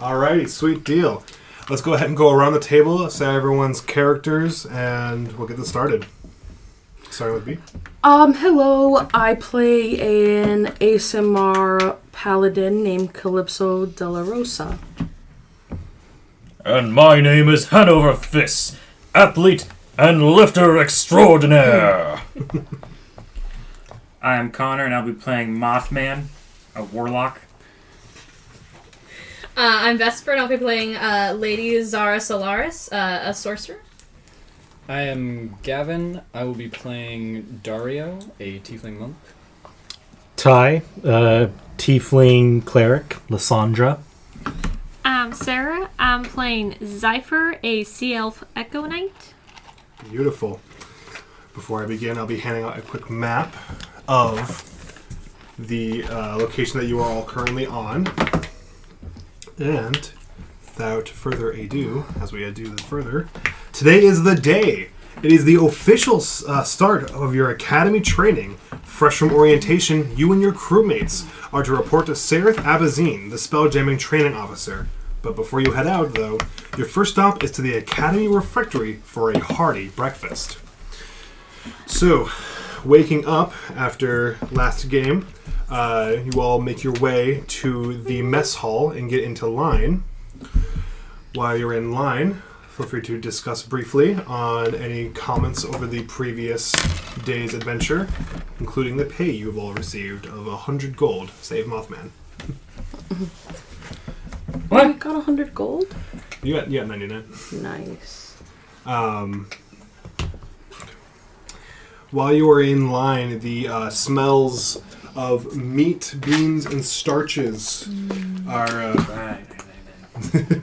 Alrighty, sweet deal. Let's go ahead and go around the table, say everyone's characters, and we'll get this started. Starting with B. Hello. I play an ASMR paladin named Calypso de la Rosa. And my name is Hanover Fist, athlete and lifter extraordinaire. I'm Connor, and I'll be playing Mothman, a warlock. I'm Vesper, and I'll be playing Lady Zara Solaris, a sorcerer. I am Gavin. I will be playing Dario, a tiefling monk. Ty, tiefling cleric, Lysandra. I'm Sarah. I'm playing Zypher, a sea elf echo knight. Beautiful. Before I begin, I'll be handing out a quick map of the location that you are all currently on. And without further ado, as we do this further, today is the day. It is the official start of your academy training. Fresh from orientation, you and your crewmates are to report to Sereth Abazine, the Spelljammer training officer. But before you head out, though, your first stop is to the academy refectory for a hearty breakfast. So, waking up after last game, you all make your way to the mess hall and get into line. While you're in line, feel free to discuss briefly on any comments over the previous day's adventure, including the pay you've all received of 100 gold. Save Mothman. What? You got 100 gold? You got 99. Nice. While you are in line, the smells of meat, beans, and starches are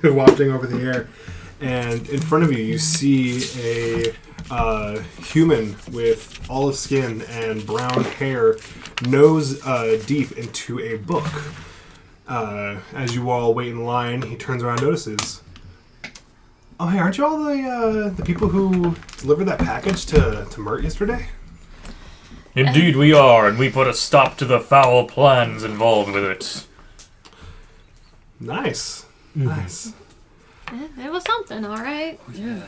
wafting over the air. And in front of you, you see a human with olive skin and brown hair, nose deep into a book. As you all wait in line, he turns around and notices, "Oh, hey, aren't you all the people who delivered that package to Mert yesterday?" Indeed we are, and we put a stop to the foul plans involved with it. Nice. Nice. It was something, alright. Yeah.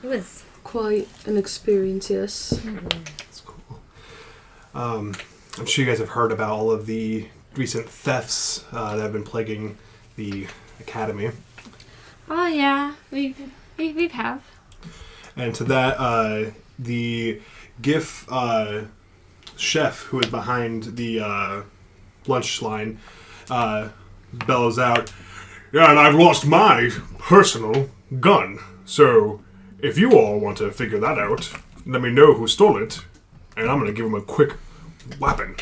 It was quite an experience, yes. That's cool. I'm sure you guys have heard about all of the recent thefts that have been plaguing the academy. Oh yeah, we have. And to that, the GIF chef who is behind the lunch line bellows out, "Yeah, and I've lost my personal gun. So if you all want to figure that out, let me know who stole it, and I'm going to give him a quick whapping."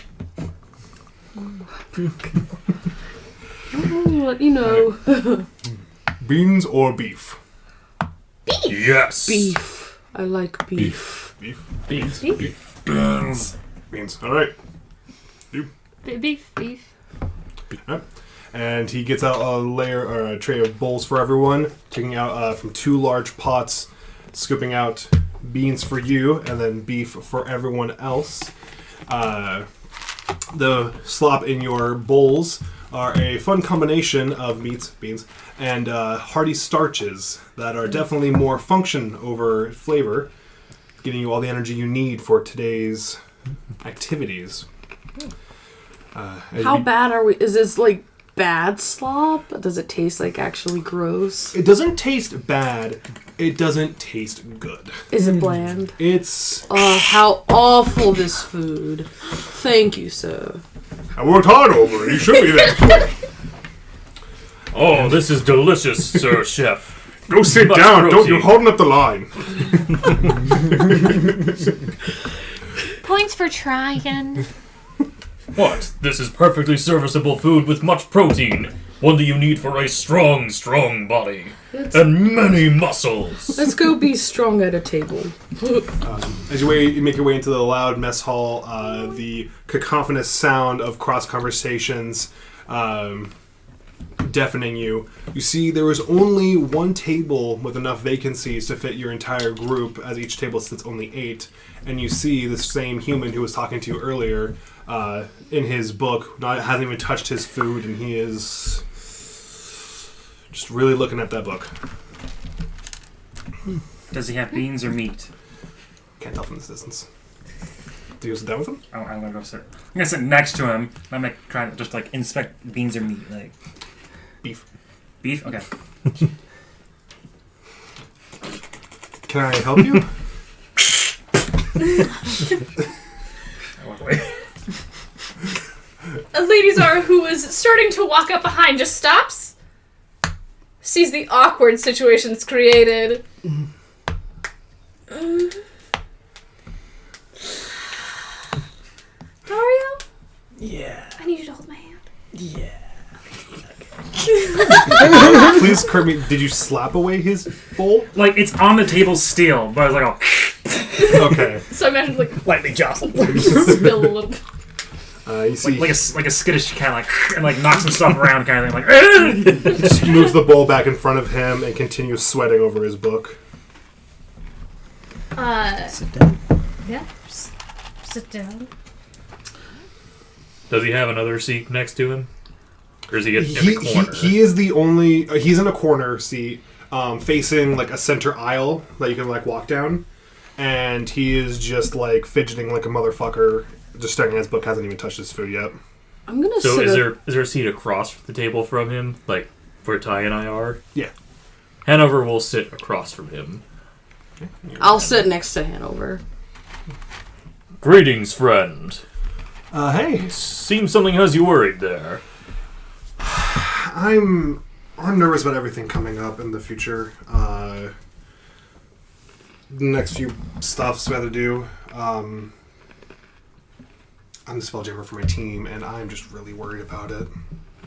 Let me know. Beans or beef? beef. Yes. Beef. I like beef. Beef? Beans. Beef. Beans. Beans. All right. You. Beef. Right. And he gets out a layer or a tray of bowls for everyone, taking out from 2 large pots, scooping out beans for you, and then beef for everyone else. The slop in your bowls are a fun combination of meats, beans, and hearty starches that are definitely more function over flavor, giving you all the energy you need for today's activities. How bad are we? Is this like bad slop? Does it taste like actually gross? It doesn't taste bad. It doesn't taste good. Is it bland? It's... how awful this food. Thank you, sir. I worked hard over it. You should be there. Oh, this is delicious, Sir Chef. Go sit Much down. protein. Don't you holding up the line. Points for trying. What? This is perfectly serviceable food with much protein. One that you need for a strong, strong body. And many muscles. Let's go be strong at a table. As you make your way into the loud mess hall, the cacophonous sound of cross conversations deafening you. You see there is only one table with enough vacancies to fit your entire group, as each table sits only 8. And you see the same human who was talking to you earlier in his book, hasn't even touched his food, and he is Just really looking at that book. Does he have beans or meat? Can't tell from this distance. Do you sit down with him? Oh, I'm gonna go sit. I'm gonna sit next to him. I'm like trying to just like inspect beans or meat, like Beef. beef. Okay. Can I help you? I walk away. Lady Zara, who is starting to walk up behind, just stops, sees the awkward situation that's created. Dario? Yeah. I need you to hold my hand. Yeah. Please, Kirby, did you slap away his bowl? Like it's on the table still, but I was like, oh, Okay. So I imagine like Lightly jostled. spill a little bit. You see, like a skittish cat, like and like knocks some stuff around, kind of thing, like. he just moves the bowl back in front of him and continues sweating over his book. Sit down. Yeah. Sit down. Does he have another seat next to him? Or is he in the corner? He is the only... he's in a corner seat, facing like a center aisle that you can like walk down. And he is just like fidgeting like a motherfucker, just staring at his book, hasn't even touched his food yet. I'm gonna So sit is up. there a seat across the table from him, like where Ty and I are? Yeah. Hanover will sit across from him. I'll sit next to Hanover. Greetings, friend. Hey. Seems something has you worried there. I'm nervous about everything coming up in the future. The next few stuffs we have to do. I'm the Spelljammer for my team, and I'm just really worried about it.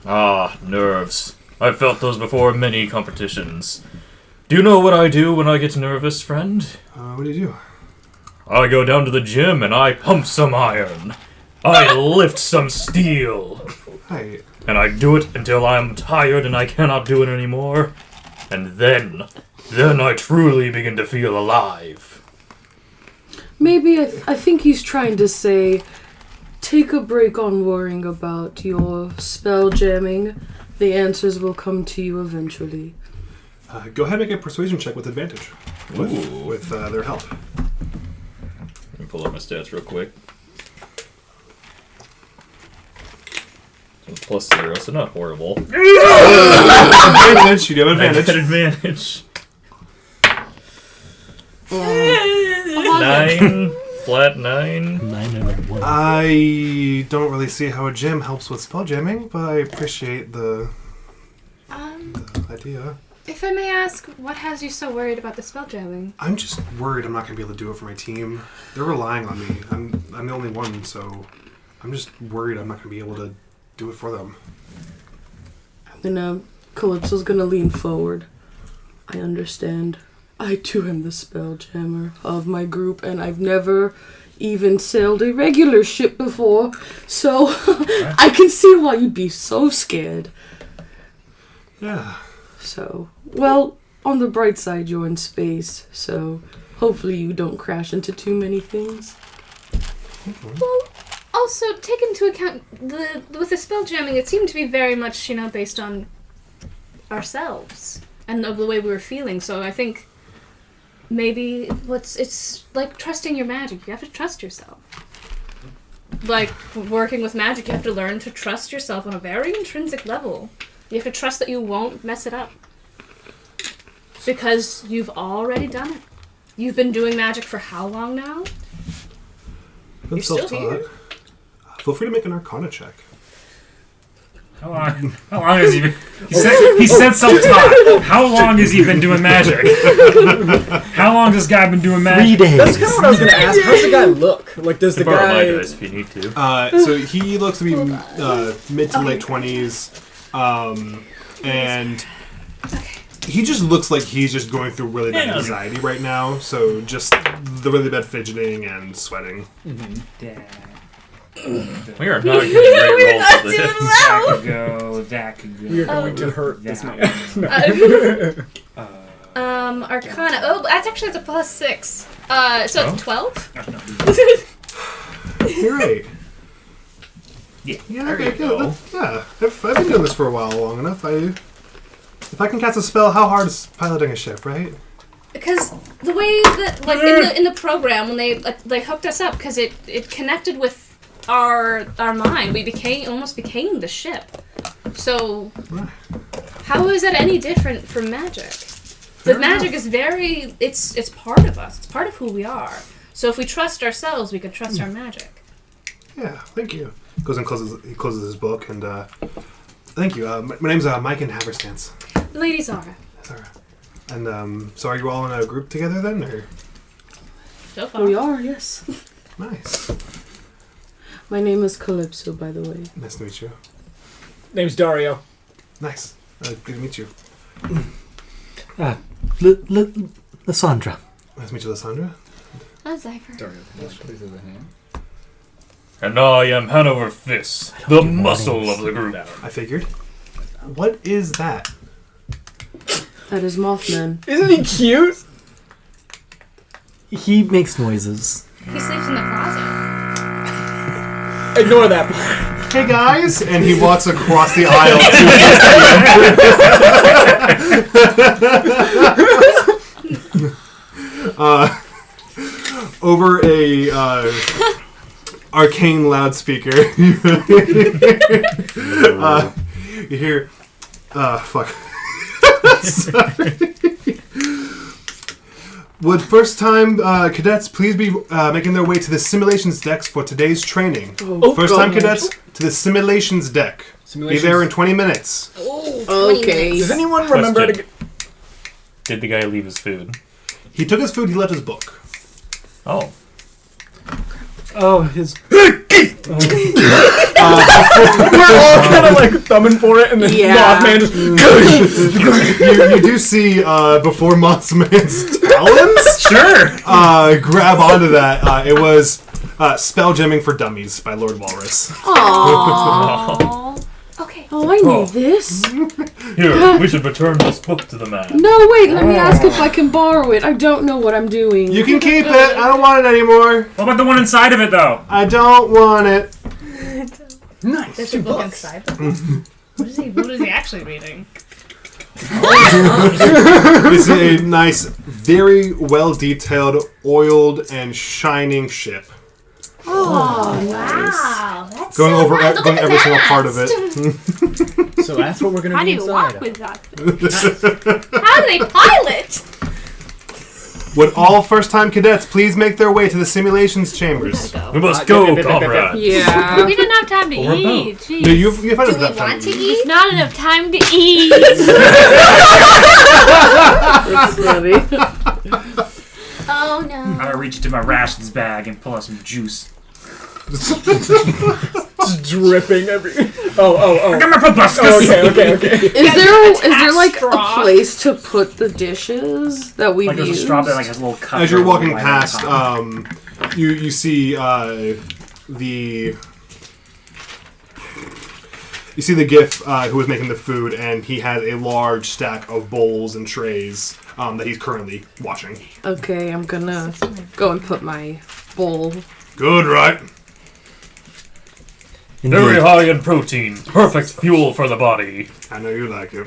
Ah, nerves. I've felt those before in many competitions. Do you know what I do when I get nervous, friend? What do you do? I go down to the gym and I pump some iron. I lift some steel. Hey. And I do it until I am tired and I cannot do it anymore. And then I truly begin to feel alive. Maybe I think he's trying to say, take a break on worrying about your spell jamming. The answers will come to you eventually. Go ahead and make a persuasion check with advantage. With their help. Let me pull up my stats real quick. So +0, so not horrible. Advantage, you do have I get advantage. advantage. 9, flat 9. 9 and a 1. I don't really see how a gym helps with spell jamming, but I appreciate the idea. If I may ask, what has you so worried about the spell jamming? I'm just worried I'm not going to be able to do it for my team. They're relying on me. I'm the only one, so I'm just worried I'm not going to be able to do it for them. And Calypso's gonna lean forward. I understand. I too am the spelljammer of my group, and I've never even sailed a regular ship before, so I can see why you'd be so scared. Yeah. So, well, on the bright side, you're in space, so hopefully you don't crash into too many things. Well, also take into account with the spell jamming, it seemed to be very much, based on ourselves and the way we were feeling. So I think maybe it's like trusting your magic. You have to trust yourself. Like working with magic, you have to learn to trust yourself on a very intrinsic level. You have to trust that you won't mess it up. Because you've already done it. You've been doing magic for how long now? I'm You're still self-taught. here. Feel free to make an Arcana check. How long has he been? He said self-taught. How long has he been doing magic? How long has this guy been doing 3 magic? days. That's kind of what I was going to ask. How's the guy look? Like, does the Borrow my guy... dice if you need to. So he looks to be mid to late 20s, and he just looks like he's just going through really bad anxiety right now. So just the really bad fidgeting and sweating. We are not getting great rolls for this. That could go. We are going to hurt this man. No. Arcana. Oh, that's actually a +6. So it's 12? You're right. Yeah, Yeah, there you okay, go. yeah. I've been doing this for a while, long enough. If I can cast a spell, how hard is piloting a ship, right? Because the way that, like, in the program, when they hooked us up, because it connected with our mind, we almost became the ship. So, how is that any different from magic? The magic is it's part of us. It's part of who we are. So if we trust ourselves, we can trust our magic. Yeah, thank you. Goes and closes his book, and thank you. My name's Mike and Haverstance. Lady Zara. Sarah. And so are you all in a group together then, or? So far. We are, yes. Nice. My name is Calypso, by the way. Nice to meet you. Name's Dario. Nice. Good to meet you. Lysandra. Nice to meet you, Lysandra. Oh, Zypher. Dario, let's put it in the hand. And I am Hanover Fist, the muscle of the group. I figured. What is that? That is Mothman. Isn't he cute? He makes noises. He sleeps in the closet. Ignore that part. Hey guys! And he walks across the aisle to over a arcane loudspeaker. You hear, fuck. Sorry. Would first-time cadets please be making their way to the simulations decks for today's training? First-time cadets to the simulations deck. Be there in 20 minutes. Oh, Okay. Does anyone remember to get... Did the guy leave his food? He took his food, he left his book. Oh. Oh, his. We're all kind of like thumbing for it, and then Yeah. Mothman just... You do see, before Mothman's talons grab onto that, it was Spelljammer for Dummies by Lord Walrus. Aww. Okay. Oh, I need this. Here, we should return this book to the man. No, wait, let me ask if I can borrow it. I don't know what I'm doing. You can keep it. I don't want it anymore. What about the one inside of it, though? I don't want it. Nice. There's a book inside them. What is he actually reading? This is a nice, very well detailed, oiled, and shining ship. Oh, Wow, that's Going so over rad. Look going at every single that. part of it. So that's what we're going How to do do you inside. walk with that? How do they pilot? Would all first-time cadets please make their way to the simulations chambers? We must go, comrade. yeah. We didn't have time to eat. Jeez. No, you've had Do we enough time. want to eat? Not enough time to eat. That's funny. Oh no. I'm gonna reach into my rations bag and pull out some juice. Just dripping every... Oh. I got my proboscis! Okay. Is there like straw. a place to put the dishes that we've Like there's a used? straw that like has a little cup. As you're right walking on past, top. you see the GIF who was making the food, and he has a large stack of bowls and trays that he's currently washing. Okay, I'm gonna go and put my bowl. Good, right? Very high in protein. Perfect fuel for the body. I know you like it.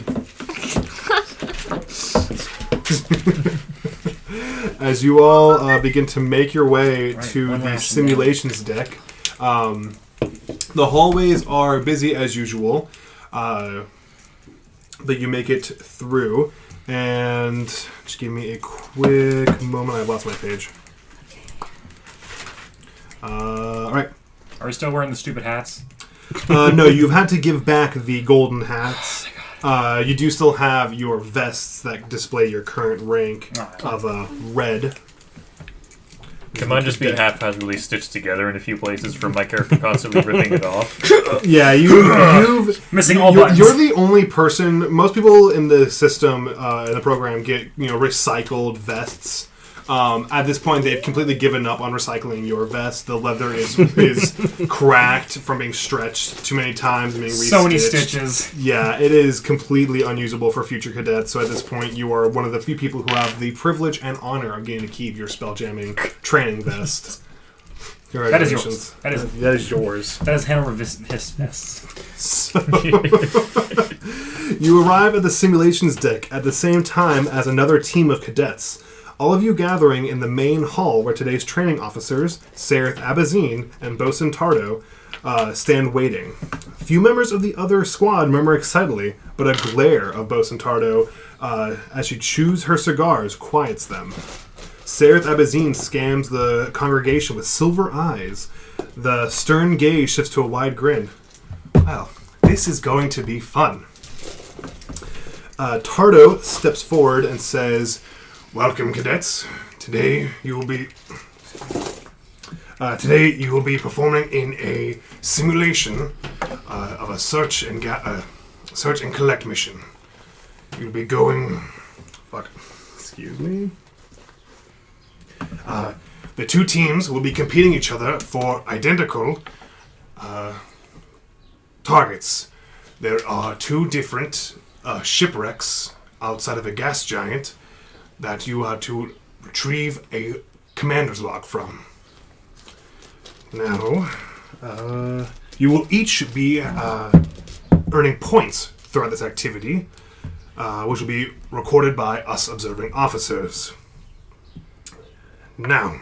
As you all begin to make your way to one the ration simulations deck, the hallways are busy as usual, but you make it through. And just give me a quick moment. I lost my page. All right. Are we still wearing the stupid hats? No, you've had to give back the golden hats. You do still have your vests that display your current rank of red. Can mine just be haphazardly stitched together in a few places from my character constantly ripping it off? Yeah, you've Missing all you're, buttons. you're the only person. Most people in the system in the program get recycled vests. At this point, they've completely given up on recycling your vest. The leather is cracked from being stretched too many times and being restitched. So many stitches. Yeah, it is completely unusable for future cadets. So at this point, you are one of the few people who have the privilege and honor of getting to keep your spelljamming training vest. That is yours. That is yours. That is Hanover His vest. So, You arrive at the simulations deck at the same time as another team of cadets. All of you gathering in the main hall where today's training officers, Sereth Abazine and Bosun Tardo, stand waiting. Few members of the other squad murmur excitedly, but a glare of Bosun Tardo as she chews her cigars quiets them. Sereth Abazine scans the congregation with silver eyes. The stern gaze shifts to a wide grin. Well, this is going to be fun. Tardo steps forward and says, "Welcome, cadets. Today you will be performing in a simulation of a search and collect mission. You'll be going. Excuse me. The two teams will be competing each other for identical targets. There are two different shipwrecks outside of a gas giant that you are to retrieve a commander's log from. Now, you will each be earning points throughout this activity, which will be recorded by us observing officers. Now,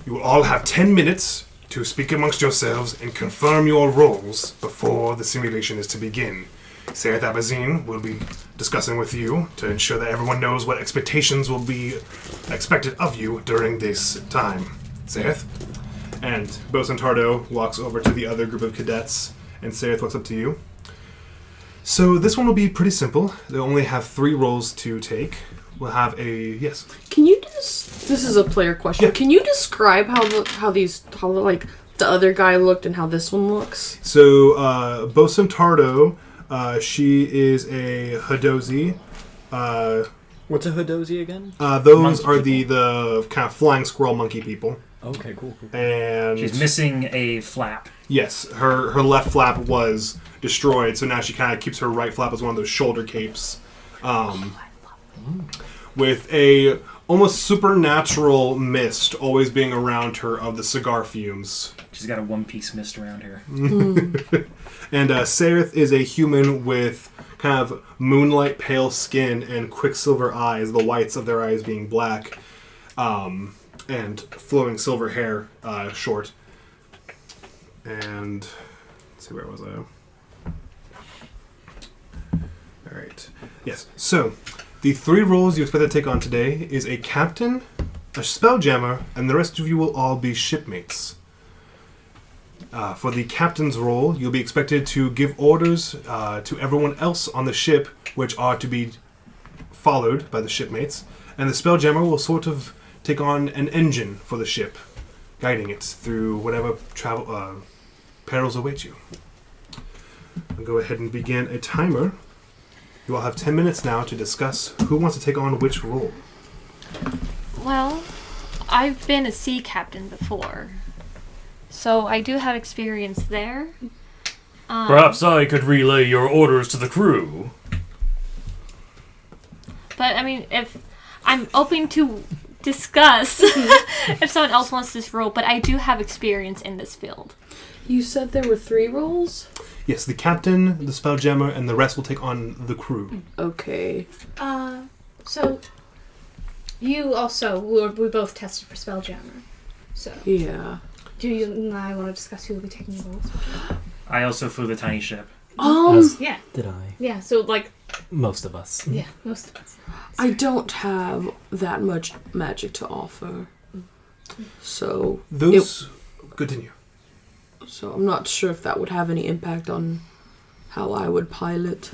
you will all have 10 minutes to speak amongst yourselves and confirm your roles before the simulation is to begin. Sereth Abazine will be discussing with you to ensure that everyone knows what expectations will be expected of you during this time. Sereth? And Bosun Tardo walks over to the other group of cadets, and Sereth walks up to you. So this one will be pretty simple. They only have 3 roles to take. We'll have a... Yes? Can you this is a player question. Yeah. Can you describe how the other guy looked and how this one looks? So, Bosun Tardo, she is a Hadozi. What's a Hadozi again? Those are the kind of flying squirrel monkey people. Okay, cool. And She's missing a flap. yes, her left flap was destroyed, so now she kind of keeps her right flap as one of those shoulder capes. With a almost supernatural mist always being around her of the cigar fumes. She's got a one-piece mist around her. And Sereth is a human with kind of moonlight pale skin and quicksilver eyes, the whites of their eyes being black, and flowing silver hair, short. And let's see, where was I? Alright. Yes, so the 3 roles you expect to take on today is a captain, a spelljammer, and the rest of you will all be shipmates. For the captain's role, you'll be expected to give orders to everyone else on the ship, which are to be followed by the shipmates. And the spelljammer will sort of take on an engine for the ship, guiding it through whatever perils await you. I'll go ahead and begin a timer. You all have 10 minutes now to discuss who wants to take on which role. Well, I've been a sea captain before, so I do have experience there. Perhaps I could relay your orders to the crew. But, I mean, if I'm open to discuss if someone else wants this role, but I do have experience in this field. You said there were 3 roles? Yes, the captain, the spelljammer, and the rest will take on the crew. Okay. So you also we both tested for Spelljammer. So Yeah. do you and I want to discuss who will be taking the roles? I also flew the tiny ship. As Yeah. did I. Yeah. So like Most of us. yeah, most of us. I don't have that much magic to offer. So Continue. So I'm not sure if that would have any impact on how I would pilot.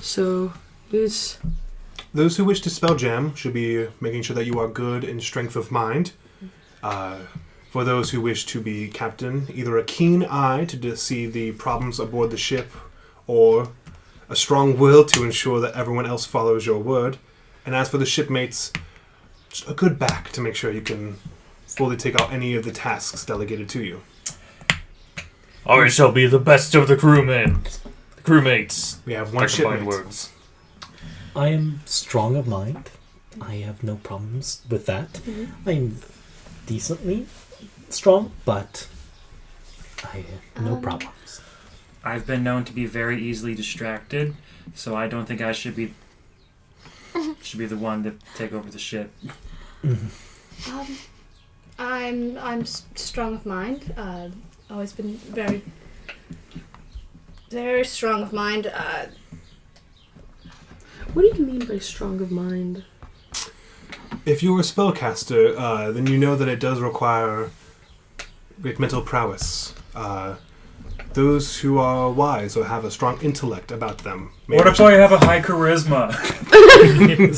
So it's... Those who wish to spelljam should be making sure that you are good in strength of mind. For those who wish to be captain, either a keen eye to see the problems aboard the ship, or a strong will to ensure that everyone else follows your word. And as for the shipmates, just a good back to make sure you can fully take out any of the tasks delegated to you. I shall be the best of the crewmates. We have I one can find shipmate. words. I am strong of mind. I have no problems with that. I'm decently strong, but I have no problems. I've been known to be very easily distracted, so I don't think I should be the one to take over the ship. I'm strong of mind. Always been very, very strong of mind. What do you mean by strong of mind? If you're a spellcaster, then you know that it does require great mental prowess. Those who are wise or have a strong intellect about them. What if I have a high charisma?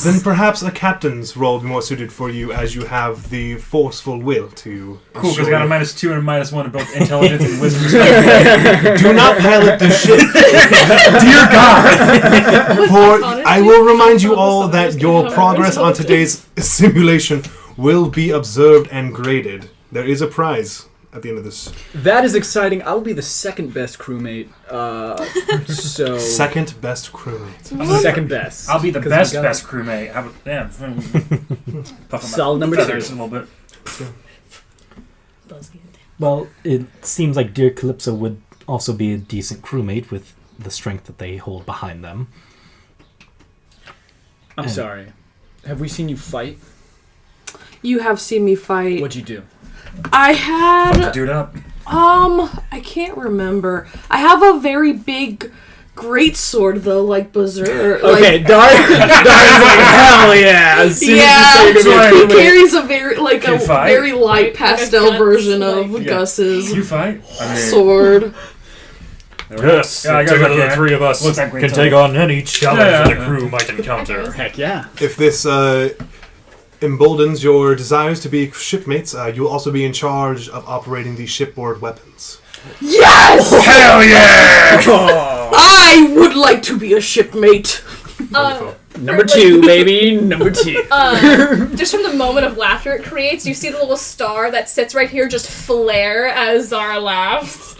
Then perhaps a captain's role would be more suited for you, as you have the forceful will to. Cool, because I got a -2 and a -1 in both intelligence and wisdom. Do not pilot the ship. Dear God! For I will remind you all that your progress on today's simulation will be observed and graded. There is a prize at the end of this. That is exciting. I'll be the second best crewmate. So Second best crewmate. second best. I'll be the 'Cause best we got- crewmate. Puff Solid number feathers 2. a little bit. Well, it seems like Dear Calypso would also be a decent crewmate with the strength that they hold behind them. I'm sorry. Have we seen you fight? You have seen me fight. What'd you do? I had Dude up. I can't remember. I have a very big great sword though, like Berserk. Okay, Darian's like, hell yeah! As soon Yeah, as you say you're gonna be a he crewmate. carries a very like You a fight? very light pastel Guts, version of like- Gus's You fight? I mean, sword. Yes, Yeah, I got together it, the yeah. three of us What's that great can title? take on any challenge Yeah, that yeah. the crew might encounter. Heck yeah. If this emboldens your desires to be shipmates, you'll also be in charge of operating the shipboard weapons. Yes! Hell yeah! I would like to be a shipmate. Number 2, baby. Number 2. Just from the moment of laughter it creates, you see the little star that sits right here just flare as Zara laughs.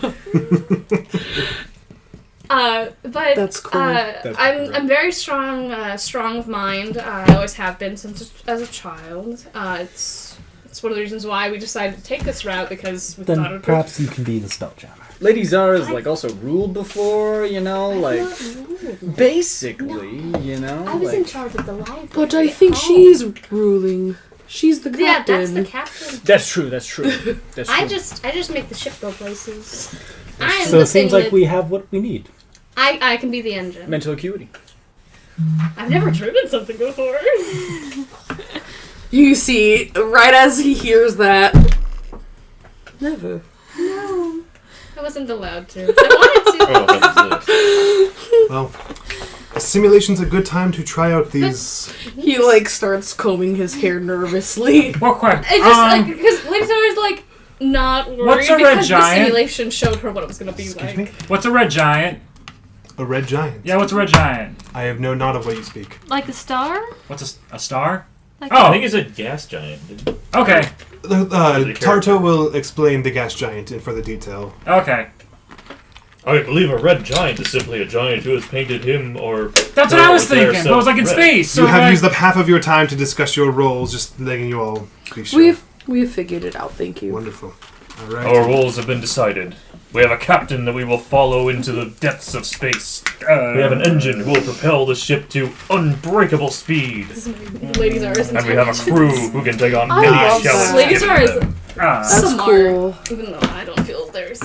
But That's cool. I'm very strong of mind. I always have been since as a child. It's one of the reasons why we decided to take this route, because we thought it Then would perhaps you can be the Spelljammer. Lady Zara's like also ruled before, you know, like basically, you know. I was in like, charge of the library. But I think she's ruling. She's the captain. Yeah, that's the captain. That's true. That's true. That's true. I just make the ship go places. I'm So the it seems thing like that- we have what we need. I can be the engine. mental acuity. I've never driven something before. You see, right as he hears that. Never. No. I wasn't allowed to. I wanted to. Oh, Well, a simulation's a good time to try out these. He like starts combing his hair nervously. What question? It just like because Lady Zara's like not worried What's a red because the giant? simulation showed her what it was gonna be Excuse like. me? What's a red giant? A red giant. Yeah, what's a red giant? I have no knot of what you speak. Like a star? What's a star? Like I Oh, think it's a gas giant. Dude. okay. Tarto will explain the gas giant in further detail. Okay. I believe a red giant is simply a giant who has painted him or. That's what I was thinking. But I was like in red. space. So You have like, used up half of your time to discuss your roles, just letting you all be sure. We've figured it out, thank you. Wonderful. All right. Our roles have been decided. We have a captain that we will follow into the depths of space. We have an engine who will propel the ship to unbreakable speed. Lady Zara's And we have a crew who can take on I any love challenge that. Lady given Zara to is them. That's smart, cool. even though I don't feel there's.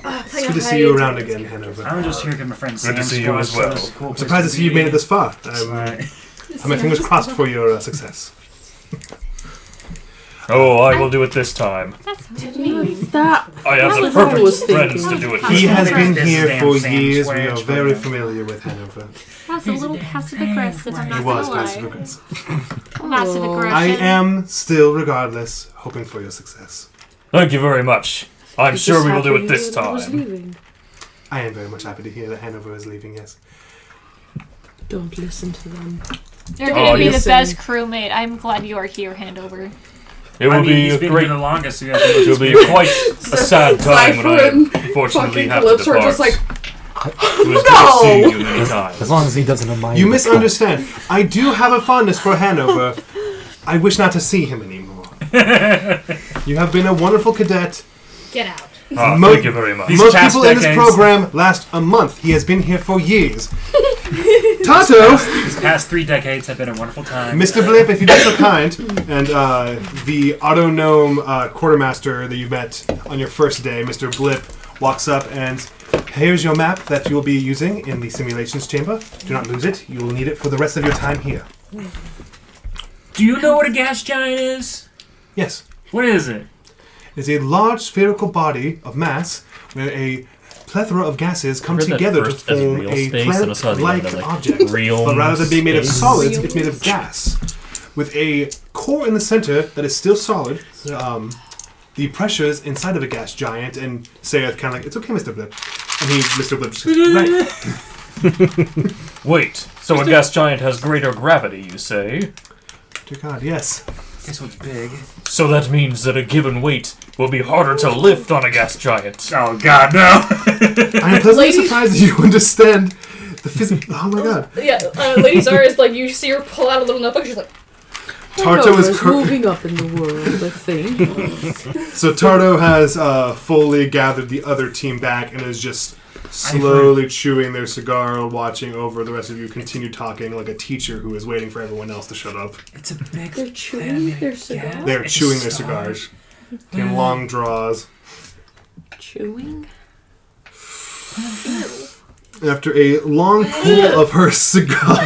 It's good to see you around again, Hanover. I'm just here to get my friend Good to Sam see you as squashed. well. This is a cool I'm place surprised to see you've made it be. this far. Right. I have my fingers crossed for your success. Oh, I will do it this time. That I have That's the what I perfect was friends thinking. to do it. He has been This here damn for Sam years. We Square are is very right. familiar with Hanover. That's a little passive aggressive. I'm He not was gonna passive lie. aggressive. Passive aggression. I am still, regardless, hoping for your success. Thank you very much. I'm he's sure just we will do happy it this that I was time. leaving. I am very much happy to hear that Hanover is leaving, yes. Don't listen to them. You're Oh, gonna be the listen. best crewmate. I'm glad you are here, Handover. It will be he's a been great. here the longest. So you It will be quite a sad time when I unfortunately Fucking have to Calypso are depart. just like, It was good to see you many As times. long as he doesn't mind. You the misunderstand. I do have a fondness for Hanover. I wish not to see him anymore. You have been a wonderful cadet. Get out. Thank you very much. Most past people in this decades- program last a month. He has been here for years. Tato! These past 3 decades have been a wonderful time. Mr. Blip, if you'd be so kind, and the Auto Gnome quartermaster that you met on your first day, Mr. Blip, walks up and here's your map that you'll be using in the simulations chamber. Do not lose it. You will need it for the rest of your time here. Do you know what a gas giant is? Yes. What is it? It is a large spherical body of mass where a plethora of gases come I read that together to first as form real a space, and I saw the planet-like other, like, object. real But rather than being made of space. solids, it's made of gas. With a core in the center that is still solid. The pressures inside of a gas giant, and Sayeth kind of like, it's okay, Mr. Blip. And Mr. Blip just goes, right. Wait, so a gas giant has greater gravity, you say? Dear God, yes. This one's big. So that means that a given weight will be harder to lift on a gas giant. Oh God, no! I am pleasantly surprised that you understand the physics. Oh my God. Yeah, Lady Zara is like, you see her pull out a little notebook, she's like, Tarto is moving up in the world, I think. So Tarto has fully gathered the other team back and is just slowly chewing their cigar, watching over the rest of you continue talking like a teacher who is waiting for everyone else to shut up. It's a big. They're chewing their cigars. They're It's chewing a their star. cigars in long draws. Chewing? After a long pull of her cigar,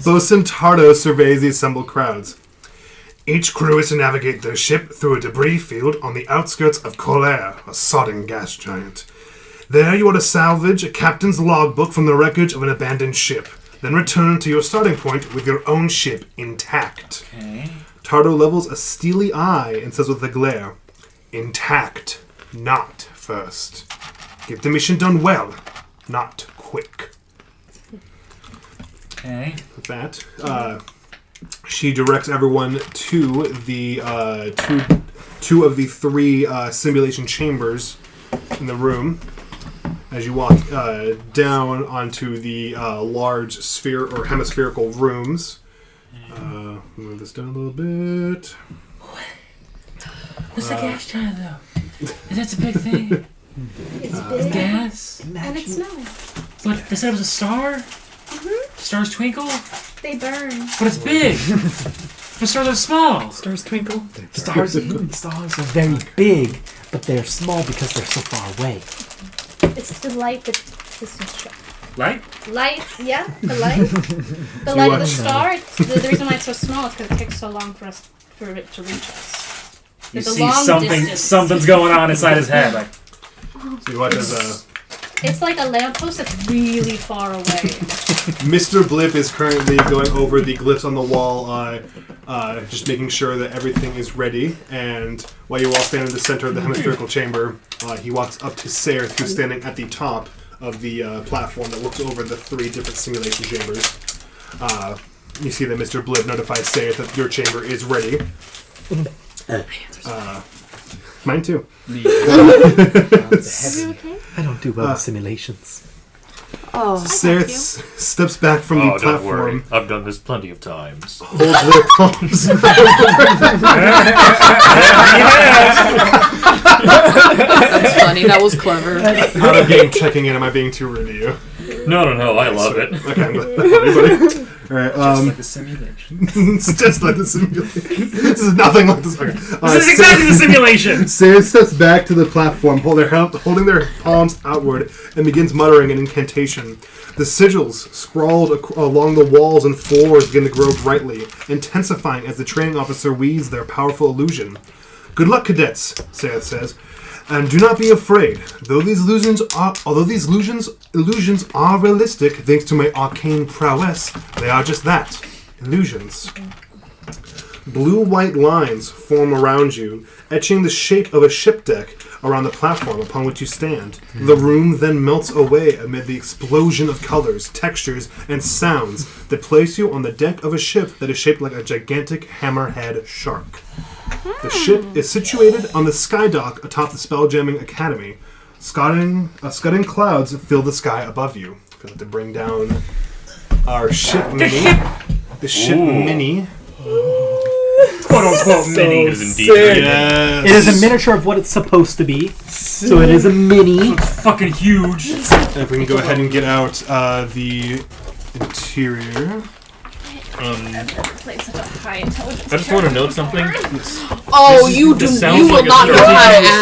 Bosun Tardo surveys the assembled crowds. Each crew is to navigate their ship through a debris field on the outskirts of Colaire, a sodden gas giant. There you are to salvage a captain's logbook from the wreckage of an abandoned ship, then return to your starting point with your own ship intact. Okay. Tardo levels a steely eye and says with a glare, intact, not first. Get the mission done well, not quick. Okay. With that, she directs everyone to the two of the 3 simulation chambers in the room. As you walk down onto the large sphere or hemispherical rooms. Move this down a little bit. What's the gas giant though? That's a big thing. it's big, Gas? and it's snowing. But they said it was a star? Stars twinkle? They burn. But it's big! The stars are small! Stars twinkle. Stars are very big, but they're small because they're so far away. It's the light that is distracting. Light? Light, yeah, the light. The light of the star, the reason why it's so small is because it takes so long for it to reach us. You There's a see long distance. something's going on inside his head. Like, So you watch as It's like a lamppost that's really far away. Mr. Blip is currently going over the glyphs on the wall, just making sure that everything is ready. And while you all stand in the center of the hemispherical chamber, he walks up to Sayre, who's standing at the top of the platform that looks over the 3 different simulation chambers. You see that Mr. Blip notifies Sayre that your chamber is ready. Mine too. Are you okay? I don't do well with simulations. Oh, Sayre steps back from the Oh, don't worry. platform, I've done this plenty of times. holds their palms. that's funny. That was clever. Out of game checking in, am I being too rude to you? No, I love it. Okay, I'm glad. Everybody. Alright, like the simulation. it's just like the simulation. This is nothing like this. Okay. This is exactly the simulation! Sayre steps back to the platform, holding their palms outward, and begins muttering an incantation. The sigils scrawled along the walls and floors begin to grow brightly, intensifying as the training officer weaves their powerful illusion. Good luck, cadets, Sayre says, and do not be afraid. Although these illusions are realistic, thanks to my arcane prowess, they are just that, illusions. Blue-white lines form around you, etching the shape of a ship deck around the platform upon which you stand. The room then melts away amid the explosion of colors, textures, and sounds that place you on the deck of a ship that is shaped like a gigantic hammerhead shark. The ship is situated on the skydock atop the Spelljamming Academy. Scudding clouds fill the sky above you. We have to bring down our ship mini. The ship mini. Quote quote-unquote mini. It is indeed. Yes. It is a miniature of what it's supposed to be. So it is a mini. It's fucking huge. If we can go ahead and get out the interior. Played such a high intelligence. I just want to note something. Oh, This- you this do. sounds You will like a not know Star how to Trek-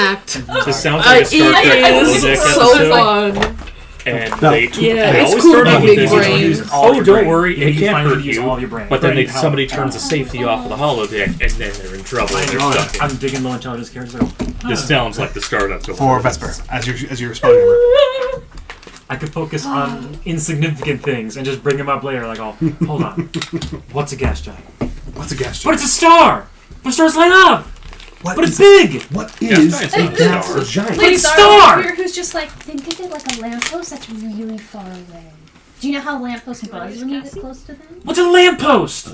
act. This sounds like a Star Trek It is holodeck so episode. fun. And No. they, Yeah, they it's always cool start to out be with big this. brain. Use all Oh, your don't brain. worry, You it can't finally hurt use you. all your brain. But then Brain somebody power. turns the safety off of the holodeck, and then they're in trouble. I And they're know stuck. it. I'm digging low intelligence characters. This sounds like the startup to For Vesper, as your Spelljammer. I could focus on insignificant things and just bring them up later. Like, oh, hold on. What's a gas giant? What's a gas But giant? it's a star. But stars light up. What But it's is- big. What Gas is giant's a not a gas star. giant? But it's Ladies star. over here who's just like, think of it like a lamppost that's really far away. Do you know how lampposts buzz when you get close to them? What's a lamppost?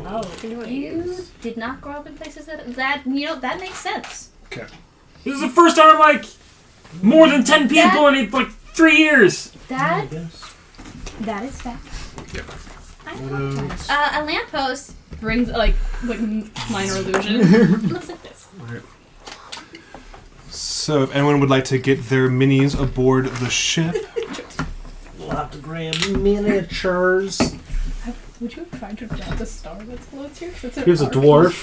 Oh, you did not grow up in places that that makes sense. Okay. This is the first time I'm like more than 10 people in like 3 years. That is fact. Yep. I apologize. A lamppost brings like minor illusion. Looks like this. So, if anyone would like to get their minis aboard the ship, We'll have to bring miniatures. Would you have tried to draw the star that's close here? Here's a dwarf.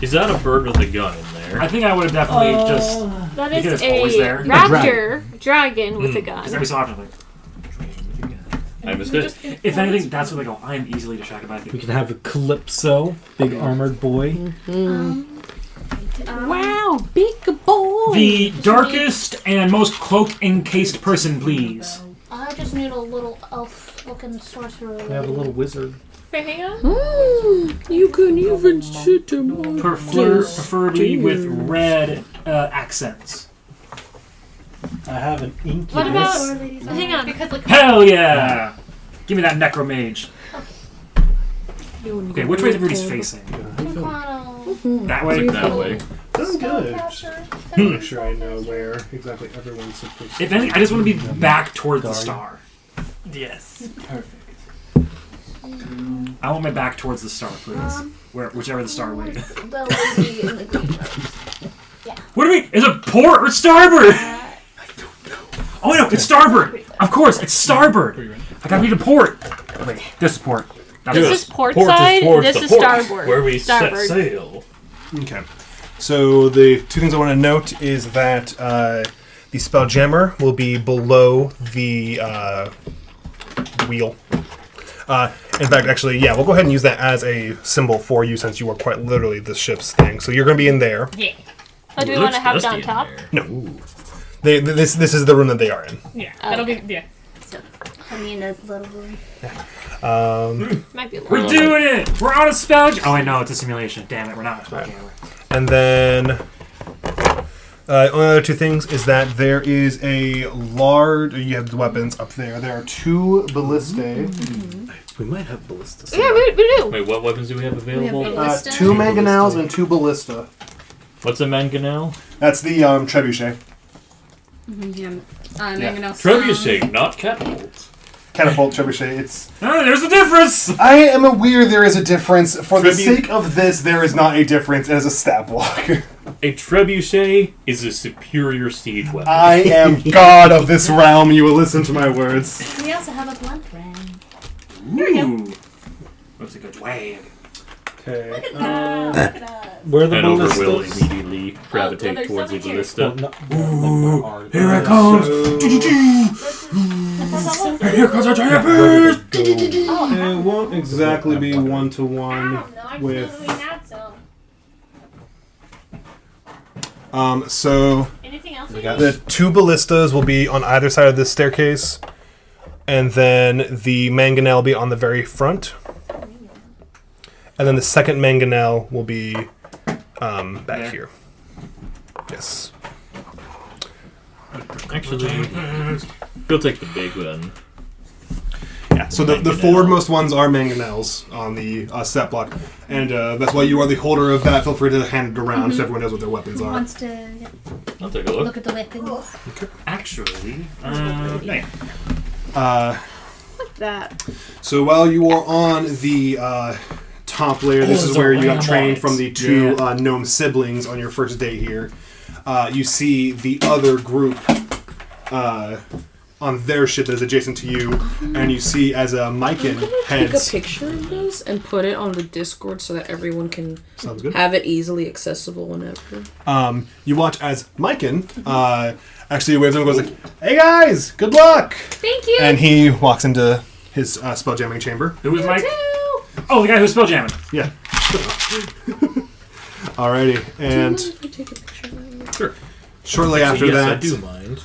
Is that a bird with a gun in there? I think I would have definitely just. That You think is it's always a there? raptor dragon with a Because gun. every so often, like, I missed it. if anything, that's what they go. I am easily distracted by We things. can have a Calypso, big armored boy. Wow, big boy. The darkest and most cloak encased person, please. I just need a little elf-looking sorcerer. We have a little wizard. Wait, hang on. You can even sit him on Preferably with red accents. I have an incubus. What about? Hang on. Because like Hell yeah! Give me that necromage. Okay, which way is everybody's facing? That way? That way. I'm good. Just make sure I know where exactly everyone's supposed to If anything, I just want to be back towards the star. Yes. Perfect. I want my back towards the star, please. Whichever the star way. the lady in the green robes. What do we? Is it port or starboard? Oh no, it's starboard. Of course, it's starboard. I gotta be the port. Wait, this is port. That's This it. is port Port side. towards This the is port, starboard. where we starboard. set sail. Okay. So the two things I want to note is that the Spelljammer will be below the wheel. In fact, actually, yeah, we'll go ahead and use that as a symbol for you since you are quite literally the ship's thing. So you're going to be in there. Yeah. Oh, do we want to have it on top? No. This is the room that they are in. Yeah, that'll be So, put me in a little room. Might be a We're little. doing it. We're on a spell. Oh, I know it's a simulation. Damn it, we're not a Spelljammer. And then only other two things is that there is a large. You have the weapons up there. There are two ballistae. We might have ballistas. Yeah, we do. Wait, what weapons do we have available? Ballista. Two mangonels and two ballista. What's a mangonel? That's the trebuchet. Trebuchet, not catapult. Catapult trebuchet. It's. Oh, there's a difference. I am aware there is a difference. For the sake of this, there is not a difference. It is a stab block. A trebuchet is a superior siege weapon. I am god of this realm. You will listen to my words. We also have a blunt ram. Ooh. Looks like a drag. Okay. Where the And over will ballistas? immediately gravitate there's towards the something here. ballista. Here it comes. Here comes a giant beast. It won't exactly be one to one with. So Anything else? the two ballistas will be on either side of this staircase, and then the mangonel will be on the very front, and then the second mangonel will be back here. Yes. Actually, you'll take the big one. Yeah. So the forwardmost ones are mangonels on the set block, and that's why you are the holder of that. Feel free to hand it around so everyone knows what their weapons Who are. wants to I'll take a look. look at the weapons? Actually, yeah. Uh, That. So while you are on the top layer, this is there's a where you got lamb trained on it. from the two gnome siblings on your first day here. You see the other group on their ship that is adjacent to you, and you see as Myken Take a heads. picture of this and put it on the Discord so that everyone can Sounds good. have it easily accessible whenever. You watch as Myken actually waves over and goes like, "Hey guys, good luck!" Thank you. And he walks into his spelljamming chamber. Who was Mike? Too. Oh, the guy who's spelljamming. Yeah. Alrighty, and Do you mind if I take a picture of that? Sure. shortly after yes, that, I do mind.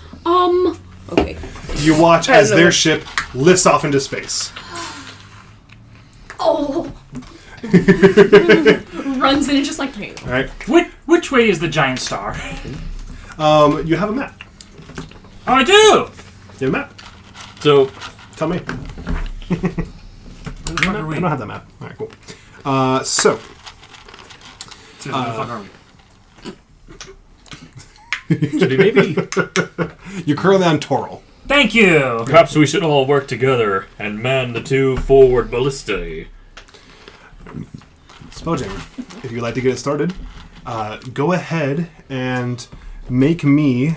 Okay. you watch I don't as know their what- ship lifts off into space. Oh. Runs in and just like me. All right. Which way is the giant star? You have a map. Oh, I do. You have a map. So, Tell me. Where the fuck are I we? don't have that map. All right, cool. So Where the fuck are we? Jimmy, maybe you're currently on Toral. Thank you. perhaps we should all work together and man the two forward ballistae. Spelljammer, if you'd like to get it started, go ahead and make me.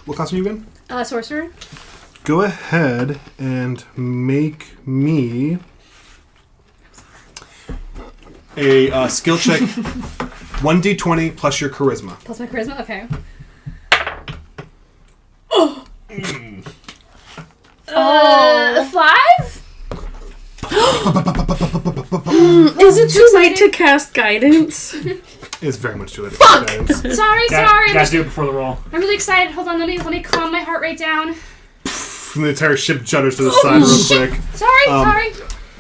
What class are you in? Sorcerer. Go ahead and make me a skill check. 1d20 plus your charisma. Plus my charisma. Okay. Oh. 5? Is it too late to cast guidance? It's very much too late. Fuck! Guys. Sorry. Guys, do it before the roll. I'm really excited. Hold on. Let me calm my heart rate down. The entire ship judders to the side real quick. Sorry.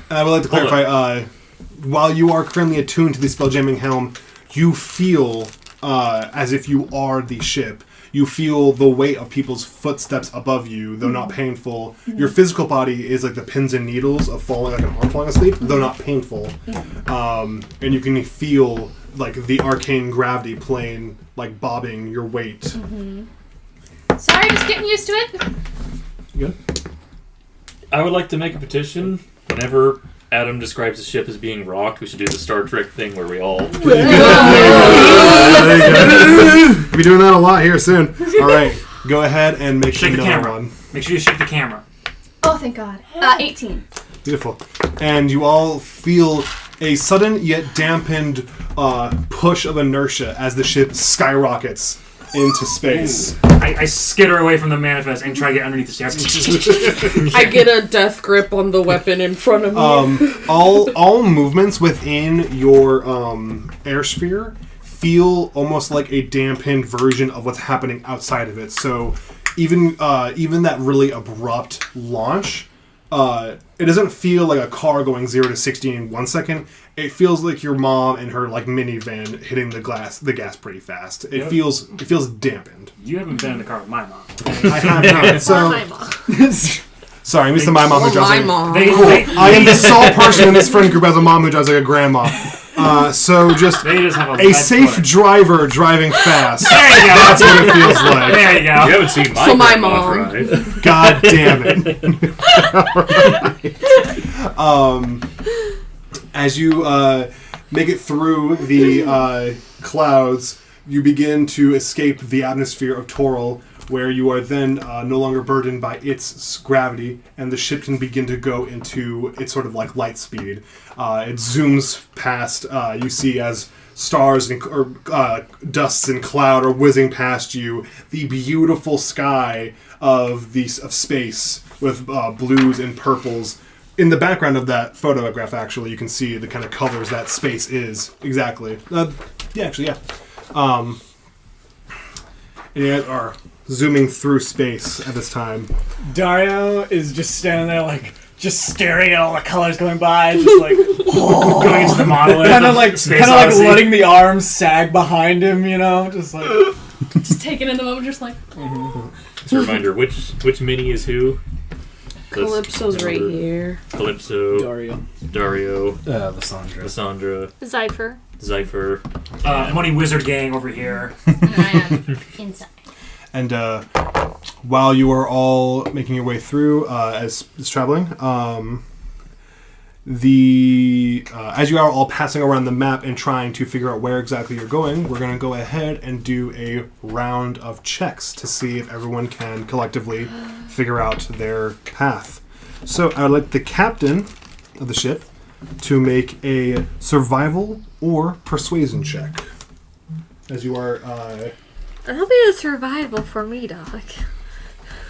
And I would like to Hold clarify, while you are currently attuned to the Spelljamming Helm, you feel as if you are the ship. You feel the weight of people's footsteps above you, though not painful. Your physical body is like the pins and needles of falling, like an arm falling asleep, though not painful. And you can feel like the arcane gravity plane, like bobbing your weight. Sorry, just getting used to it. You good? I would like to make a petition. Whenever Adam describes the ship as being rocked, we should do the Star Trek thing where we all... There you go. We'll be doing that a lot here soon. All right, go ahead and make Shake the another camera. one. Make sure you shake the camera. Oh, thank God. 18. Beautiful. And you all feel a sudden yet dampened push of inertia as the ship skyrockets into space. I skitter away from the manifest and try to get underneath the stairs. I get a death grip on the weapon in front of me. All movements within your airsphere feel almost like a dampened version of what's happening outside of it. So even that really abrupt launch, it doesn't feel like a car going 0 to 60 in 1 second. It feels like your mom and her like minivan hitting the gas pretty fast. It feels dampened. You haven't been in the car with my mom. I have not. So My mom. sorry, I missed the my mom who drives My like mom. I am the sole person in this friend group as a mom who drives like a grandma. So just They just have a a safe driver driving fast. There you go. That's what it feels like. There you You go. haven't seen my So my grandma mom. drive. God damn it. As you make it through the clouds, you begin to escape the atmosphere of Toral, where you are then no longer burdened by its gravity, and the ship can begin to go into its sort of like light speed. It zooms past, you see as stars or dusts and cloud are whizzing past you, the beautiful sky of space with blues and purples. In the background of that photograph, actually, you can see the kind of colors that space is. Exactly. Yeah. And you guys are zooming through space at this time. Dario is just standing there, like, just staring at all the colors going by, just like, Going into the monolith. kind of like Space Odyssey. letting the arms sag behind him, you know, just like. Just taking in the moment, just like. Just a reminder, which mini is who? Calypso's right here. Calypso, Dario, Lysandra. Lysandra, Zypher. Zypher. Money Wizard Gang over here. And I am inside. And while you are all making your way through as traveling, as you are all passing around the map and trying to figure out where exactly you're going, we're going to go ahead and do a round of checks to see if everyone can collectively figure out their path. So I would like the captain of the ship to make a survival or persuasion check. As you are... That'll be a survival for me, Doc.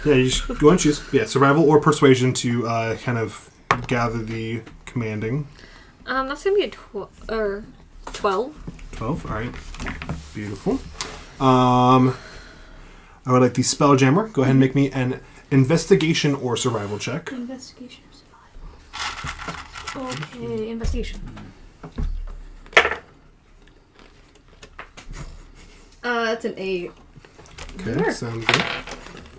Yeah, you just go and choose. Yeah, survival or persuasion to kind of gather the commanding. That's gonna be a 12. 12, alright. Beautiful. I would like the Spelljammer. Go ahead and make me an investigation or survival check. Investigation or survival. Okay, investigation. That's an 8. Okay, sounds good.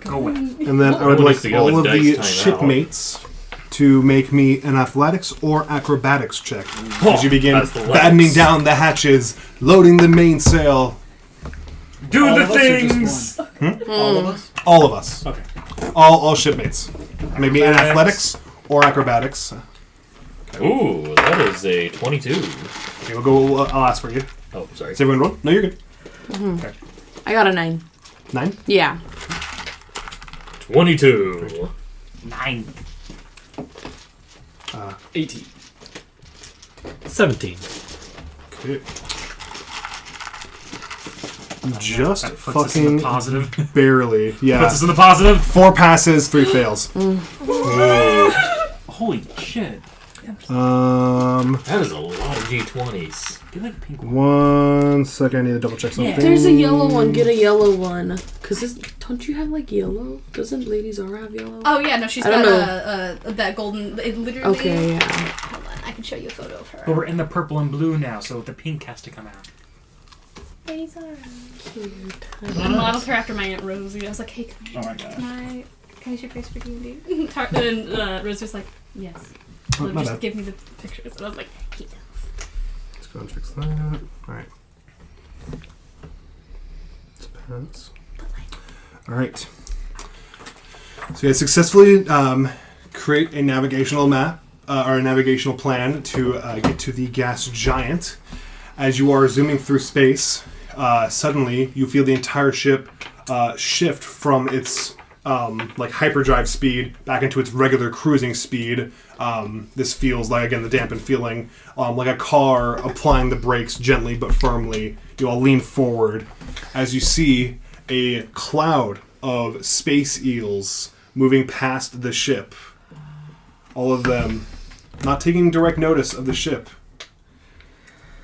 Go away. And then I would Everyone like needs to go all in of dice the timeout. shipmates to make me an athletics or acrobatics check. As you begin Athletics. battening down the hatches, loading the mainsail. Do All the of us or just things. one? All of us? All of us. Okay. All shipmates. Maybe in Athletics. athletics or acrobatics. Ooh, that is a 22. Okay, we'll go. I'll ask for you. Oh, sorry. Is everyone roll? No, you're good. I got a 9. 9. Yeah. 22. 9. 18. 17. Okay. Just That puts us in fucking the positive. barely. Yeah. Puts us in the positive. 4 passes, 3 fails. Holy shit. That is a lot of D20s. Get like a pink one. 1 second. I need to double check something. If there's a yellow one, get a yellow one. Cause don't you have like yellow? Doesn't Lady Zara have yellow? Oh yeah, no, she's I don't got that golden. It literally. Okay, yeah. Hold on, I can show you a photo of her. But we're in the purple and blue now, so the pink has to come out. Lady Zara. Cute. I modeled her after my Aunt Rosie. I was like, hey, can Oh my gosh. I use your face for D&D? And Rose was like, yes. Oh, So my just bad. give me the pictures. And I was like, yeah. Let's go and fix that. Alright. Pants. Alright. So you guys successfully create a navigational map, or a navigational plan to get to the gas giant. As you are zooming through space, suddenly you feel the entire ship shift from its like hyperdrive speed back into its regular cruising speed. This feels like, again, the dampened feeling, like a car applying the brakes gently but firmly. You all lean forward as you see a cloud of space eels moving past the ship. All of them not taking direct notice of the ship.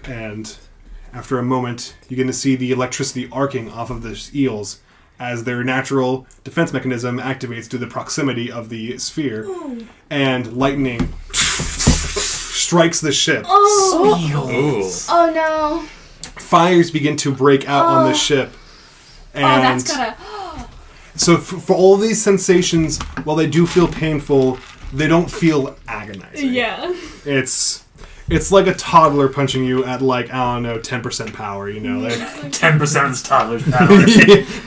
And after a moment, you get to see the electricity arcing off of the eels as their natural defense mechanism activates through the proximity of the sphere. And lightning strikes the ship. Ooh. Oh no. Fires begin to break out on the ship. And Oh, that's gotta. so for all these sensations, while they do feel painful, they don't feel agonizing. Yeah. It's like a toddler punching you at, like, I don't know, 10% power, you know? Like, 10% of this toddler's power.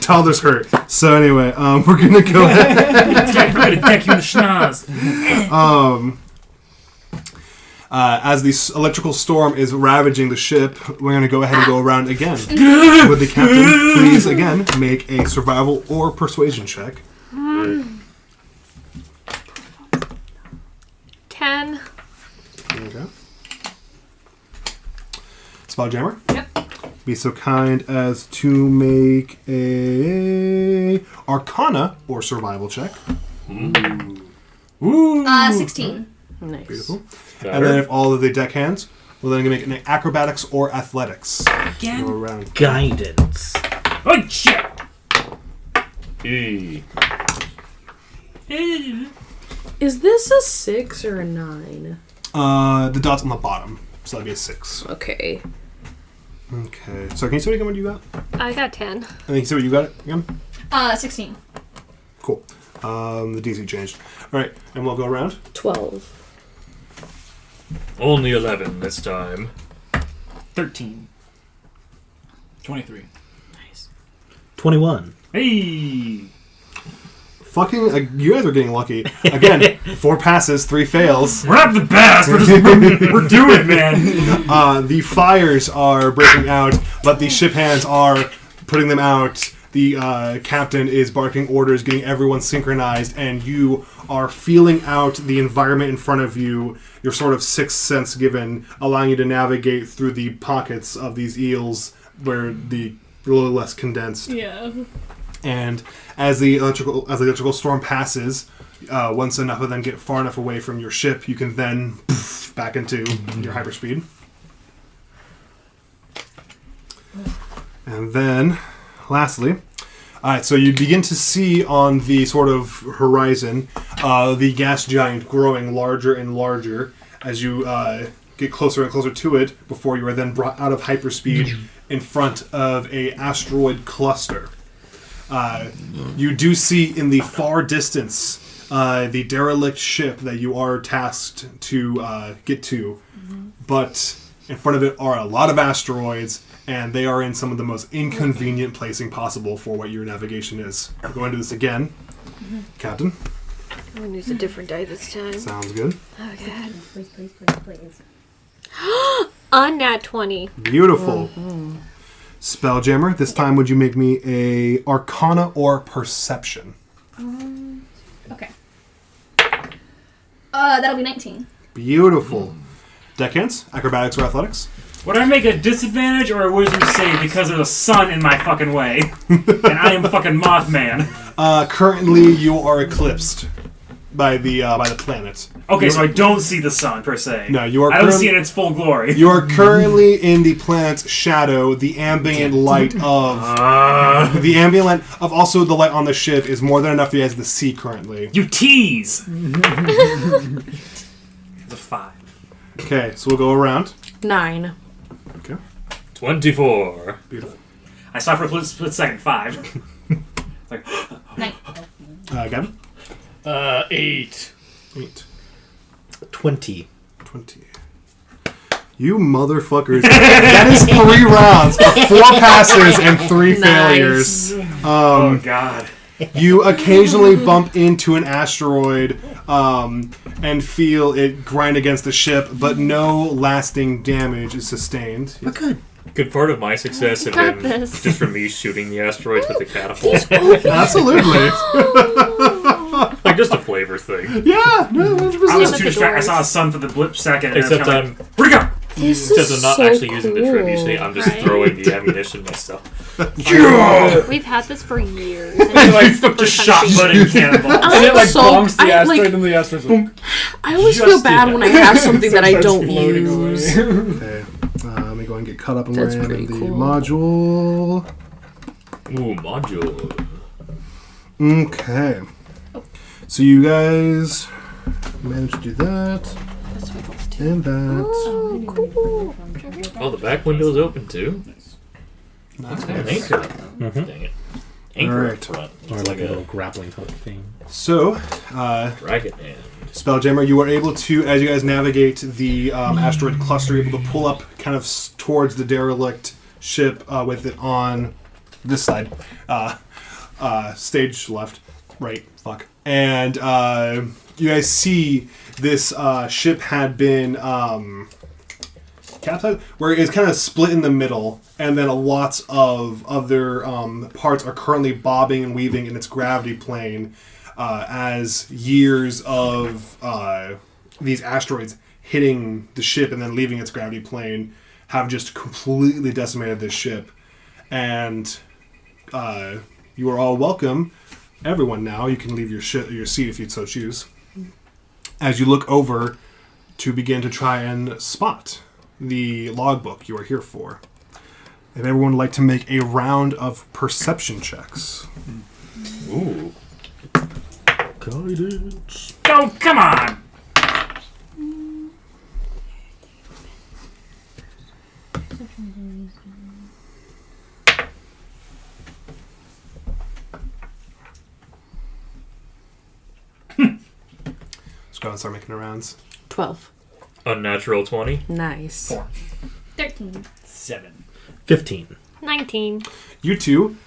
toddlers hurt. So anyway, we're gonna go ahead. We're gonna deck you in the schnoz. As the electrical storm is ravaging the ship, we're gonna go ahead and go around again. Would the captain please, again, make a survival or persuasion check? 10. Okay. Spelljammer? Yep. Be so kind as to make a Arcana or survival check. Ooh. 16. Nice. Beautiful. Better. And then if all of the deckhands, we're then going to make an acrobatics or athletics. Again? Go around. Guidance. Oh shit. E. Is this a 6 or a 9? The dot's on the bottom, so that'd be a 6. Okay. Okay. So can you say what you got? I got 10. And then you say what you got again? 16. Cool. The DC changed. All right, and we'll go around. 12. Only 11 this time. 13. 23. Nice. 21. Hey. fucking, you guys are getting lucky. Again, 4 passes, 3 fails. We're not the best. We're doing it, man. The fires are breaking out, but the ship hands are putting them out. The captain is barking orders, getting everyone synchronized, and you are feeling out the environment in front of you, your sort of sixth sense given, allowing you to navigate through the pockets of these eels where they're a little less condensed. Yeah. And as the electrical storm passes, once enough of them get far enough away from your ship, you can then back into your hyperspeed. And then, lastly, alright, so you begin to see on the sort of horizon the gas giant growing larger and larger as you get closer and closer to it before you are then brought out of hyperspeed in front of a asteroid cluster. You do see in the far distance the derelict ship that you are tasked to get to, but in front of it are a lot of asteroids, and they are in some of the most inconvenient placing possible for what your navigation is. I'll go into this again. Captain. I'm going to use a different die this time. Sounds good. Oh, God. Please. Unnat 20. Beautiful. Spelljammer, this time would you make me a Arcana or Perception? Okay. That'll be 19. Beautiful. Deckhands, Acrobatics or Athletics? Would I make a disadvantage or a wisdom save because there's a sun in my fucking way? And I am fucking Mothman. Currently, you are eclipsed by the planet. Okay, so I don't see the sun, per se. No, you are I don't see it in its full glory. You are currently in the planet's shadow. The ambient light of... the ambient light of also the light on the ship is more than enough for you guys to see currently. You tease! It's a 5. Okay, so we'll go around. 9. Okay. 24. Beautiful. I saw for a split second. 5. Like, 9. Gavin? 8. 8. 20. 20. You motherfuckers. That is 3 rounds of 4 passes and 3 failures. oh, God. You occasionally bump into an asteroid and feel it grind against the ship, but no lasting damage is sustained. But good. Good part of my success had got been this. just from me shooting the asteroids with the catapult. Absolutely. Like just a flavor thing. Yeah, no, 100%. I was at too the distracted. I doors. saw a sun for the blip second. And Except I was kinda like, where'd it go? This Because is I'm not so actually using the trip. Usually I'm just Right. throwing the ammunition myself. We've had this for years. And Like, it's the just first shot time put in cannonball. And it like bonks the asteroid like, and the asteroid's like, I always Just feel bad do when that. I have something that I starts don't floating away. use. Okay, let me go and get caught up and That's ran in pretty the cool. module. Ooh, module. Okay. So you guys managed to do that. And that. Oh, cool. Oh, the back window's open too. Nice. An anchor. Mhm. Dang it. Anchor Alright. up front. Or It's like like a little a grappling hook thing. So, dragon man. Spelljammer, you are able to, as you guys navigate the asteroid cluster, able to pull up kind of towards the derelict ship with it on this side. Stage left. Right. Fuck. And you guys see this ship had been capsized, where it's kind of split in the middle, and then lots of other parts are currently bobbing and weaving in its gravity plane as years of these asteroids hitting the ship and then leaving its gravity plane have just completely decimated this ship. And you are all welcome. Everyone now, you can leave your seat if you so choose. As you look over to begin to try and spot the logbook you are here for. If everyone would like to make a round of perception checks. Ooh. Guidance. Oh, come on! Let's go and start making the rounds. 12. Unnatural 20. Nice. 13. 7. 15. 19. You two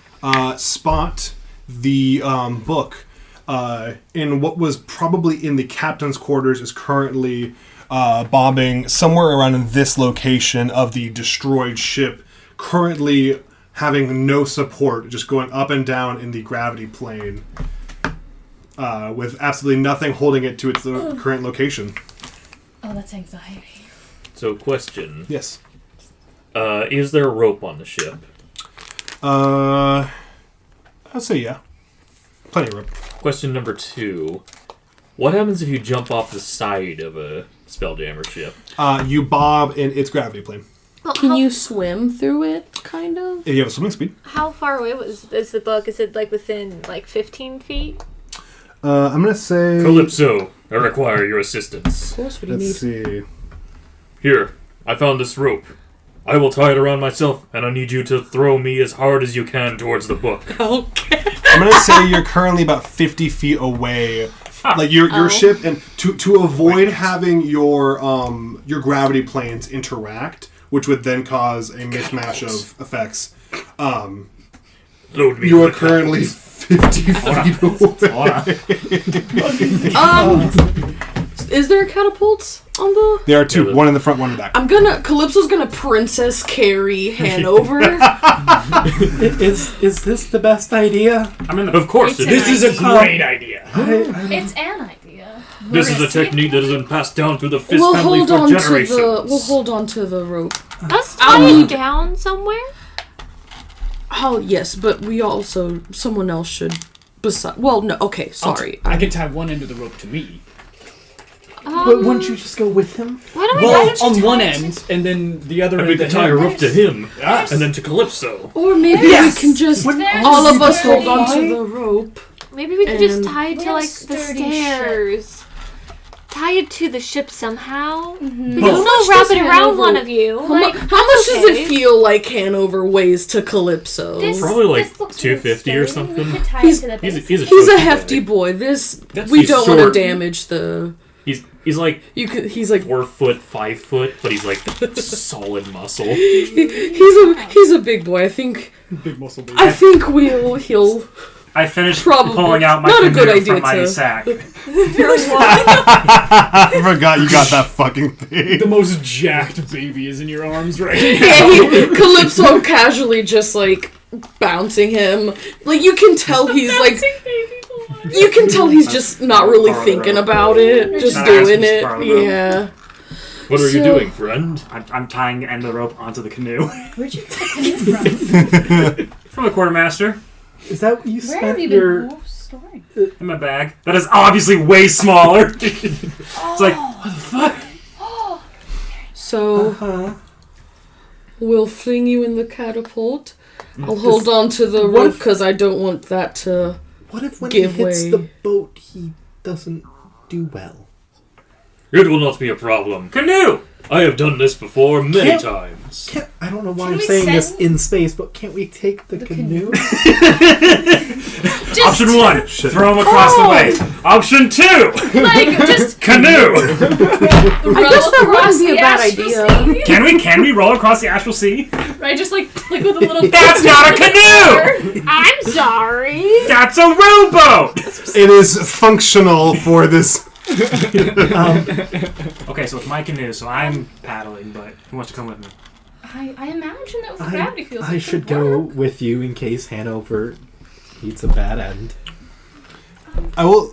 spot the book in what was probably in the captain's quarters is currently bombing somewhere around in this location of the destroyed ship, currently having no support, just going up and down in the gravity plane, with absolutely nothing holding it to its current location. Oh, that's anxiety. So, question. Yes. Is there a rope on the ship? I'd say yeah. Plenty of rope. Question number 2. What happens if you jump off the side of a Spelljammer ship? You bob in its gravity plane. Well, Can you swim through it, kind of? If you have a swimming speed. How far away is the book? Is it like within 15 feet? I'm going to say... Calypso, I require your assistance. Of course, what do you Let's need? see. Here, I found this rope. I will tie it around myself, and I need you to throw me as hard as you can towards the book. Okay. I'm going to say you're currently about 50 feet away. Like your ship, and to avoid having your gravity planes interact, which would then cause a mismatch of effects. Load me. You are currently 50 feet away. Is there catapults on the... There are 2, one in the front, one in the back. Calypso's gonna princess carry Hanover. Is this the best idea? Of course, This is a great idea. It's an idea. This is a technique that has been passed down through the Fist We'll family hold for on generations. we'll hold on to the rope. Let's tie it down somewhere. Oh yes, but someone else should. Well, no. Okay, sorry. I can tie one end of the rope to me. But wouldn't you just go with him? Why don't we Well, on one end, and then the other And end we to can tie a him. rope to him, Yes. and then to Calypso. Or maybe we can just all of us hold on to the rope. Maybe we could just And- tie it We to have the sturdy stairs. Tie it to the ship somehow. We can How much still wrap does it around Hanover- one of you. How much does it feel like Hanover weighs to Calypso? Probably like This looks 250 or really something. sturdy. We could tie He's- it to the He's base. a He's a chunky hefty guy. boy. We He's don't want to short. damage the. He's like He's like 4 foot, 5 foot, but he's like solid muscle. he's a big boy. I think Big muscle baby. he'll. I finished Probably. pulling out my Not a canoe good idea from my to- sack. I forgot you got that fucking thing. The most jacked baby is in your arms right now. Yeah, Calypso casually just like bouncing him. Like you can tell he's like. You can tell he's just not really thinking about it, just Not doing asking it. to borrow the rope. Yeah. What are you So- doing, friend? I'm tying the end of the rope onto the canoe. Where'd you get the canoe from? From the quartermaster. Is that what you Where have spent you your... been storing? In my bag. That is obviously way smaller. It's like, what the fuck? So we'll fling you in the catapult. I'll hold on to the what rope if- because I don't want that to. What if when Give he hits way. the boat, he doesn't do well? It will not be a problem. Canoe! I have done this before many Can't- times. I don't know why Can I'm we saying this send- in space, but can't we take the canoe? Option 1, throw him across the way. Option 2, Like, just canoe. I guess that wouldn't be a bad idea. Can we roll across the astral sea? Right, just like with a little. That's not a canoe! I'm sorry. That's a rowboat! It is functional for this. Okay, so it's my canoe, so I'm paddling, but who wants to come with me? I imagine that with the gravity fields. I it should could go work. with you in case Hanover meets a bad end. I will,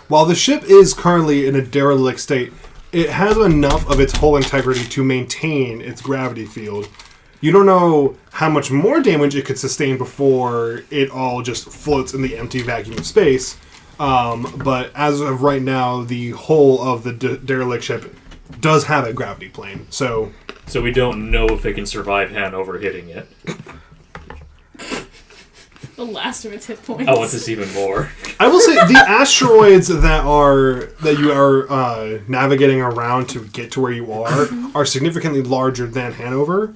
while the ship is currently in a derelict state, it has enough of its hull integrity to maintain its gravity field. You don't know how much more damage it could sustain before it all just floats in the empty vacuum of space. But as of right now, the hull of the derelict ship does have a gravity plane. So we don't know if it can survive Hanover hitting it. The last of its hit points. I want this even more. I will say the asteroids that you are navigating around to get to where you are significantly larger than Hanover.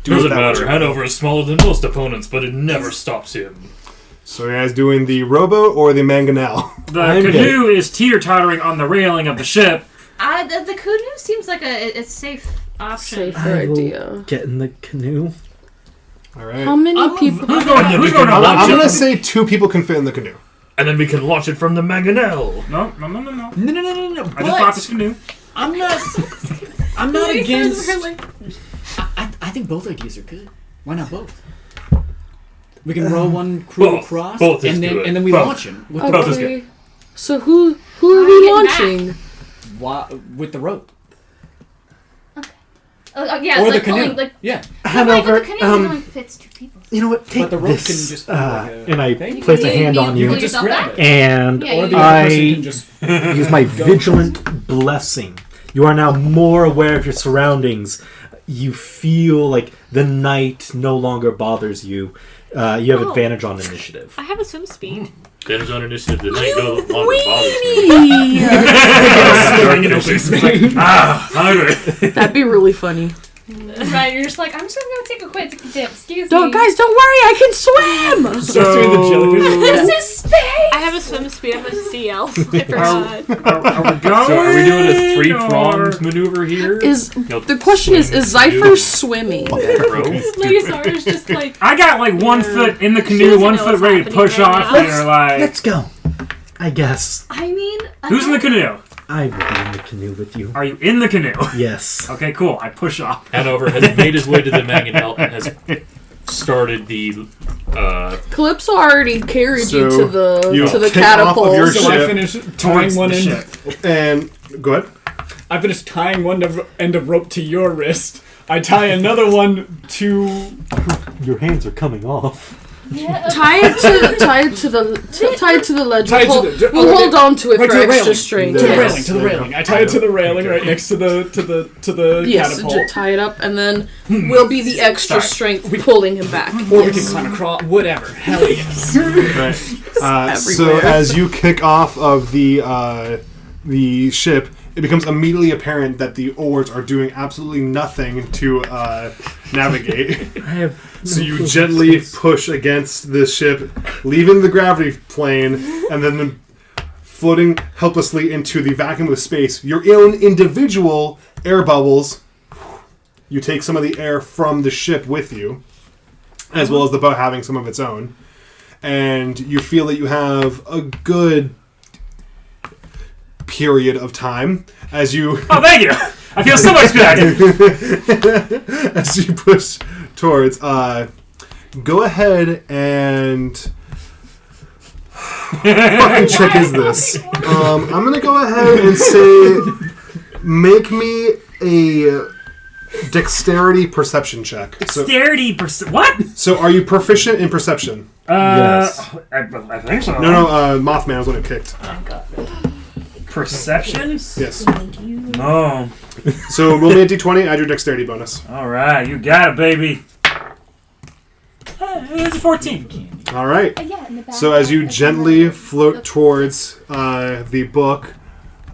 Do Doesn't with that what matter. you Hanover is smaller than most opponents, but it never stops him. So you guys doing the rowboat or the mangonel? The I'm canoe is teeter-tottering on the railing of the ship. The canoe seems like a safe option. Safer I will idea. get in the canoe. All right. How many people? Who's going to I'm launch going to it? say 2 people can fit in the canoe. And then we can launch it from the mangonel. No. No. I just bought this canoe. I'm not. I'm not Ladies against. are like, I think both ideas are good. Why not both? We can row one crew Both. across, Both is and then good. we Both. launch him with Okay. the Both is good. So who are How we are you launching? with the rope yeah, or like the canoe. pulling, like, Yeah, Hanover, the canoe only fits 2 people. You know what? Take but the rope this, can just be like a and I thing. place a You hand can on You you, can just yourself grab back? it, and Yeah, or the you- other person I can just. use my vigilant blessing. You are now more aware of your surroundings. You feel like the night no longer bothers you. You have Oh. advantage on initiative. I have a swim speed. There's on initiative the night no longer bothers me. Hungry. That'd be really funny. Right, you're just like, I'm just gonna take a quick dip. Excuse Don't me. worry, I can swim. This is space. I have a swim speed. I'm a sea elf. I forgot. Are we going? So are we doing a 3-pronged maneuver here? Is You'll the question is swim, Zypher canoe, swimming? row? Laser is just like, I got like 1 foot in the She canoe, doesn't 1 know foot what's ready to happening push right off. now. And you're like, Let's go. I guess I mean, who's in the canoe? I will be in the canoe with you. Are you in the canoe? Yes. Okay, cool. I push off. Hanover has made his way to the mangonel and has started the Calypso already carried you So, to the you to the kick off of catapult. your So I ship. finish tying Towards one the end. ship. And go ahead. I finish tying one end of rope to your wrist. I tie another one to. Your hands are coming off. Tie it to the ledge. Tie it to We'll, the- we'll hold on to it right for to the extra railing. strength. To the Yes. railing, to the railing. I tie it to the railing right next to the Yes, catapult. just tie it up, and then we'll be the extra strength pulling him back. Or we can climb across, whatever. Hell yes. Right. So everywhere. as you kick off of the ship, it becomes immediately apparent that the oars are doing absolutely nothing to navigate. I have. So you gently push against the ship, leaving the gravity plane, and then floating helplessly into the vacuum of space. Your own individual air bubbles. You take some of the air from the ship with you, as well as the boat having some of its own. And you feel that you have a good period of time as you Oh, thank you. I feel so much better. as you push towards. Go ahead and what fucking trick is this? I'm gonna go ahead and say, make me a dexterity perception check. Dexterity what? So are you proficient in perception? Yes. I think so. No, Mothman was when it kicked. Perception? Yes. No. So roll me a d20, add your dexterity bonus. Alright, you got it, baby. It's a 14. All right. yeah, in the back. So as you gently float towards the book,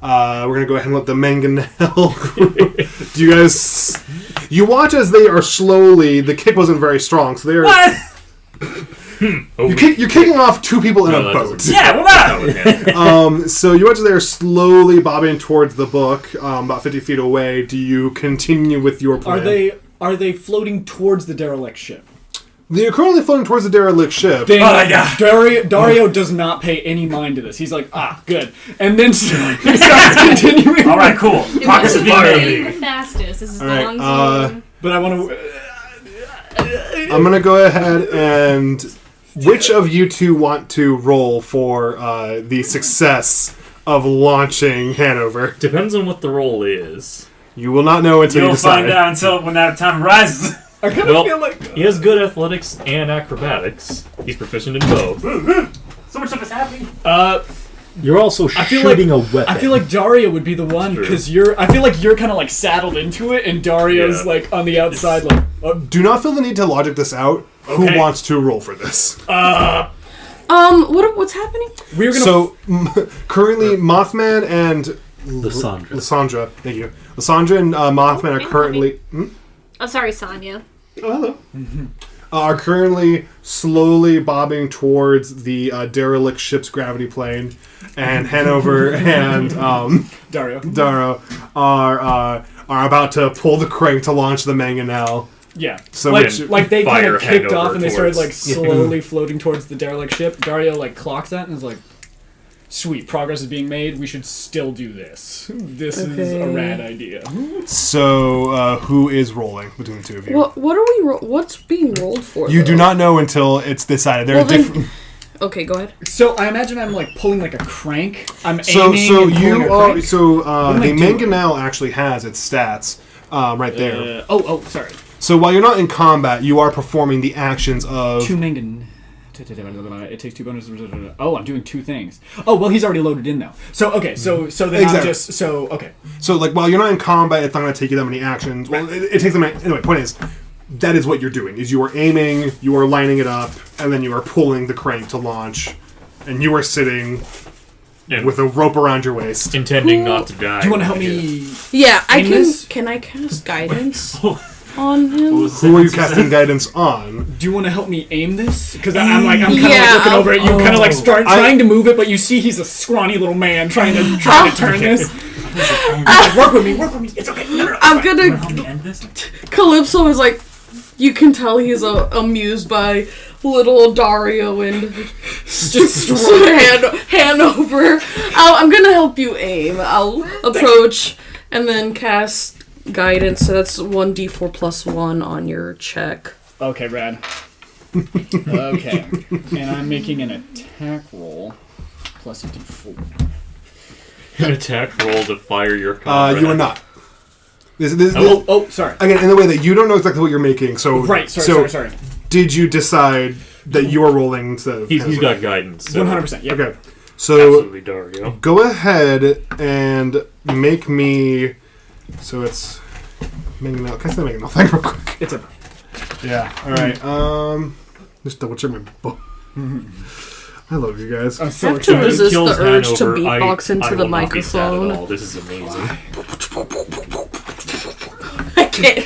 we're gonna go ahead and let the mangonel. Do you guys? You watch as they are slowly. The kick wasn't very strong, so they are. What? You're kicking off 2 people in a boat. Yeah, well, no. So you watch as they are slowly bobbing towards the book, about 50 feet away. Do you continue with your plan? Are they floating towards the derelict ship? They're currently floating towards the derelict ship. Then Oh my God. Dario does not pay any mind to this. He's like, good. And then he starts continuing. Alright, cool. Pockets This of is fire. the fastest. This is the Alright, long zone. But I want to. I'm gonna go ahead and. Which of you two want to roll for the success of launching Hanover? Depends on what the role is. You will not know until you You'll decide. find out until when that time rises. I kind of Well, feel like. he has good athletics and acrobatics. He's proficient in both. So much stuff is happening. You're also I feel shooting a weapon. I feel like Dario would be the one because I feel like you're kind of like saddled into it, and Dario's Yeah. like on the outside, like. Do not feel the need to logic this out. Okay. Who wants to roll for this? What's happening? We're gonna. So currently, Mothman and Lysandra. Thank you. Lysandra and Mothman are currently. Oh, sorry, Sonya. Oh, hello. Are currently slowly bobbing towards the derelict ship's gravity plane, and Hanover and Dario. Daro are about to pull the crank to launch the mangonel. Yeah. So like, which- like they kind fire of kicked hangover off and they started like towards- slowly floating towards the derelict ship. Dario like clocks that and is like, "Sweet, progress is being made. We should still do this. This is a Okay. rad idea." So, who is rolling between the two of you? What are we? What's being rolled for? You do though? not know until it's decided. There Well, are then- different. Okay, go ahead. So I imagine I'm like pulling like a crank. I'm So, aiming. so and pulling you a are. crank. So am the I doing? mangonel actually has its stats right there. Sorry. So while you're not in combat, you are performing the actions of. Two mangan. It takes 2 bonuses. Oh, I'm doing 2 things. Oh, well, he's already loaded in though. So okay, so then Exactly. I'm just okay. So like while you're not in combat, it's not going to take you that many actions. Well, it takes them. Anyway, point is, that is what you're doing. Is you are aiming, you are lining it up, and then you are pulling the crank to launch, and you are sitting And with a rope around your waist. intending not to die. Do you want to help me? Yeah, I Aim can. this? Can I cast guidance on him? Who are you casting guidance on? Do you want to help me aim this? Because I'm kind of Yeah, looking over it. You kind of like start I- trying to move it, but you see he's a scrawny little man trying to turn this. Like, work with me. It's okay. No, I'm it's fine. gonna. Help me end this. Calypso is like. You can tell he's amused by little Dario and just hand over. I'm gonna help you aim. I'll approach and then cast guidance. So that's 1d4 plus 1 on your check. Okay, rad. Okay, and I'm making an attack roll plus a d4. An attack roll to fire your comrade. You are not. This, Oh, sorry. Again, in the way that you don't know exactly what you're making, so Right, sorry. Did you decide that you are rolling instead of? He's got guidance. So 100%. Yep. Okay, so Absolutely, Dario. go ahead and make me. So it's making out. Can I say making out thing real quick? It's a. Yeah. All right. Just double check my book. I love you guys. I'm so I have to excited. resist Kills the urge to Hanover. beatbox into I the will not be sad at microphone. all. This is amazing. I can't.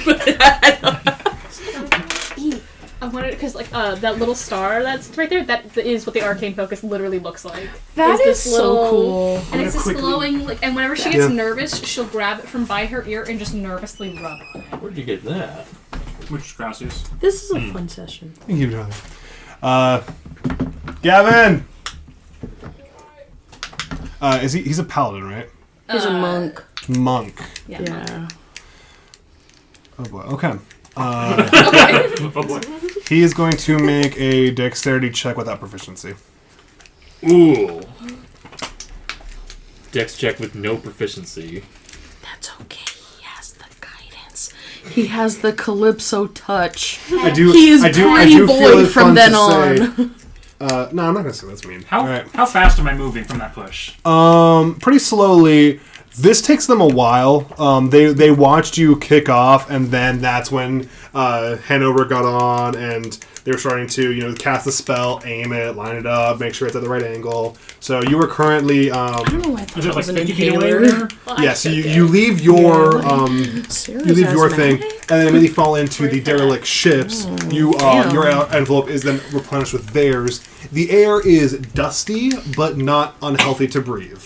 I wanted because like that little star that's right there. That is what the arcane focus literally looks like. That Is is so cool. And it's this quickly- glowing like. And whenever she gets Yeah. nervous, she'll grab it from by her ear and just nervously rub on it. Where'd you get that? Which gracias. This is a fun session. Thank you, Jonathan. Gavin. Is he? He's a paladin, right? He's a monk. Monk. Yeah. Oh boy. Okay. Oh boy. He is going to make a dexterity check without proficiency. Ooh. Dex check with no proficiency. That's okay. He has the guidance. He has the Calypso touch. I do. He is I do. pretty feel boy it's from fun then to on. say- no, I'm not gonna say that's mean. How All right. how fast am I moving from that push? Pretty slowly. This takes them a while. They watched you kick off, and then that's when Hanover got on, and they were starting to cast the spell, aim it, line it up, make sure it's at the right angle. So you are currently I don't know why I thought Is it it like was an 50 feet away? inhaler. yeah. So you leave your Sarah's you leave your thing, asthmatic? and then immediately fall into the derelict ships. You damn. your envelope is then replenished with theirs. The air is dusty, but not unhealthy to breathe.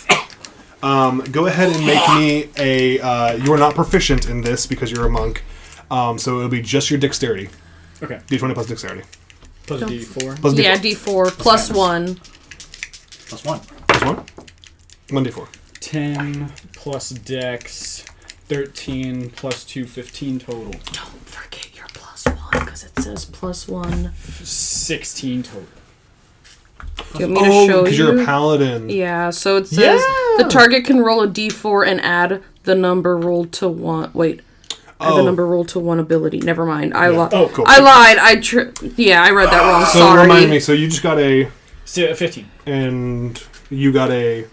Go ahead and make me a. You are not proficient in this because you're a monk, so it'll be just your dexterity. Okay. D20 plus dexterity. Plus a d4. Plus Yeah, D4. D4 plus 1. Plus 1. Plus 1? 1d4. 10 plus dex. 13 plus 2, 15 total. Don't forget your plus 1 because it says plus 1. 16 total. Do you want me to show because you? you're a paladin. Yeah, so it says the target can roll a d4 and add the number rolled to 1. Wait. Add the number rolled to 1 ability. Never mind. I lied. Oh, cool. I lied. I read that wrong. So Sorry. remind me. So you just got a, 15. and you got a.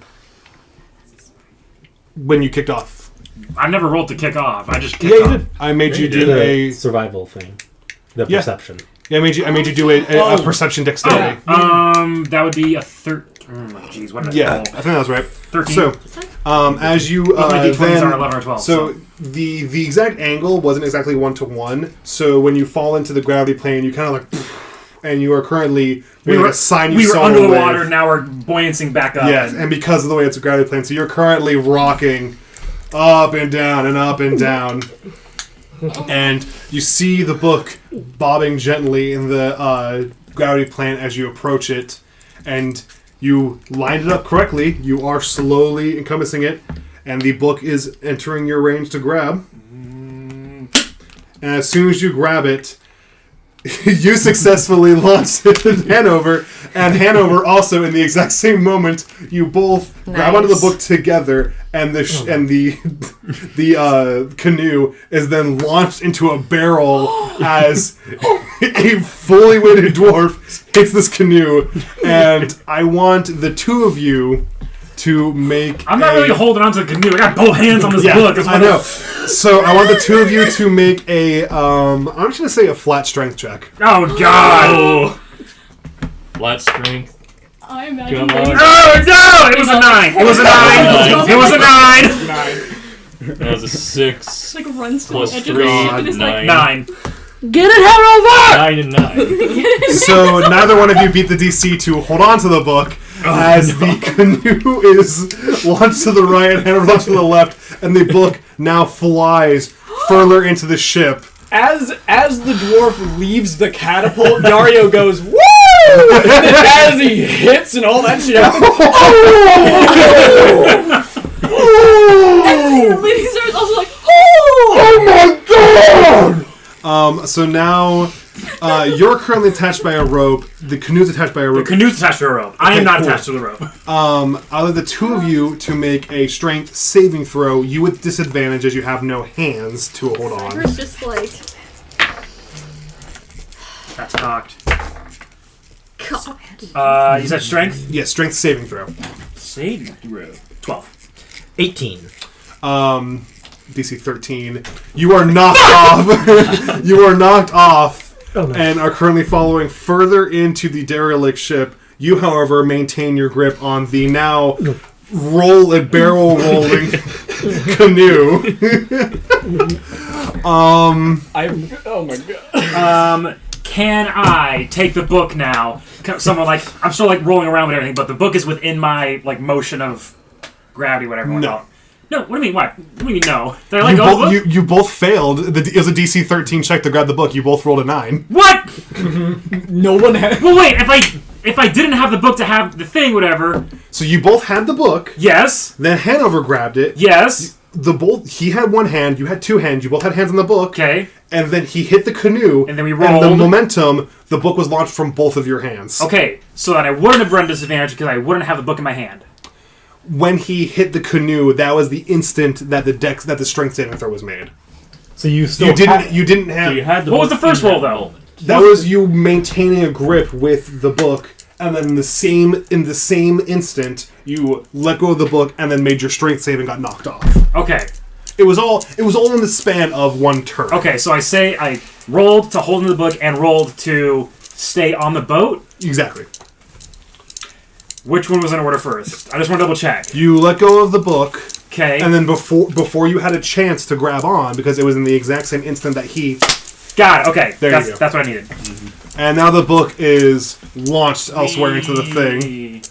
When you kicked off. I never rolled to kick off. I just kicked Yeah, you off. did. I made you you do a. survival thing. The Yeah. perception. Yeah, I made you do a perception dexterity. That would be a 13. Jeez, what did I Yeah, roll? I think that was right. 13. So, as you my d20s then, are 11 or 12. so the exact angle wasn't exactly 1-to-1. So when you fall into the gravity plane, you kind of like, and you are currently doing a sign you we were saw under the wave. water, now we're buoyancing back up. Yes, and because of the way it's a gravity plane, so you're currently rocking up and down and up and down. And you see the book bobbing gently in the gravity plant as you approach it, and you lined it up correctly. You are slowly encompassing it, and the book is entering your range to grab. And as soon as you grab it, you successfully launched it at Hanover, and Hanover also, in the exact same moment, you both grab onto the book together, and the canoe is then launched into a barrel as a fully weighted dwarf hits this canoe, and I want the two of you to make. I'm not really holding on to the canoe. I got both hands on this book. I know. So I want the two of you to make a. I'm just gonna say a flat strength check. Oh God! Oh. Flat strength. I imagine. Come on. Oh no! It was a 9. It was a 9. It was a 9. That was a 6. It's like runs to Plus the edge 3, of the ship and it's like 9. Get it, Hanover! 9 and 9. So neither one of you beat the DC to hold on to the book as the canoe is launched to the right and Hanover launched to the left, and the book now flies further into the ship. As the dwarf leaves the catapult, Dario goes, "Woo!" And then as he hits and all that shit happens, And the ladies are also like, So now you're currently attached by a rope. The canoe's attached by a rope. The canoe's attached to a rope. I am not cool. attached to the rope. Out of the two of you to make a strength saving throw, you with disadvantage as you have no hands to hold on. Cyber's just like, That's cocked. God. You said strength? Yes, strength saving throw. Saving throw. 12. 18. DC 13. You are knocked off. You are knocked off. Oh, no. And are currently following further into the derelict ship. You, however, maintain your grip on the now barrel rolling canoe. oh my god. Can I take the book now? Someone like I'm still like rolling around with everything, but the book is within my like motion of gravity, whatever you want to call it. No, what do you mean? What? What do you mean no? Did I let go of the book? You both failed. It was a DC 13 check to grab the book. You both rolled a 9. What? No one had. Well, wait. If I didn't have the book to have the thing, whatever. So you both had the book. Yes. Then Hanover grabbed it. Yes. He had one hand. You had two hands. You both had hands on the book. Okay. And then he hit the canoe. And then we rolled. And the momentum, the book was launched from both of your hands. Okay. So then I wouldn't have run disadvantage because I wouldn't have the book in my hand. When he hit the canoe, that was the instant that the strength saving throw was made. So you still You didn't have. So you had the What was the book first in roll that though? moment. That was you maintaining a grip with the book, and then in the same instant, you let go of the book, and then made your strength save and got knocked off. Okay. It was all in the span of one turn. Okay. So I say I rolled to hold in the book and rolled to stay on the boat. Exactly. Which one was in order first? I just want to double check. You let go of the book. Okay. And then before you had a chance to grab on, because it was in the exact same instant that he... Got it, okay. There you go. That's what I needed. And now the book is launched elsewhere into the thing.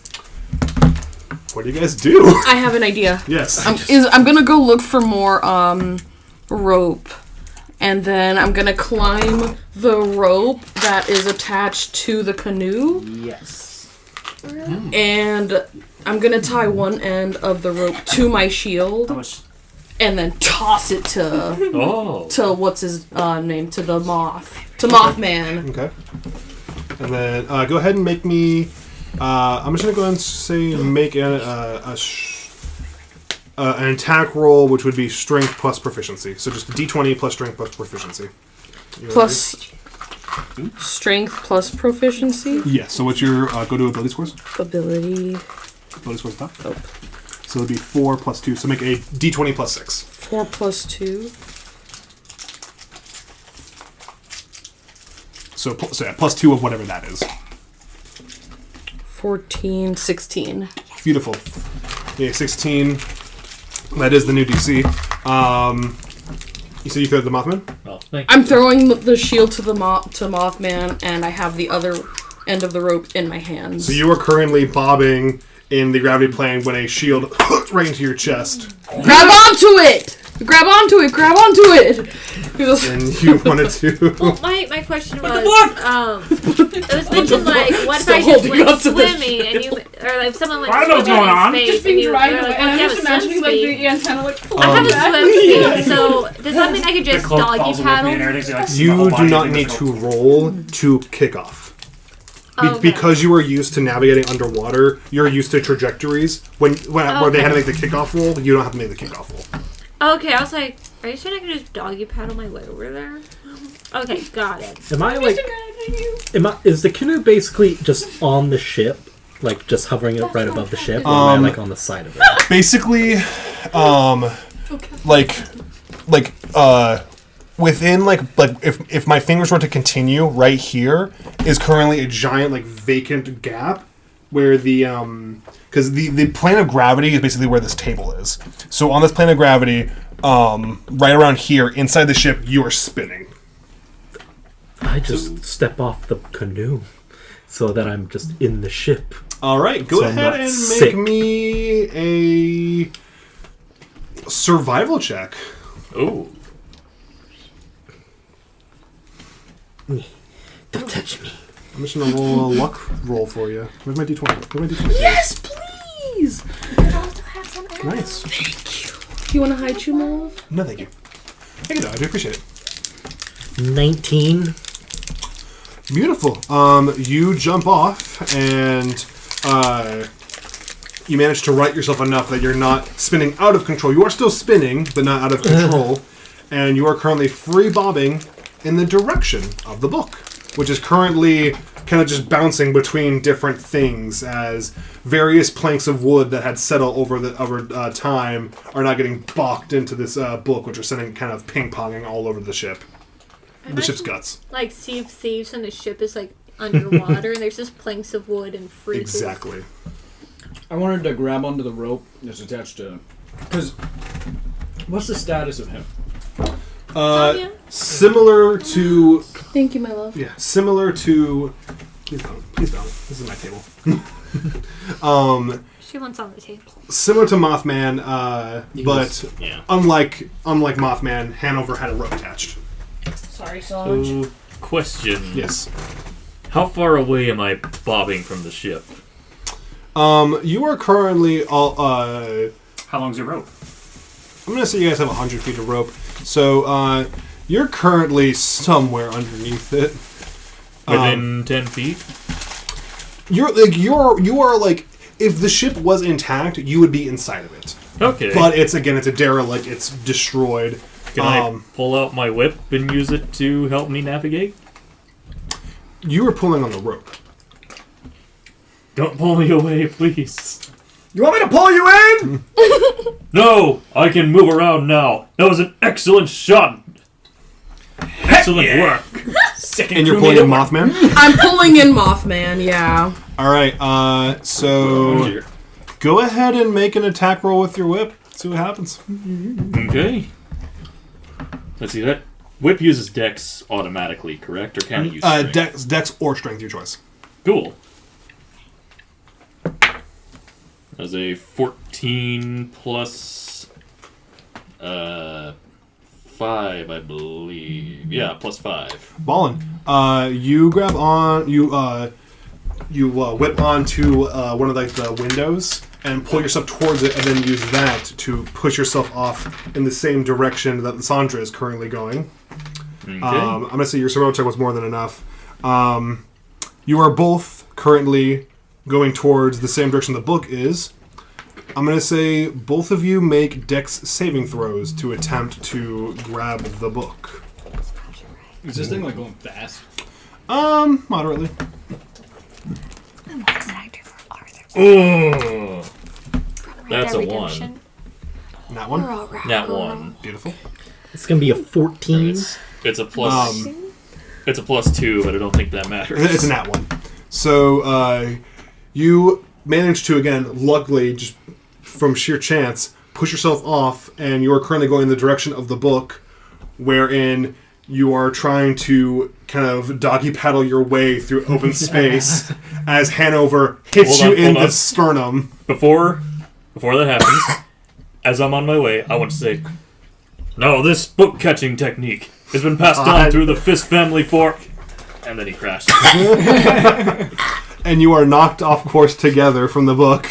What do you guys do? I have an idea. Yes. I'm gonna go look for more rope, and then I'm gonna climb the rope that is attached to the canoe. Yes. And I'm gonna tie one end of the rope to my shield, and then toss it to what's his name, to the Mothman. Okay. And then go ahead and make me. I'm just gonna go ahead and say make an attack roll, which would be strength plus proficiency. So just D20 plus strength plus proficiency. Plus strength plus proficiency. Yeah. So what's your go to ability scores? Ability scores top. Oh. So it'd be 4 plus 2. So make a D20 plus 6. 4 plus 2. So yeah, plus 2 of whatever that is. 14, 16. Beautiful. Yeah, 16. That is the new DC. You said you threw the Mothman? Oh, thank I'm throwing the shield to Mothman, and I have the other end of the rope in my hands. So you are currently bobbing in the gravity plane when a shield hooked right into your chest. Grab onto it! Grab onto it! Grab onto it! And you wanted to. Well, my question was, it was The mentioned book. like, what if Still I just holding went on to the swimming and you, or if someone went I don't know what's swimming going on. in space Just being and you, dragged they're away. like, And well, I'm you just have a swim imagining like speed. the antenna like I flying have a back. swim speed, so does that mean I could just doggy paddle? You do not need to roll to kick off. Okay. Because you are used to navigating underwater, you're used to trajectories. Where they had to make the kickoff roll, you don't have to make the kickoff roll. Okay, I was like, are you saying I could just doggy paddle my way over there? Okay, got it. Am I like? Is the canoe basically just on the ship, like just hovering it right above the ship, or am I like on the side of it? Basically, within like if my fingers were to continue, right here is currently a giant like vacant gap where the because the plane of gravity is basically where this table is. So on this plane of gravity, right around here inside the ship, you are spinning. I just step off the canoe so that I'm just in the ship. All right, go So I'm ahead not and sick. make me a survival check. Oh. Don't touch me. I'm just gonna roll a luck roll for you. Where's my d20? Where's my d20? Yes, please! Nice. Do you want to hide you, my love? No, thank you. Thank you, though. I do appreciate it. 19. Beautiful. You jump off and you manage to right yourself enough that you're not spinning out of control. You are still spinning, but not out of control. And you are currently free bobbing in the direction of the book, which is currently kind of just bouncing between different things as various planks of wood that had settled over time are now getting balked into this book, which are sending kind of ping-ponging all over the ship. The ship's guts. Like Sea of Thieves and the ship is like underwater and there's just planks of wood and fruit. Exactly. I wanted to grab onto the rope that's attached to... Because... What's the status of him? Similar to... Thank you, my love. Yeah, similar to... Please don't. Please don't. This is my table. She wants on the table. Similar to Mothman, but yeah. unlike Mothman, Hanover had a rope attached. Sorry, Sarge. So, question. Yes. How far away am I bobbing from the ship? You are currently all... How long's your rope? I'm going to say you guys have 100 feet of rope. So, you're currently somewhere underneath it. Within 10 feet? You are like... If the ship was intact, you would be inside of it. Okay. But it's a derelict. It's destroyed. Can I pull out my whip and use it to help me navigate? You were pulling on the rope. Don't pull me away, please. You want me to pull you in? No! I can move around now. That was an excellent shot. Excellent work. And you're pulling in Mothman? I'm pulling in Mothman, yeah. Alright, so... Go ahead and make an attack roll with your whip. See what happens. Okay. Let's see, that whip uses Dex automatically, correct? Or can it use strength? Dex or strength, your choice. Cool. That's a 14 plus 5, I believe. Yeah, plus 5. Ballin'. You grab on... You whip onto one of the windows and pull yourself towards it, and then use that to push yourself off in the same direction that Sandra is currently going. Okay. I'm going to say your survival check was more than enough. You are both currently going towards the same direction the book is. I'm going to say both of you make Dex saving throws to attempt to grab the book. Is this thing like going fast? Moderately. I'm excited for Arthur. Oh, that's a Redemption. 1. Not one. Nat 1. Beautiful. It's going to be a 14. It's a plus. It's a plus 2, but I don't think that matters. It's a nat 1. So, you managed to, again, luckily, just from sheer chance, push yourself off, and you are currently going in the direction of the book, wherein you are trying to kind of doggy paddle your way through open space as Hanover hits you in the sternum. Before that happens, as I'm on my way, I want to say, Now this book-catching technique has been passed on through the Fist family for... And then he crashes. And you are knocked off course together from the book.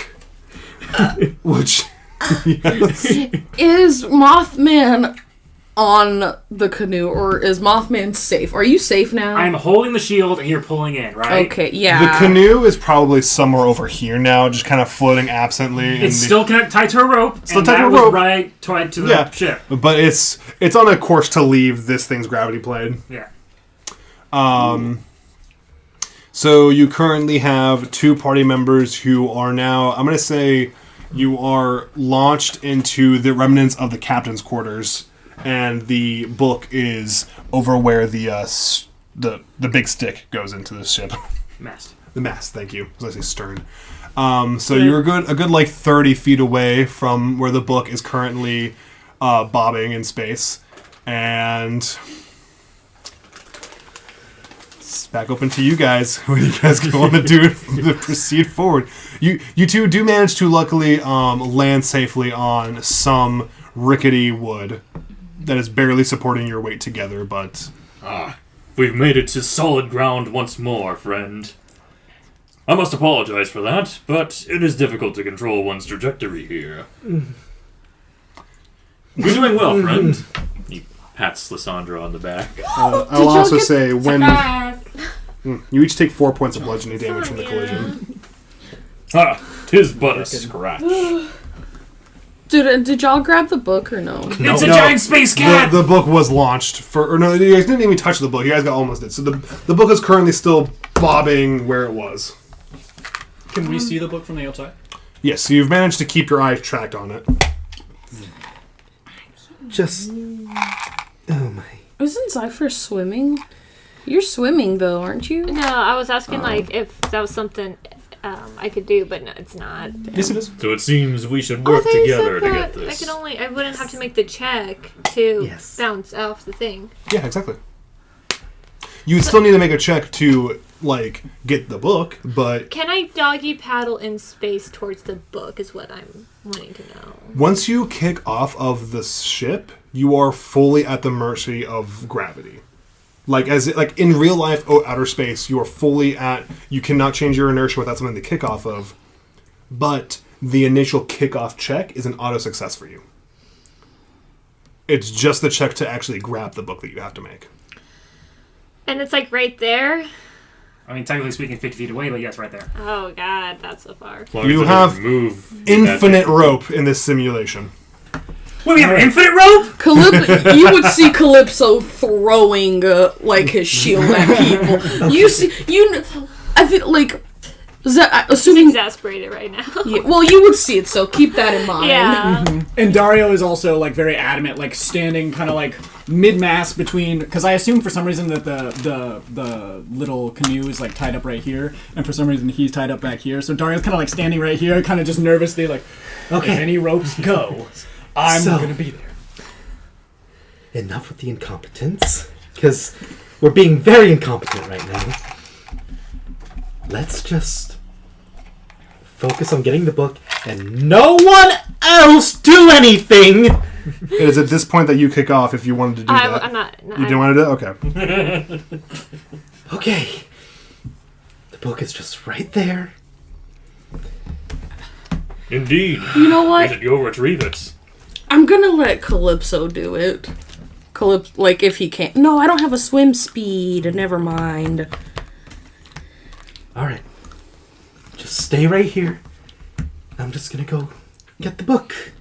Which... Yes. Is Mothman on the canoe, or is Mothman safe? Are you safe now? I'm holding the shield and you're pulling in, right? Okay, yeah. The canoe is probably somewhere over here now, just kind of floating absently. It's still tied to a rope. Still and tied to that a was rope. right tied to the ship. But it's on a course to leave this thing's gravity plane. Yeah. So you currently have 2 party members who are now, I'm going to say, you are launched into the remnants of the captain's quarters, and the book is over where the big stick goes into the ship. Mast. The mast, thank you. As I say stern. So you're a good like 30 feet away from where the book is currently bobbing in space, and it's back open to you guys. What do you guys want to do to proceed forward? You two do manage to luckily land safely on some rickety wood that is barely supporting your weight together, but... We've made it to solid ground once more, friend. I must apologize for that, but it is difficult to control one's trajectory here. You're doing well, friend. He pats Lysandra on the back. I'll also say, when... You each take 4 points of bludgeoning damage from the collision. 'Tis but a scratch. Did y'all grab the book or no? It's a giant space cat! The book was launched no, you guys didn't even touch the book. You guys got almost it. So the book is currently still bobbing where it was. Can we see the book from the outside? Yes, so you've managed to keep your eyes tracked on it. Just... Oh my... Isn't Zypher swimming? You're swimming though, aren't you? No, I was asking if that was something I could do, but no, it's not. Yes, it is. So it seems we should work together to get this. I wouldn't have to make the check to bounce off the thing. Yeah, exactly. You would still need to make a check to, get the book, but... Can I doggy paddle in space towards the book is what I'm wanting to know. Once you kick off of the ship, you are fully at the mercy of gravity. In real life, outer space, you are fully at... You cannot change your inertia without something to kick off of. But the initial kickoff check is an auto success for you. It's just the check to actually grab the book that you have to make. And it's right there? I mean, technically speaking, 50 feet away, but yes, right there. Oh, God, that's so far. You have infinite rope in this simulation. Wait, we have infinite rope? You would see Calypso throwing his shield at people. I feel assuming exasperated right now. Yeah, well, you would see it, so keep that in mind. Yeah. And Dario is also very adamant, standing kind of mid-mass between, because I assume for some reason that the little canoe is tied up right here, and for some reason he's tied up back here. So Dario's kind of standing right here, kind of just nervously okay, if any ropes go, I'm gonna be there. Enough with the incompetence, because we're being very incompetent right now. Let's just focus on getting the book and no one else do anything! It is at this point that you kick off if you wanted to do that. I'm not. No, you didn't want to do it? Okay. Okay. The book is just right there. Indeed. You know what? We should go retrieve it. I'm gonna let Calypso do it. If he can't. No, I don't have a swim speed. Never mind. Alright. Just stay right here. I'm just gonna go get the book.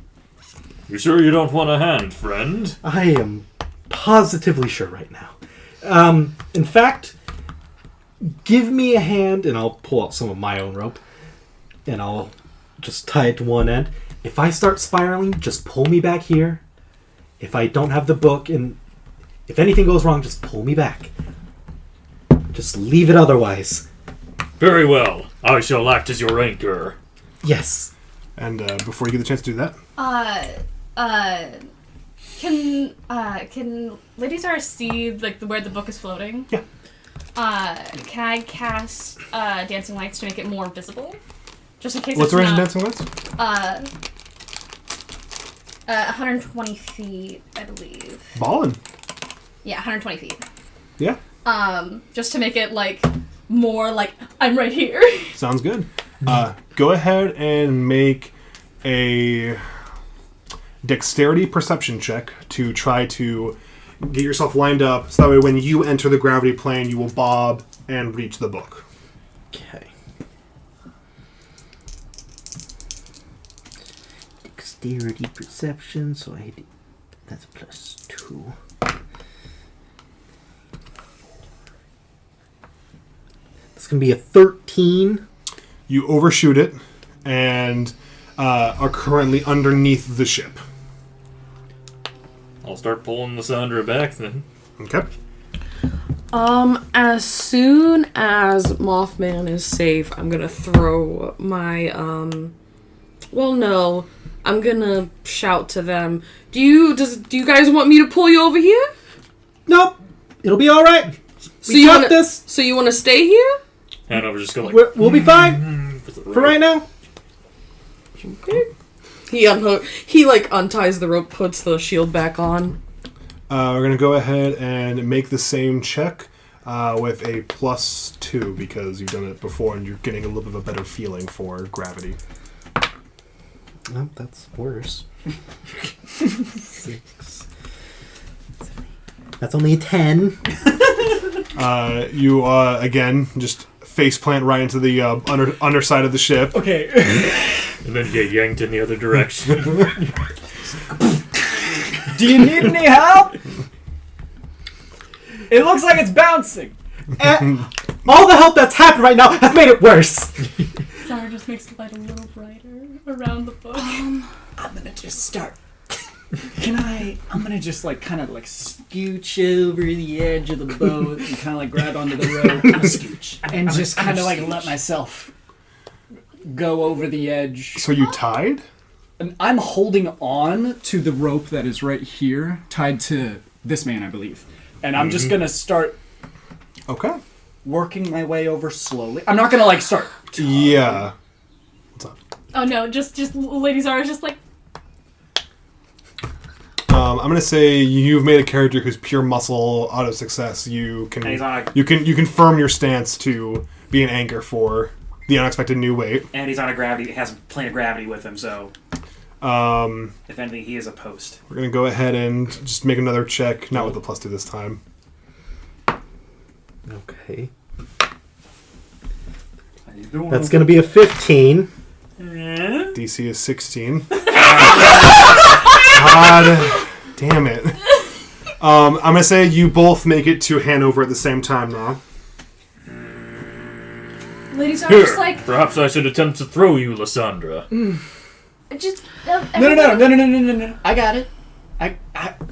You sure you don't want a hand, friend? I am positively sure right now. In fact, give me a hand and I'll pull out some of my own rope. And I'll just tie it to one end. If I start spiraling, just pull me back here. If I don't have the book and if anything goes wrong, just pull me back. Just leave it otherwise. Very well. I shall act as your anchor. Yes. And before you get the chance to do that... Can Lady Zara see where the book is floating? Yeah. Can I cast Dancing Lights to make it more visible? Just in case What's it's the range not... of Dancing Lights? 120 feet, I believe. Ballin'. Yeah, 120 feet. Yeah. Just to make it like more like I'm right here. Sounds good. Go ahead and make a dexterity perception check to try to get yourself lined up so that way when you enter the gravity plane, you will bob and reach the book. Okay. Dexterity perception, so that's a +2. It's going to be a 13. You overshoot it and are currently underneath the ship. I'll start pulling Lysandra back then. Okay. As soon as Mothman is safe, I'm gonna throw my, well, no. I'm gonna shout to them. Do you guys want me to pull you over here? Nope. It'll be alright. So We got this. So you wanna stay here? Hanover just go like... We'll be fine for right now. Okay. He unties the rope, puts the shield back on. We're going to go ahead and make the same check with a +2 because you've done it before and you're getting a little bit of a better feeling for gravity. Oh, that's worse. 6. That's only a 10. You, again, just faceplant right into the underside of the ship. Okay. And then get yanked in the other direction. Do you need any help? It looks like it's bouncing. All the help that's happened right now has made it worse. Sorry, just makes the light a little brighter around the book. I'm gonna just start. I'm gonna just like kind of like scooch over the edge of the boat and kind of like grab onto the rope and just kind of like let myself go over the edge. So you tied? And I'm holding on to the rope that is right here, tied to this man, I believe. And I'm just gonna start. Okay. Working my way over slowly. I'm not gonna like start. Yeah. What's up? Oh no, just Lady Zara's just like. I'm gonna say you've made a character who's pure muscle out of success. You can you can firm your stance to be an anchor for the unexpected new weight. And he's on a gravity, has a plane of gravity with him, so if anything, he is a post. We're gonna go ahead and just make another check, not with the +2 this time. Okay. That's going to be a 15. DC is 16. God damn it. I'm going to say you both make it to Hanover at the same time now. Ladies are Here, just like. perhaps I should attempt to throw you, Lysandra. Just. No. I got it.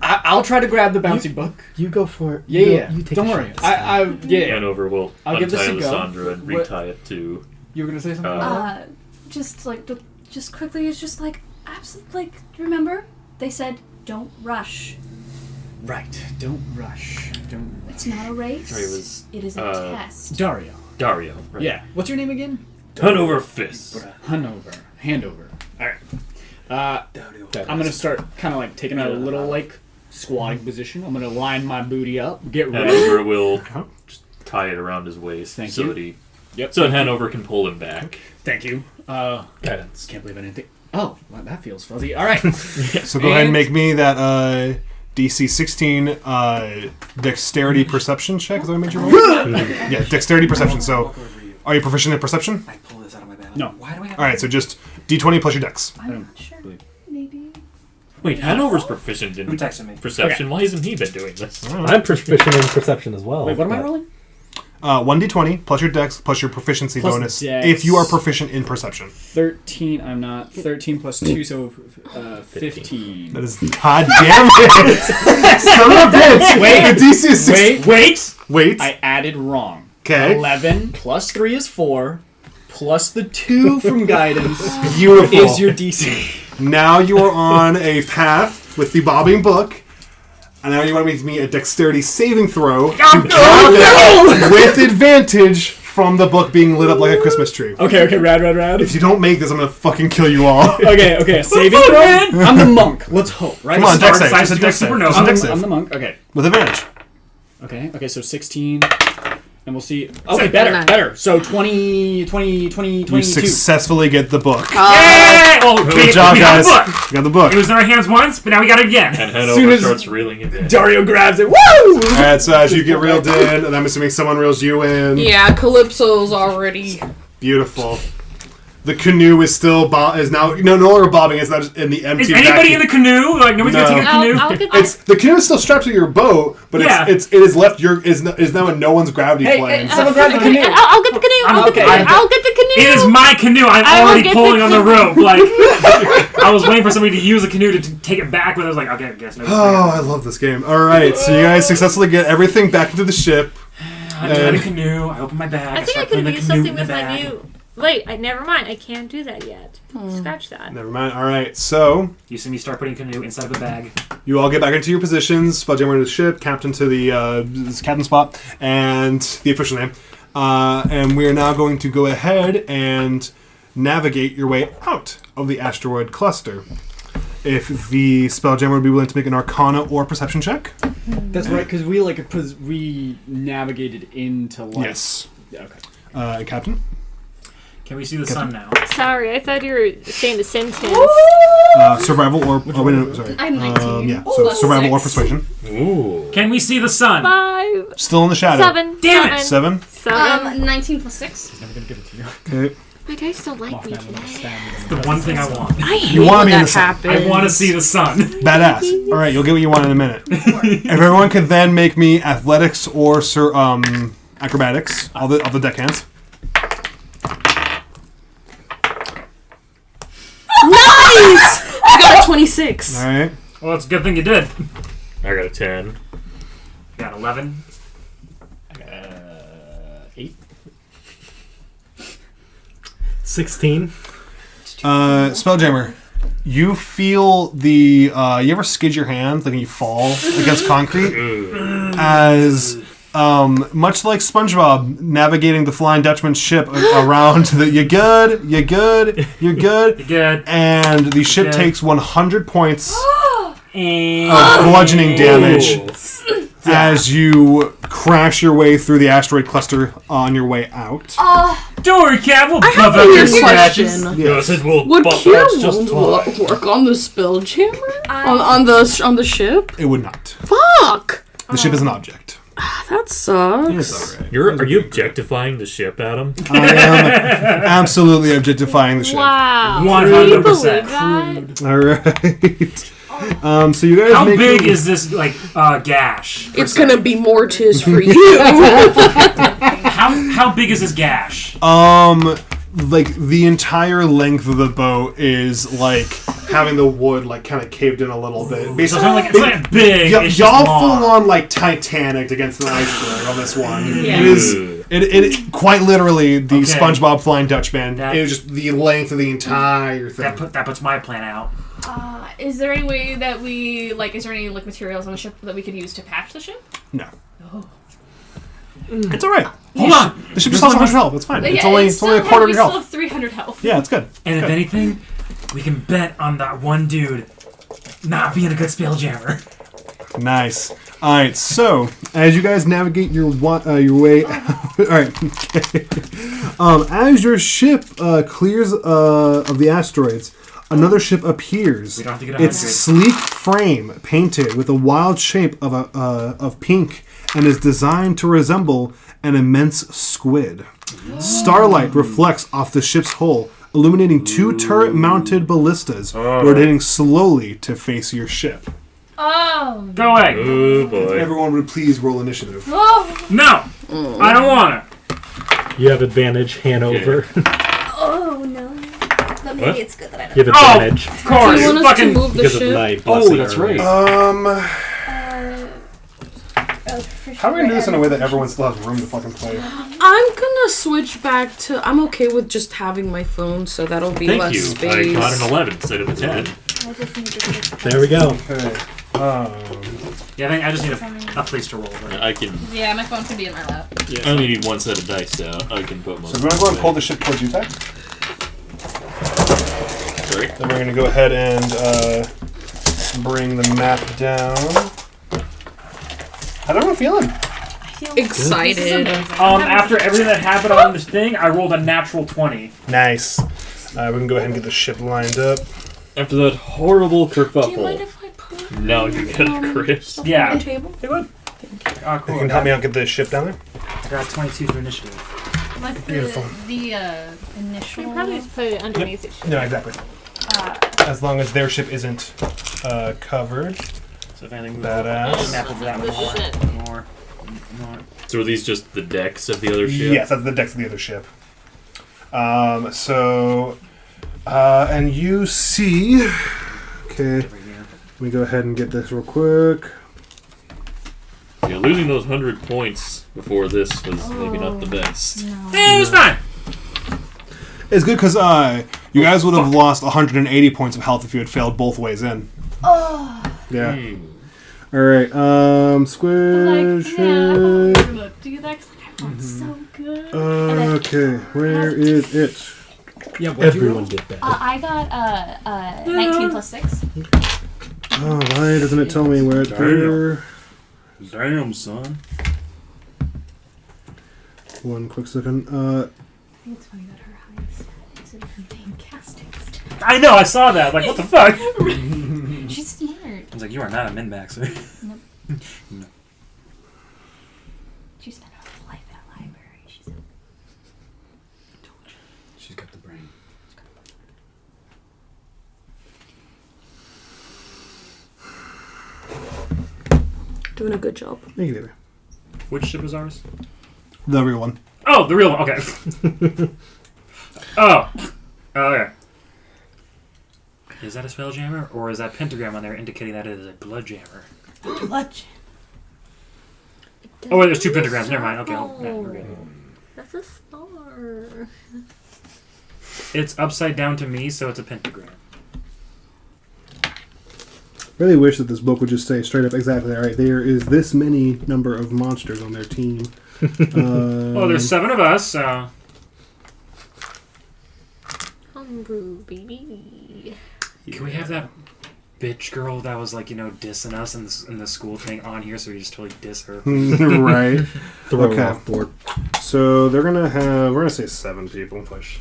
I'll try to grab the bouncy book. You go for it. Yeah. You take Don't a worry. shot. Hanover will I'll give this untie a go. Lysandra and retie it to... You were gonna say something? Just like just quickly. It's just like absolutely. Like remember, they said don't rush. Right. Don't rush. Don't. It's not a race. It is a test. Dario. Right. Yeah. What's your name again? Hanover Fist. Handover. All right. I'm gonna start kind of like taking a little like squatting position. I'm gonna line my booty up, get ready. Hanover will just tie it around his waist Thank so you. that he... So Hanover can pull him back. Thank you. Guidance. Can't believe I didn't think. Oh, well, that feels fuzzy. All right. So go ahead and make me that DC 16 dexterity perception check. Is that what I made you roll? Yeah, dexterity perception. So are you proficient in perception? I pull this out of my bag. No. Why do I have... Alright, so just D20 plus your dex. I'm not sure. Maybe. Wait, Hanover's proficient in Who texted me? perception. Why hasn't he been doing this? I'm proficient in perception as well. Wait, what am I but- rolling? 1d20 plus your dex plus your proficiency Plus bonus dex. if you are proficient in perception. 13. I'm not. 13 plus 2, so 15. That is goddamn it! Son of a bitch! Wait. The DC is 6. Wait. I added wrong. Okay. 11 plus 3 is 4. Plus the 2 from guidance Beautiful. is your DC. Now you are on a path with the bobbing book. And now you want to make me a dexterity saving throw to grab it with advantage from the book being lit up like a Christmas tree. Okay, rad. If you don't make this, I'm gonna fucking kill you all. Okay, saving throw. I'm the monk. Let's hope, right? Come on, dex Star save. decides Just a to do a dex save. supernova. Just a dex save. I'm the monk. Okay. With advantage. Okay, so 16. And we'll see. Okay, better. So 22. You successfully get the book. Yay! Oh, Good job, guys. You You got the book. It was in our hands once, but now we got it again. And Soon Hanover as- starts reeling it in. Dario grabs it. Woo! Alright, so as you get reeled in, and I'm assuming someone reels you in. Yeah, Calypso's already. Beautiful. The canoe is still is now no longer bobbing. It's not just in the empty. Is anybody in the canoe? Like nobody's gonna take a canoe. I'll get It's the canoe is still strapped to your boat, but Yeah. it is left is now in no one's gravity plane. Someone grab the canoe. I'll get the canoe. I'll get the canoe. It is my canoe. I'm I will already get pulling the on the rope. Like I was waiting for somebody to use a canoe to take it back, but I was like, okay, I guess no. Oh, I love this game. All right, so you guys successfully get everything back into the ship. I got a canoe. I open my bag. I think I start could putting have the used canoe something in the with my bag. new. Wait, never mind. I can't do that yet. Scratch that. Never mind. All right, so You see me start putting canoe inside of a bag. you all get back into your positions. Spelljammer to the ship, captain to the captain spot, and the official name. And we are now going to go ahead and navigate your way out of the asteroid cluster. If the Spelljammer would be willing to make an Arcana or Perception check. That's right, because we navigated into life. Yes. Yeah, okay. Captain? Can we see the sun now? Sorry, I thought you were saying the sentence. Survival or... Oh, wait, no, sorry. I'm 19. Yeah, so survival or 6. persuasion. Ooh. Can we see the sun? 5, Still in the shadow. 7. Damn it! 7. 19 plus 6. I'm going to give it to you. Okay. My dice don't like me Mothman will today. stab you. The one thing I want. I hate You wanna when be in that the sun. happens. I want to see the sun. Badass. All right, you'll get what you want in a minute. If everyone could then make me athletics or acrobatics, all the deckhands. Nice! I got a 26. All right. Well, it's a good thing you did. I got a 10. Got 11. 8. 16. Spelljammer, you feel the... you ever skid your hand, like when you fall against concrete? As... much like SpongeBob navigating the Flying Dutchman's ship around the... You're good. You're good. And the ship Good. takes 100 points And of bludgeoning damage as you crash your way through the asteroid cluster on your way out. don't worry, Cat. We'll I have buff a out your weird scratches. question. Yes, it will. Would but Kira that's just fine. work on the Spelljammer? On the ship? It would not. Fuck! The ship is an object. That sucks. It's alright. Are you objectifying the ship, Adam? I am absolutely objectifying the ship. Wow. 100%. Can you believe that? Alright. So you guys How make big your- is this gash? It's gonna be mortis for you. How big is this gash? like the entire length of the boat is like having the wood like kind of caved in a little bit. So Basically, it's not like big. it's just y'all long. full on like Titanic against an iceberg on this one. Yeah. It is it quite literally the Okay. SpongeBob Flying Dutchman. That- It is just the length of the entire thing. That puts my plan out. Is there any way that we is there any materials on the ship that we could use to patch the ship? No. It's alright. Hold on. The ship just lost 100 health. It's fine. Like, It's yeah, only it's a still- quarter of we your still health. have 300 health. Yeah, it's good. And if anything, we can bet on that one dude not being a good spelljammer. Nice. All right. So as you guys navigate your way, all right. Okay. As your ship clears of the asteroids, another ship appears. We don't have to get Its 100. sleek frame painted with a wild shape of pink and is designed to resemble an immense squid. Starlight reflects off the ship's hull, illuminating two turret-mounted ballistas rotating slowly to face your ship. Oh. Go away. Oh boy. Everyone would please roll initiative. Oh. No. I don't want it. You have advantage, Hanover. Oh no. But maybe What? it's good that I don't. You have advantage Of course. Do you want us to Fucking. move the because of ship? my Oh, blessing that's earlier. right. How are we gonna do this in a way that everyone still has room to fucking play? I'm gonna switch back to. I'm okay with just having my phone, so that'll be Thank less you. space. I got an 11 instead of a 10. I just need to fix There we go. Okay. Yeah, I just need a place to roll. But I can. Yeah, my phone could be in my lap. I only need one set of dice, so I can put most. So we're going to go and pull the ship towards you, Ty. Great. Then we're going to go ahead and bring the map down. How's everyone feeling? Excited. After everything that happened on this thing, I rolled a natural 20. Nice. We can go ahead and get the ship lined up. After that horrible Do you mind kerfuffle, if I put now you get a crit. stuff Yeah. on the table? They would. Oh, cool. You can help me out get the ship down there? I got 22 for initiative. Like Beautiful. the initial. You probably just put it underneath it. No, exactly. As long as their ship isn't covered. So if anything, Badass. map over that This is it. more. So are these just the decks of the other ship? Yes, that's the decks of the other ship. And you see... Okay, let me go ahead and get this real quick. Yeah, losing those 100 points before this was maybe not the best. It was fine. It's good because you guys would have lost 180 points of health if you had failed both ways in. Oh. Yeah. Alright, squish Like, man, I it. want to do that because I want so good. Okay, where is it? Yeah, what'd you roll? Everyone get that. I got 19 plus 6. Oh, why doesn't it tell me where it's there? Damn, son. One quick second. I think it's funny that her highest is in her main casting. I know, I saw that. Like, what the fuck? She's smart. I was like, you are not a min-maxer. She spent her whole life at a library. She's got the brain. Doing a good job. Thank you, David. Which ship is ours? The real one. Oh, the real one. Okay. Oh, okay. Is that a Spelljammer, or is that pentagram on there indicating that it is a Bloodjammer? Blood. Oh wait, there's two pentagrams. Never mind. Okay, yeah, we're good. That's a star. It's upside down to me, so it's a pentagram. Really wish that this book would just say straight up exactly, alright, there is this many number of monsters on their team. Well, there's 7 of us, so... Homebrew, baby. Can we have that bitch girl that was like, dissing us in the school thing on here, so we just totally diss her? Right. Throw Okay. it off board. So we're gonna say 7 people. Push.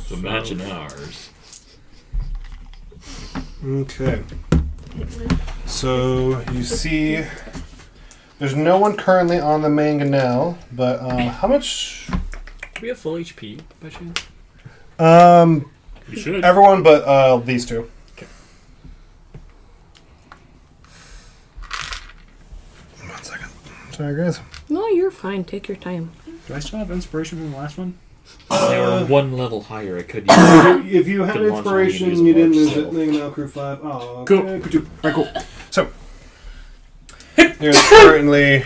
So matching ours. Okay. So you see, there's no one currently on the mangonel, but how much? Do we have full HP by chance? You should. Everyone but these two. Okay. 1 second. Sorry, guys. No, you're fine. Take your time. Do I still have inspiration from the last one? They were one level higher. I could use If you had Could launch inspiration, one, you didn't use lose it. it. Mangonel Crew 5. Oh, Cool. okay, good. Alright, cool. So there's currently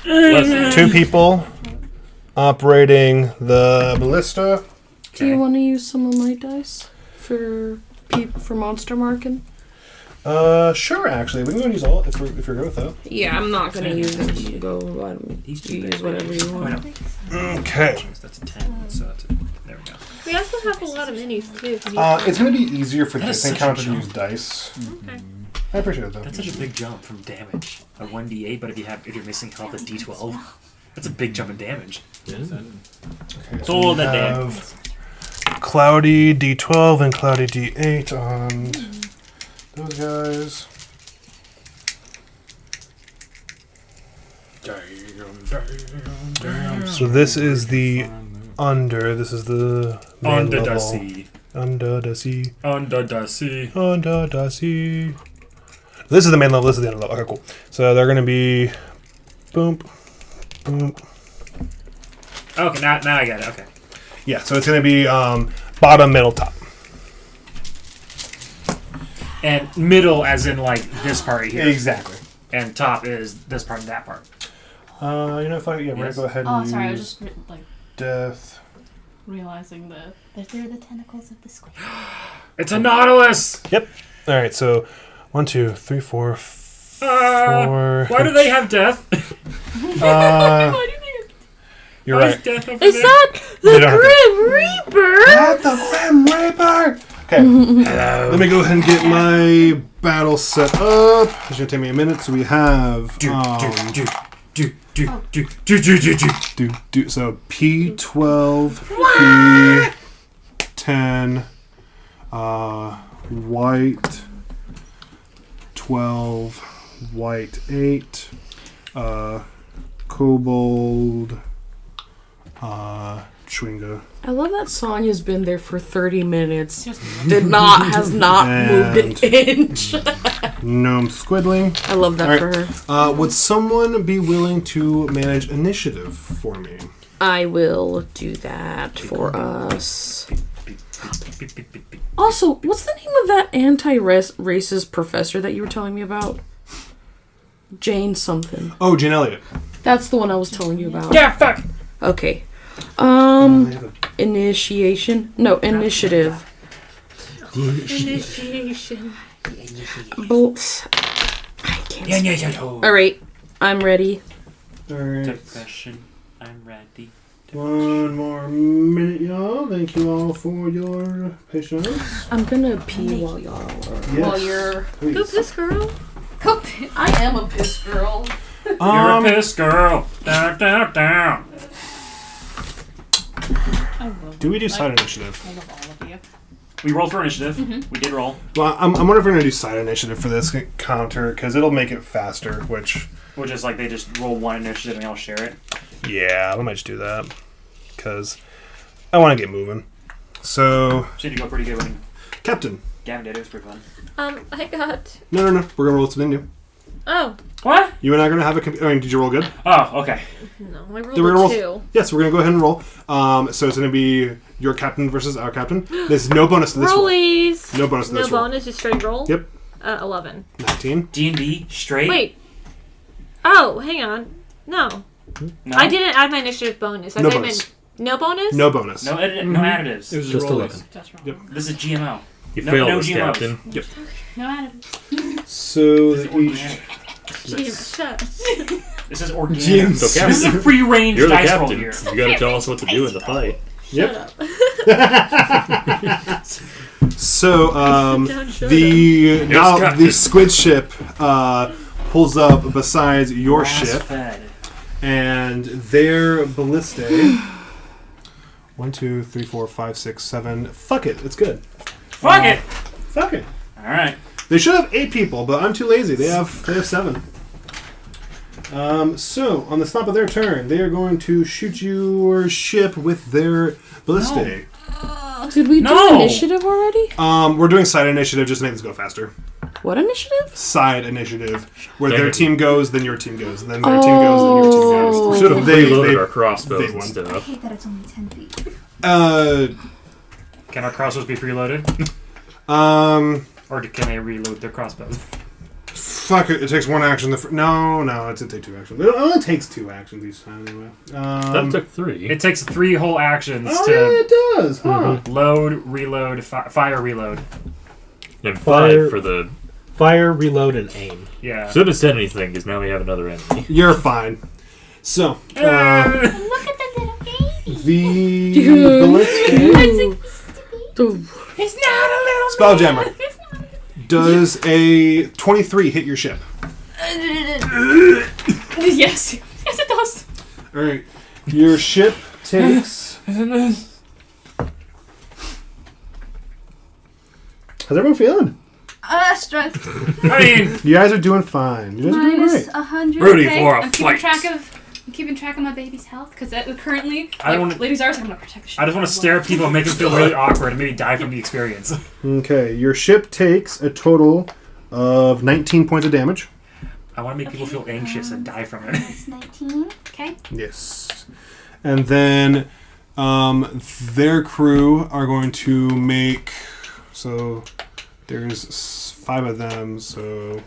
2 people operating the ballista. Do you want to use some of my dice for monster marking? Sure. Actually, we can go and use all if you're good with that. Yeah, I'm not gonna use them. You go. You use whatever you want. Okay. That's a 10, so that's a... There we go. We also have a lot of minis too. It's going to be easier for That is this such a encounter to jump. use dice. Okay. I appreciate it though. That's such a big jump from damage. A 1d8, but if you're missing health, a d12. That's a big jump in damage. Okay, So all that have Cloudy D12 and Cloudy D8 on those guys. So this is the under. This is the main Under the level. sea. Under the sea. Under the sea. Under the sea. This is the main level. This is the under level. Okay, cool. So they're gonna be, boom, boom. Okay, now I get it. Okay. Yeah. So it's gonna be bottom, middle, top. And middle, as in like this part right here. Exactly. And top is this part and that part. If we're gonna Yes. go ahead and Oh, use sorry. I was just like death. realizing that they're the tentacles of the squid. It's a Nautilus! All right. So 1, 2, 3, 4, 4. Why do they have death? You're right. Is that the Grim Reaper? Not the Grim Reaper! Okay. Let me go ahead and get my battle set up. It's going to take me a minute. So we have... So P12, P10, white 12, white 8, kobold, Chwinga. I love that Sonya's been there for 30 minutes. Has not moved an inch. Gnome Squidling. I love that for her. Would someone be willing to manage initiative for me? I will do that for us. Also, what's the name of that anti-racist professor that you were telling me about? Jane something. Oh, Jane Elliott. That's the one I was telling you about. Yeah, fuck. Okay. Initiation. No, initiative. Initiation. I can't. All right, I'm ready. All right. Depression. I'm ready. One more minute, y'all. Thank you all for your patience. I'm gonna pee while y'all while you're. Please. Who's this girl? I am a piss girl. You're a piss girl. Down, down, down. Do we do side initiative? I love all of you. We rolled for initiative. We did roll. Well, I'm wondering if we're gonna do side initiative for this counter because it'll make it faster. Which is like they just roll one initiative and they all share it. yeah, I might just do that because I want to get moving. So Seemed to go pretty good when Captain. Gavin did it. It was pretty fun. I got. No. We're gonna roll something new. Oh. What? You and I are gonna have a. Did you roll good? Oh, okay. No, I rolled Then we're gonna a roll. 2. Yes, we're gonna go ahead and roll. So it's gonna be your captain versus our captain. There's no bonus to this roll. Rollies. No bonus to No this roll. bonus, just straight roll? Yep. 11. 19. D&D straight. Wait. Oh, hang on. No. No. I didn't add my initiative bonus. I No thought you bonus. meant no bonus? No bonus. No additives. It was Just rolling. 11. That's wrong. Yep. This is GMO. You No- failed no us, GMOs. Captain. Yep. No Adams. So This is that each. organic. Jeez, shut. This is organic. James. So, This is a Captain, free range you're the dice roll captain. here. You gotta tell us what to do in the fight. Yep. So Shut the squid ship pulls up beside your ship, Grass-fed. and their ballistae. 1, 2, 3, 4, 5, 6, 7. Fuck it, it's good. Fuck it. Fuck it. All right. They should have 8 people, but I'm too lazy. They have 7. So on the stop of their turn, they are going to shoot your ship with their ballistae. Did we do No. initiative already? We're doing side initiative just to make this go faster. What initiative? Side initiative, where Dang their it. team goes, then your team goes, and then their team goes, then your team goes. Oh. Should have They- reloaded they- our crossbows they and won. I stuff. hate that it's only 10 feet. Can our crossbows be preloaded? Or can they reload their crossbows? Fuck it. It takes 1 action. No, it didn't take 2 actions. It only takes 2 actions each time anyway. That took 3. It takes 3 whole actions Oh to yeah, it does. Huh? load, reload, fire, reload. And 5 Fire- for the... Fire, reload, and aim. Yeah. Shouldn't have said anything, because now we have another enemy. You're fine. So Look at the little baby. the ballistic It's not a little Spelljammer. Does a 23 hit your ship? Yes. Yes, it does. All right. Your ship takes. How's everyone feeling? Strength. I mean, You guys are doing fine. You guys are doing Minus great. 100. Ready okay. for a I'm keeping fight. keeping track of my baby's health because currently, I don't wanna- ladies are I'm gonna protect the ship. I just want to stare at people and make them feel really awkward and maybe die from the experience. Okay. Your ship takes a total of 19 points of damage. I want to make people feel anxious and die from it. It's 19. Okay. Yes. And then their crew are going to make. So there's 5 of them. So.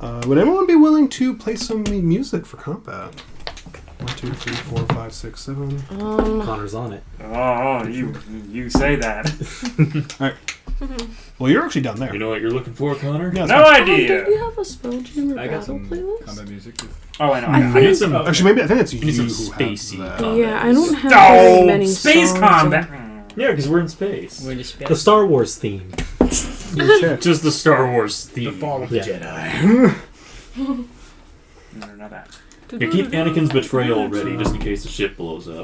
Would anyone be willing to play some music for combat? 1, 2, 3, 4, 5, 6, 7. Connor's on it. Oh, you say that. All right. Well, you're actually down there. You know what you're looking for, Connor? Yeah, No fine. Do idea. we have a Spelljammer I got battle some playlist? combat music. Oh, I know. I I think- need some. Actually, maybe I think it's you need some who spacey has that. Yeah, I don't have Oh, very many space songs combat. Yeah, because we're in space. We're just The Star Wars theme. Just the Star Wars theme. Fall of Yeah. the Jedi. No, not that. Yeah, keep Anakin's betrayal ready, just in case the ship blows up.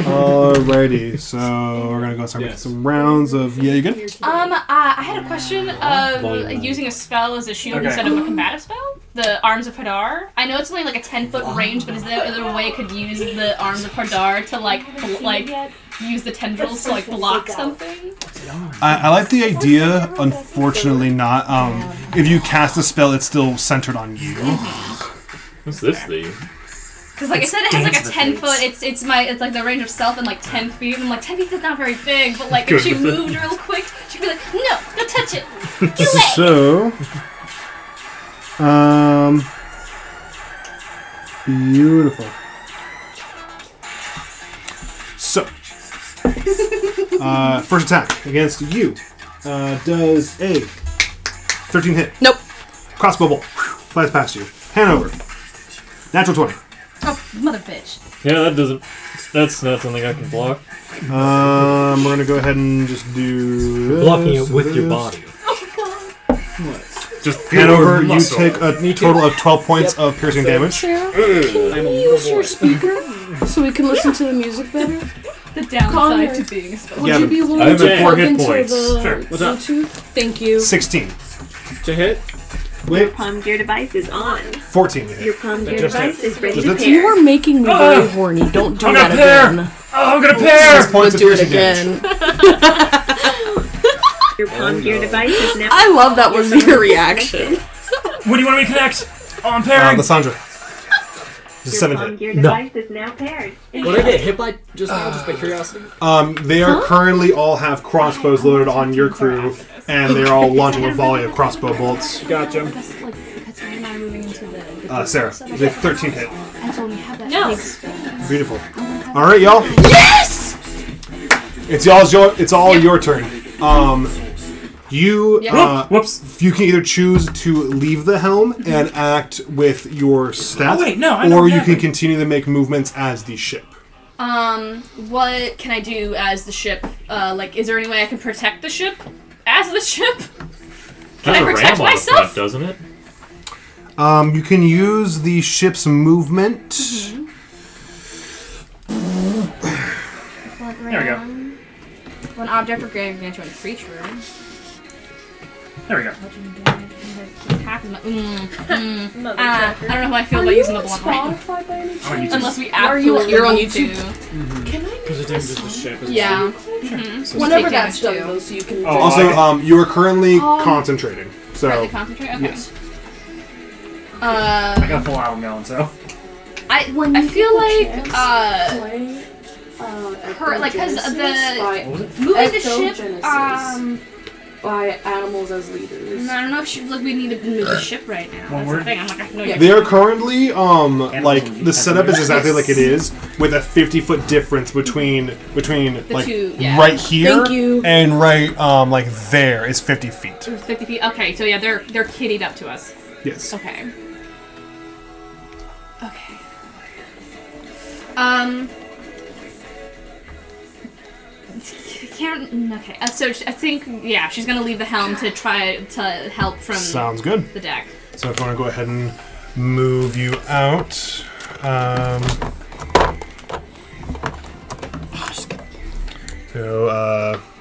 Alrighty, so we're gonna go start making some rounds of. Yeah, you good? I had a question of Volume. using a spell as a shield Okay. instead of a combative spell. The Arms of Hadar. I know it's only like a 10-foot range, but is there a way I could use the Arms of Hadar to like use the tendrils to like block something? I like the idea. Unfortunately, not. If you cast a spell, it's still centered on you. What's this thing? Because like I said, it has like a Dance the 10-foot. It's like the range of self and like 10 feet. And I'm like 10 feet is not very big, but like if she moved real quick, she'd be like, no, don't touch it. Get away. So, beautiful. So, first attack against you does a 13 hit. Nope. Crossbow bolt flies past you. Hanover. Natural 20. Oh, mother bitch. Yeah, that doesn't. That's not something I can block. We're gonna go ahead and just do this, Blocking it with your this. body. Just Hanover, you take a total of 12 points of piercing damage. Sarah, can you use your speaker so we can listen to the music better? The downside Connor. to being a spell. Would Yeah, you be I willing have to 4 plug hit into points. the Sure. What's up? Bluetooth? Thank you. 16. To hit? Wait, Palm Gear device is on. 14 to hit. Your Palm Gear just device is ready Just to hits. You pair. are making me very horny. Don't do I'm that gonna pair. again. Oh, I'm gonna 6 pair! points But of do it piercing damage. again. Your Palm Gear device is now. I love that was your reaction. When do you want me to connect? Oh, I'm pairing. Lysandra. This is Your 7 Palm hit. Gear No. device is now paired. Would I get hit by just now, just by curiosity? They are currently all have crossbows loaded on your crew, and they're all launching a volley of crossbow bolts. Gotcha. Because we're not moving into the Sarah, it's a 13 hit. and so we have that No. big spell. Beautiful. All right, y'all. Yes! It's all your turn. You Whoops. you can either choose to leave the helm and act with your staff, Oh, wait, no, I know or you exactly. can continue to make movements as the ship. What can I do as the ship? Is there any way I can protect the ship as the ship? Can There's I a protect ram on the myself? front, doesn't it? You can use the ship's movement. There we go. When object or gargantuan creature. There we go. Attack is my. I don't know how I feel about using the blunt right Spotify by any Oh, chance? you unless we Are you- absolutely you're on need YouTube? to. Can I Because it's just a ship. Yeah. Whenever Take that's done, damage, though, so you can. Oh, Also, you are currently concentrating. So Currently concentrate? Okay. yes. I got a full album going, so. I feel like play. because the moving moving the ship by animals as leaders. I don't know if we need to move the ship right now. That's the thing. I'm not gonna know. They are currently the setup is exactly like it is, with a 50-foot difference between like two, yeah. right here Thank you. and right like there is 50 feet. 50 feet. Okay, so yeah, they're kittied up to us. Yes. Okay. Can't. Okay. So I think she's gonna leave the helm to try to help from Sounds good. the deck. So if I want to go ahead and move you out.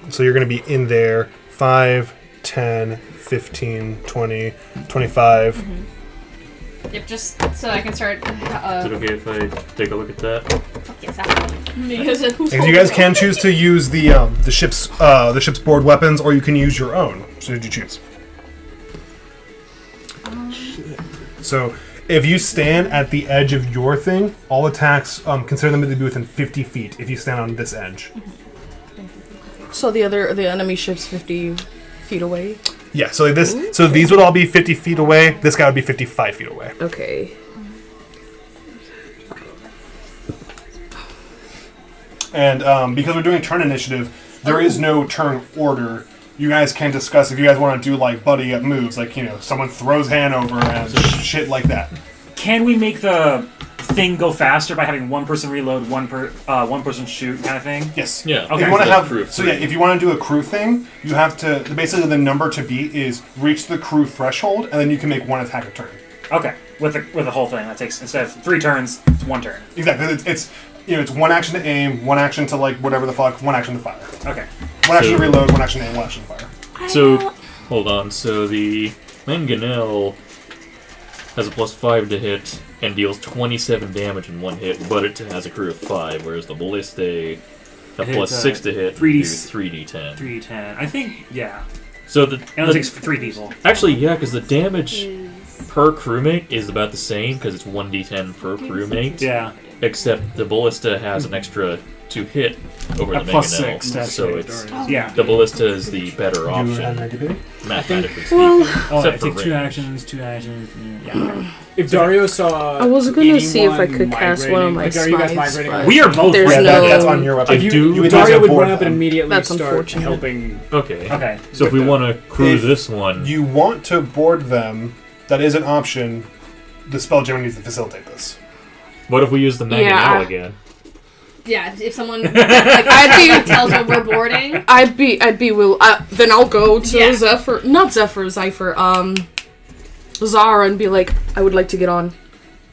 So you're going to be in there 5, 10, 15, 20, 25. Yep, just so I can start. Is it okay if I take a look at that? Yes, absolutely. Because Because you guys can choose to use the ship's board weapons, or you can use your own. So did you choose? So if you stand at the edge of your thing, all attacks consider them to be within 50 feet. If you stand on this edge. So the enemy ship's 50 feet away. Yeah. So so these would all be 50 feet away. This guy would be 55 feet away. Okay. And because we're doing turn initiative, there is no turn order. You guys can discuss if you guys want to do like buddy up moves, like someone throws hand over and shit like that. Can we make the thing go faster by having one person reload, one person shoot, kind of thing? Yes. Yeah. Okay. If you want to So have crew so yeah, if you want to do a crew thing, you have to basically the number to beat is reach the crew threshold, and then you can make one attack a turn. Okay. With the whole thing, that takes instead of 3 turns, it's 1 turn. Exactly. It's one action to aim, one action to like whatever the fuck, one action to fire. Okay. One action to reload, one action to aim, one action to fire. So, hold on. So the Mangonel has a +5 to hit and deals 27 damage in one hit, but it has a crew of 5, whereas the Balliste a +6 to hit, 3d10. 3d10. I think, yeah. So it only takes 3 people. Actually, yeah, because the damage per crewmate is about the same, because it's 1d10 per crewmate. Yeah. Except the Ballista has an extra to hit over the Mangonel, so it's the Ballista is the better option. Mathematically speaking. It takes 2 actions. Yeah. If Dario saw, I was gonna see if I could cast one of my are you guys smites, migrating? but We are both. there's Yeah, no. that's on your website. Dario would run up them. and immediately That's start unfortunate. helping. Okay. So if we want to crew this one, you want to board them, that is an option. The Spelljammer needs to facilitate this. what if we use the Mangonel again? Yeah, if someone I'd be tells what we're boarding. I'd be then I'll go to Zara and be like, I would like to get on.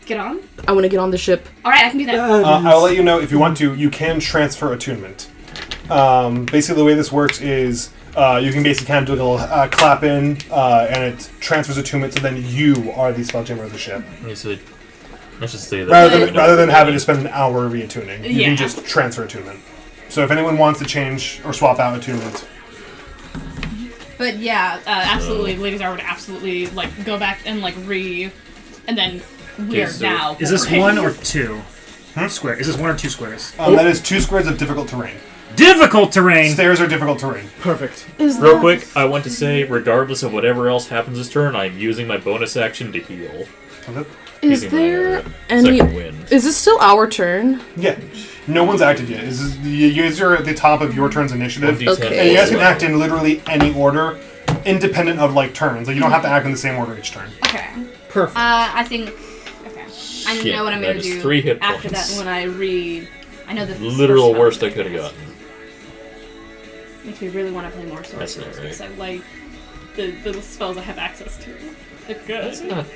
Get on? I want to get on the ship. Alright, I can do that. I'll let you know if you want to. You can transfer attunement. Basically, the way this works is you can basically kind of do a little clap in, and it transfers attunement, so then you are the Spelljammer of the ship. Let's just say that rather than having to spend an hour reattuning, you Yeah. can just transfer attunement. So if anyone wants to change or swap out attunement, But yeah, absolutely, Lady Zara would absolutely go back and and then we're now. Is this 1 or 2 square? Is this 1 or 2 squares? that is 2 squares of difficult terrain. Difficult terrain. Stairs are difficult terrain. Perfect. Real quick, I want to say, regardless of whatever else happens this turn, I'm using my bonus action to heal. Is Using there my, any? second wind. Is this still our turn? Yeah, no one's acted yet. You guys are at the top of your turn's initiative, 1d10. Okay. and you guys can act in literally any order, independent of turns. You don't have to act in the same order each turn. Okay. Perfect. I think. Okay. I Shit, know what I'm that gonna is do 3 hit after points. that when I read. I know that. Literal worst I could have gotten. Makes me really want to play more That's sorcerers not because I like the spells I have access to. They're good. That's not.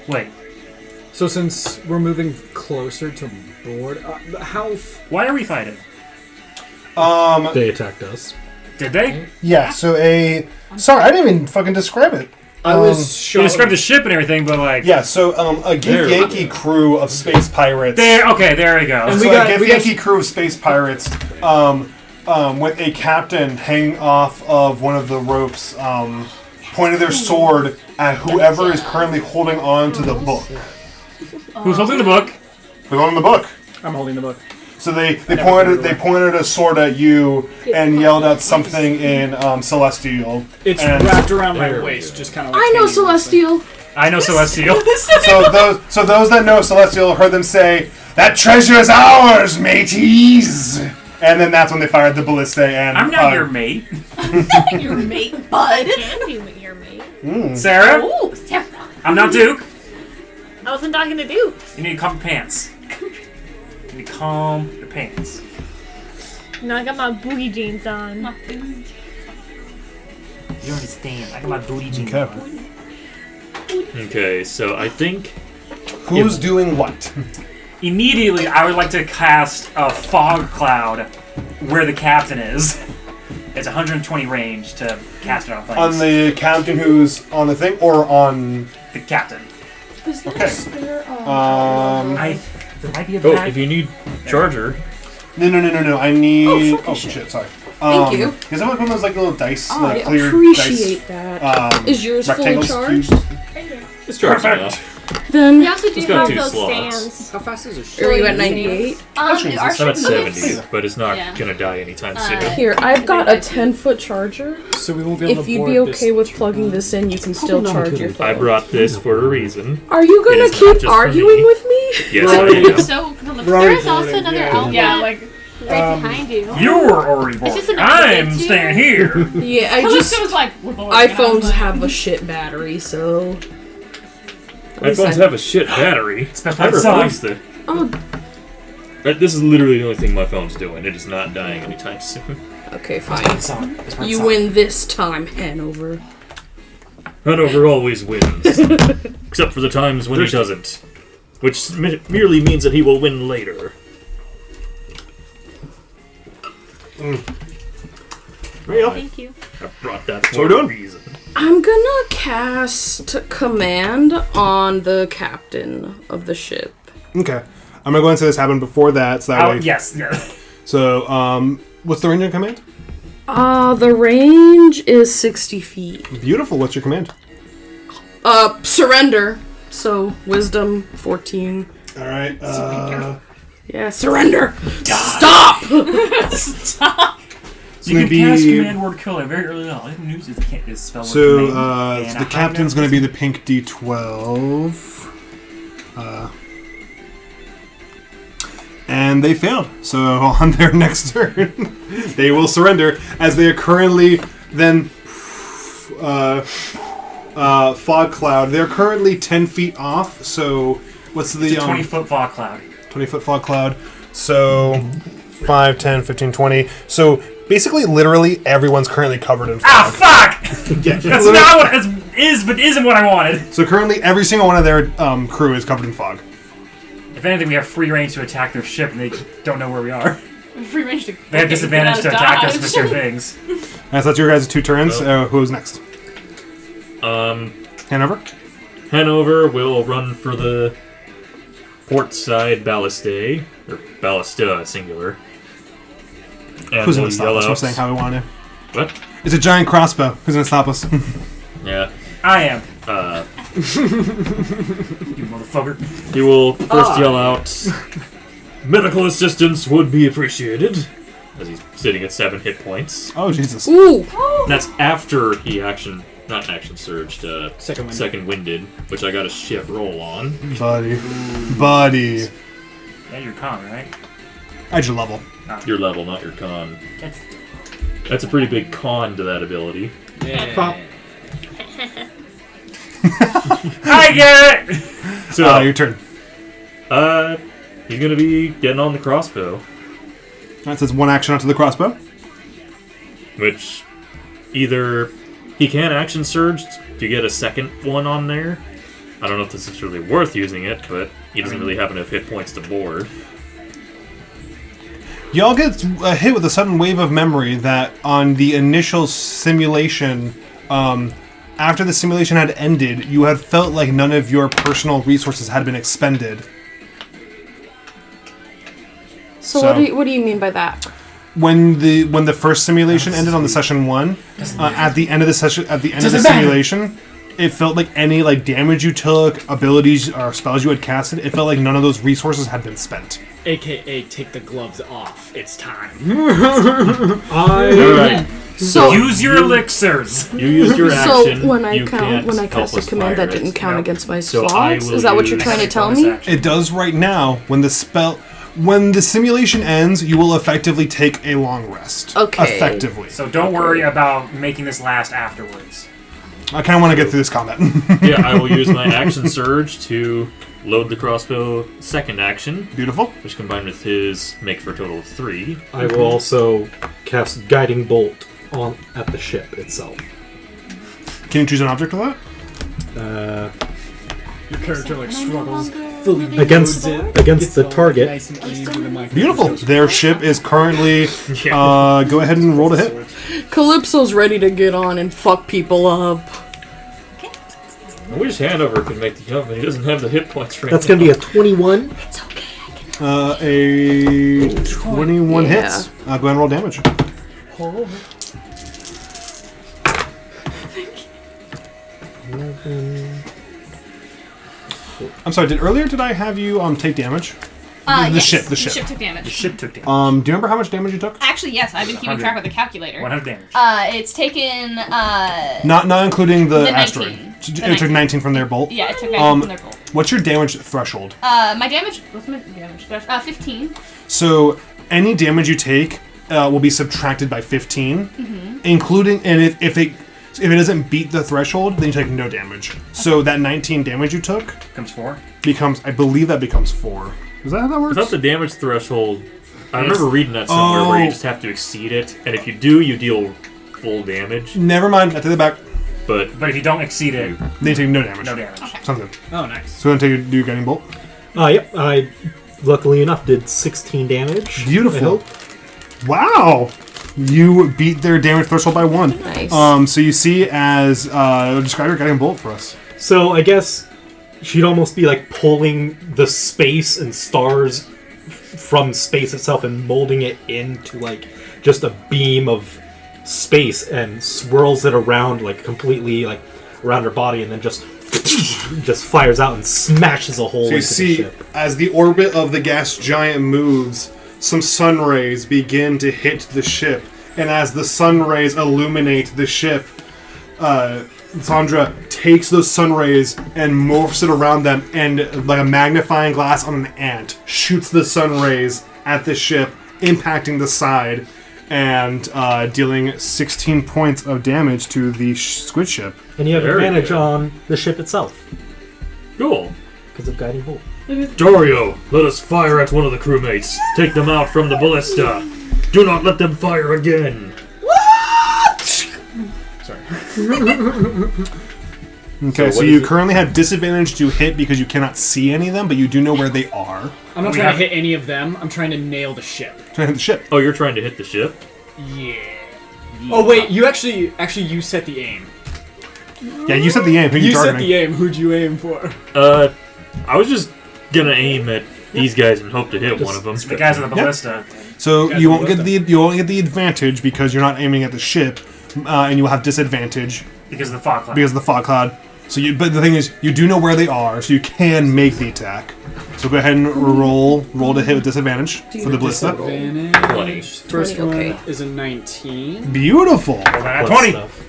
Wait. So since we're moving closer to board, how? Why are we fighting? They attacked us. Did they? Yeah. So sorry, I didn't even fucking describe it. I was You shot. described the ship and everything, but Yeah. So a Geek Yankee crew of space pirates. there we go. And So we got- a Yankee crew of space pirates, with a captain hanging off of one of the ropes, pointed their sword at whoever is currently holding on to the book. Who's holding the book? Who's on the book? I'm holding the book. So they pointed a sword at you and yelled out something in Celestial. It's and wrapped around my waist, just kind of. I know Celestial. I know Celestial. So those that know Celestial heard them say, "That treasure is ours, mateys!" And then that's when they fired the ballista. And I'm not your mate. Your mate, bud. Can be your mate. Sarah? Ooh, Sarah. I'm not Duke. I wasn't talking to Duke. You need to calm your pants. You need to calm your pants. No, I got my boogie jeans on. You don't understand. I got my booty jeans Okay. on. Okay, so I think Who's doing what? Immediately, I would like to cast a fog cloud where the captain is. It's 120 range to cast it on planes. On the captain who's on the thing, or on the captain. Is there Okay. a spare? There might be a Oh, back. if you need charger. No. I need. fucking shit. Shit. Sorry. Thank you. Is that one of those little dice? I clear appreciate dice, that. Is yours fully rectangles, charged? cubes? It's charged Perfect. enough. Then We also do It's got have two those slots. stands. How fast is a ship? are you at 98? Our I'm at ship's 70, but it's not Yeah. gonna die anytime soon. Here, I've got a 10-foot charger. So we won't be able If to you'd board be okay this with plugging this in, you can still not charge good. your phone. I brought this for a reason. Are you It gonna is not keep just for arguing me. with me? Yes, I am. So There's also another outlet Yeah, like right behind you. you're already born. just an I'm outfit, too. staying here. Yeah, I Calypso just was like, we're bored. And I was iPhones like, have a shit battery, so. At least iPhones I- have a shit battery. Especially I outside. replaced it. Oh, This is literally the only thing my phone's doing. It is not dying anytime soon. okay, fine. Solid. It's my You solid. win this time, Hanover. Hanover always wins. Except for the times when he doesn't. Which merely means that he will win later. There you go. Thank you. I brought that So we're for a doing? reason. I'm gonna cast command on the captain of the ship. Okay. I'm gonna go into this happen before that, so that Oh, way. yes. Yeah. So, what's the range of command? The range is 60 feet. Beautiful. What's your command? Surrender. So, wisdom 14. All right. Yeah, surrender. Stop! Stop. It's You gonna can cast be. command word killer very early on. I didn't use it. Can't just spell So, word command. so And the I captain's have going to be the pink D12. And they failed. So on their next turn, they will surrender as they are currently then fog cloud. They're currently 10 feet off. So what's the It's a 20-foot fog cloud. 20-foot fog cloud? So 5, 10, 15, 20. So basically, literally everyone's currently covered in fog. Ah, fuck! Yeah, That's literally- not what it is, but isn't what I wanted. So currently, every single one of their crew is covered in fog. If anything, we have free range to attack their ship, and they don't know where we are. Free range to They have disadvantage to get out attack of us with their things. So that's your guys' 2 turns. Who's next? Hanover? Hanover will run for the port side balliste, or ballista singular. And Who's will going to stop yell us from out- saying how we want to? What? It's a giant crossbow. Who's going to stop us? Yeah. I am. You motherfucker. He will first yell out, medical assistance would be appreciated, as he's sitting at 7 hit points. Oh, Jesus. Ooh! That's after he not action surged, second winded, which I got a shit roll on. Buddy. Yeah, you're con, right? At your level. Your level, not your con. That's a pretty big con to that ability. Yeah. I get it! So, Your turn. he's gonna be getting on the crossbow, That says 1 action onto the crossbow. which either he can action surge to get a second one on there. I don't know if this is really worth using it, but he doesn't really have enough hit points to board. Y'all get hit with a sudden wave of memory that on the initial simulation, after the simulation had ended, you had felt like none of your personal resources had been expended. So So- what do you mean by that? When the first simulation ended on the session 1, at the end of the session, at the end of the simulation, it felt like any damage you took, abilities or spells you had casted, it felt like none of those resources had been spent. AKA, take the gloves off. It's time. Alright. So Use your elixirs. You used your action. So when I you can't cast help a us command, fire that didn't it. count No. against my So I slots. will Is that what you're use- trying to tell bonus me? action. It does right now. When the simulation ends, you will effectively take a long rest. Okay. Effectively. So don't worry about making this last afterwards. I kind of want to get through this combat. Yeah, I will use my action surge to load the crossbow second action, Beautiful. which combined with his make for a total of 3. I will also cast Guiding Bolt at the ship itself. Can you choose an object with that? Your character struggles Against the target. Nice and easy with a microphone. Beautiful. Their ship is currently. Go ahead and roll to hit. Calypso's ready to get on and fuck people up. I wish Hanover could make the jump, but he doesn't have the hit points right That's now. going to be a 21. It's okay. A 21 Yeah. hits. Go ahead and roll damage. I'm sorry. Did I have you take damage? The Yes, ship. The ship took damage. The ship took damage. Do you remember how much damage you took? Actually, yes, I've been keeping track of the calculator. 100 damage. It's taken. Not including the 19. asteroid. The It took 19 from their bolt. Yeah, it took 19 from their bolt. What's your damage threshold? My damage. What's my damage? 15. So any damage you take will be subtracted by 15, including, and if it doesn't beat the threshold, then you take no damage. So that 19 damage you took Becomes 4. I believe that becomes 4. Is that how that works? I thought the damage threshold. I remember reading that somewhere where you Oh. just have to exceed it, and if you do, you deal full damage. Never mind. I take it back. But if you don't exceed it, then you take no damage. No damage. Okay. Sounds good. Oh, nice. So then do your guiding bolt. Yep. I luckily enough did 16 damage. Beautiful. Wow. You beat their damage threshold by 1. Nice. So you see as describe your guiding bolt for us. So I guess she'd almost be like pulling the space and stars from space itself and molding it into like just a beam of space and swirls it around like completely like around her body and then just fires out and smashes a hole So you into see, the ship. as the orbit of the gas giant moves, some sun rays begin to hit the ship, and as the sun rays illuminate the ship, Sandra takes those sun rays and morphs it around them, and like a magnifying glass on an ant, shoots the sun rays at the ship, impacting the side, and dealing 16 points of damage to the squid ship. And you have Very advantage good. on the ship itself cool. because of guiding bolt. Dario, let us fire at one of the crewmates. Take them out from the ballista. Do not let them fire again. Okay, so you currently have disadvantage to hit because you cannot see any of them, but you do know where they are. I'm not trying to hit any of them. I'm trying to nail the ship. Trying to hit the ship. Oh, you're trying to hit the ship? Yeah. Oh wait, you actually you set the aim. Yeah, you set the aim. Who You you set targeting? the aim. Who'd you aim for? I was just gonna aim at these guys and hope to hit one of them. The guys on the ballista. So Guys you on won't the get the advantage because you're not aiming at the ship, and you will have disadvantage Because of the fog cloud. because of the fog cloud. But the thing is, you do know where they are, so you can make the attack. So go ahead and roll to hit with disadvantage for the ballista. Advantage. 20. First 20, okay. one is a 19. Beautiful. Well, then, Plus 20. stuff.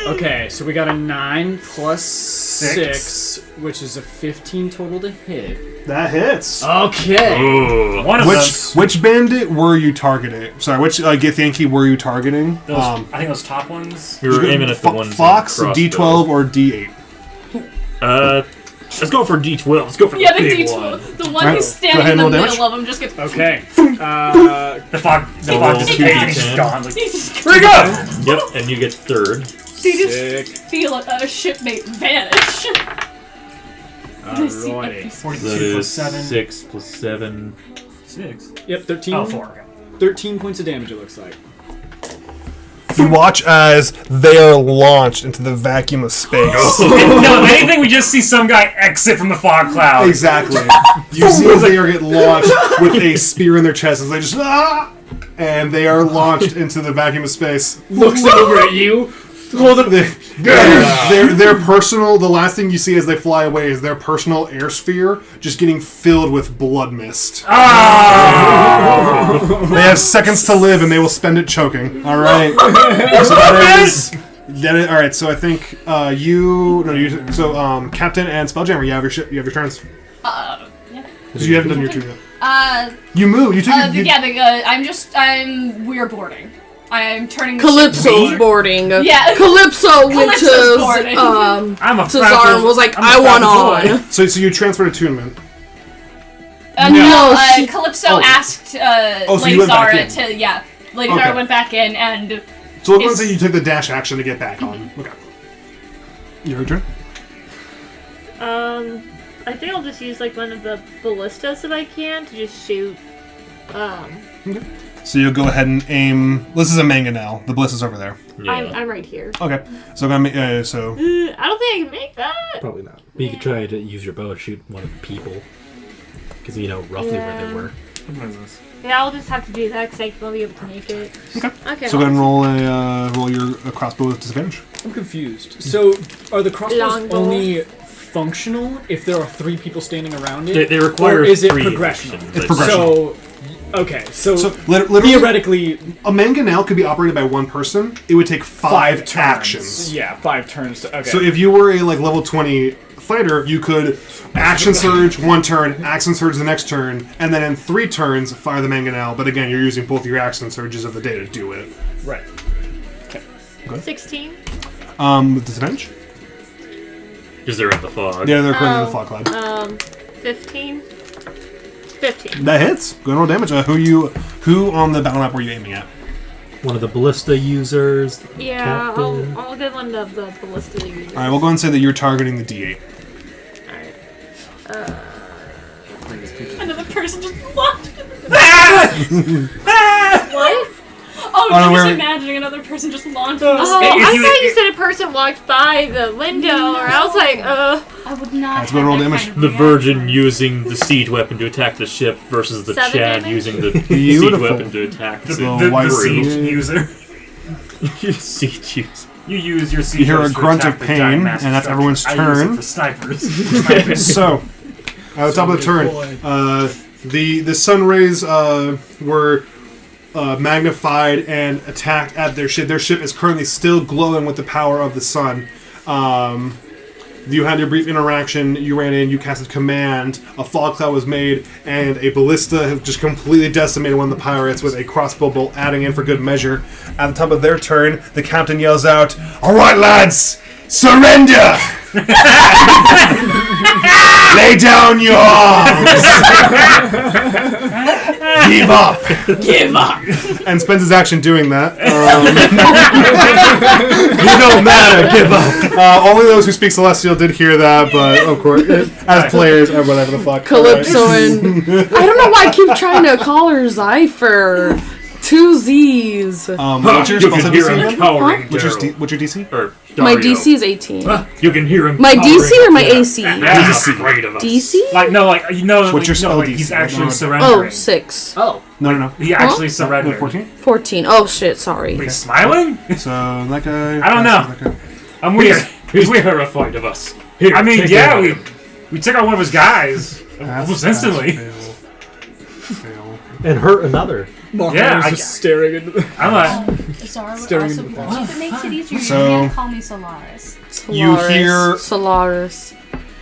Okay, so we got a 9 plus 6, which is a 15 total to hit. That hits. Okay. Ooh. One of Which bandit were you targeting? Sorry, which Githyanki were you targeting? those, I think those top ones. We were aiming at the ones Fox, in crossbow. D12, or D8. Let's go for D12. Let's go for Yeah, the the big D12. one. The one Alright, who's go standing ahead in and the roll middle damage. of them just gets. Okay. The fog dissipates and he's gone. Like, Here we go! Yep, and you get third. So you just Sick. feel a shipmate vanish. Alrighty. 42 That plus is 7. 6 plus 7. 6. Yep, 13. Oh, 4. Okay. 13 points of damage, it looks like. You watch as they are launched into the vacuum of space. No, if anything, we just see some guy exit from the fog cloud. Exactly. You see as they are get launched with a spear in their chest as they just and they are launched into the vacuum of space. Looks over at you. Hold up. Their personal. The last thing you see as they fly away is their personal air sphere just getting filled with blood mist. They have seconds to live, and they will spend it choking. All right. So that is. All right. So I think So Captain and Spelljammer, you have your turns. Yeah. Because you haven't done your turn yet. You moved. You took. We're boarding. I'm turning the Calypso's ship boarding. Yeah. Calypso went Calypso's to boarding. I'm a Cesar proud and was like, I'm a I want proud boy. on. So you transferred attunement. No, she- Calypso asked so you Lady went back Zara in. to Lady Okay. Zara went back in and So let's say you took the dash action to get back on. Okay. Your turn. I think I'll just use like one of the ballistas if I can to just shoot. So you'll go ahead and aim. This is a mangonel. The bliss is over there. I'm right here. Okay. So I'm gonna so. I don't think I can make that. Probably not. But you could try to use your bow and shoot one of the people. Because you know roughly where they were. What is this? Yeah, I'll just have to do that because I won't be able to make it. Okay. Okay. So go ahead and roll your crossbow with disadvantage. I'm confused. So, are the crossbows Longbow. only functional if there are 3 people standing around it? They require or is it 3 progressional? actions. It's progressional. So, okay, so literally, theoretically, a mangonel could be operated by one person. It would take 5 turns. actions. Yeah, 5 turns. Okay. So if you were a level 20 fighter, you could action surge 1 turn, action surge the next turn, and then in 3 turns fire the mangonel. But again, you're using both your action surges of the day to do it. Right. 16. With disadvantage? Because they're in the fog. Yeah, they're currently in the fog cloud. 15. 15. That hits. Go and roll damage. Who on the battle map were you aiming at? One of the ballista users. Yeah, Captain. I'll get one of the ballista users. All right, we'll go and say that you're targeting the D8. Another person just launched. What? Oh, no, I'm just we're- imagining another person just launching Oh, the I space. thought you said a person walked by the window, or I was like, I would not. Let's go and roll have that damage. kind of The reaction. Virgin using the siege weapon to attack the ship versus the 7 Chad damage? using the siege Beautiful. weapon to attack the The white crew. siege. user. Siege user. You use your siege You hear a to grunt attack of the pain, giant mass and that's destruction. everyone's I use turn. it for snipers. So, at the top of the turn, the sun rays were magnified and attacked at their ship. Their ship is currently still glowing with the power of the sun. You had your brief interaction. You ran in. You casted command. A fog cloud was made, and a ballista just completely decimated one of the pirates with a crossbow bolt, adding in for good measure. At the top of their turn, the captain yells out, "All right, lads, surrender! Lay down your arms! Give up! Give up. And spends his action doing that. You don't matter, give up. Only those who speak Celestial did hear that, but of course, as players, or whatever the fuck. Calypso and I don't know why I keep trying to call her Zypher. 2 Z's. What's your You spell can hear him DC? cowering. What's your, Daryl. what's your DC? Or My Dario. DC is 18. You can hear him. My cowering. DC or my AC? Yeah, he's afraid of us. DC? Like no, like you know, What's your spell like, DC? he's actually No. surrendering. Oh, 6. Oh, No. he actually No, surrendered. 14? 14. Oh shit, sorry. He's smiling. So, that guy... I don't know. that guy- I'm weird. He's terrified of us. Here, I mean, take yeah, him. we took out one of his guys Pass, almost pass, instantly. fail. And hurt another. Marco Yeah, is I- just staring into the... I'm like, Zara would Staring also into be the like, if it makes it easier, So- you can call me Solaris. You hear- Solaris.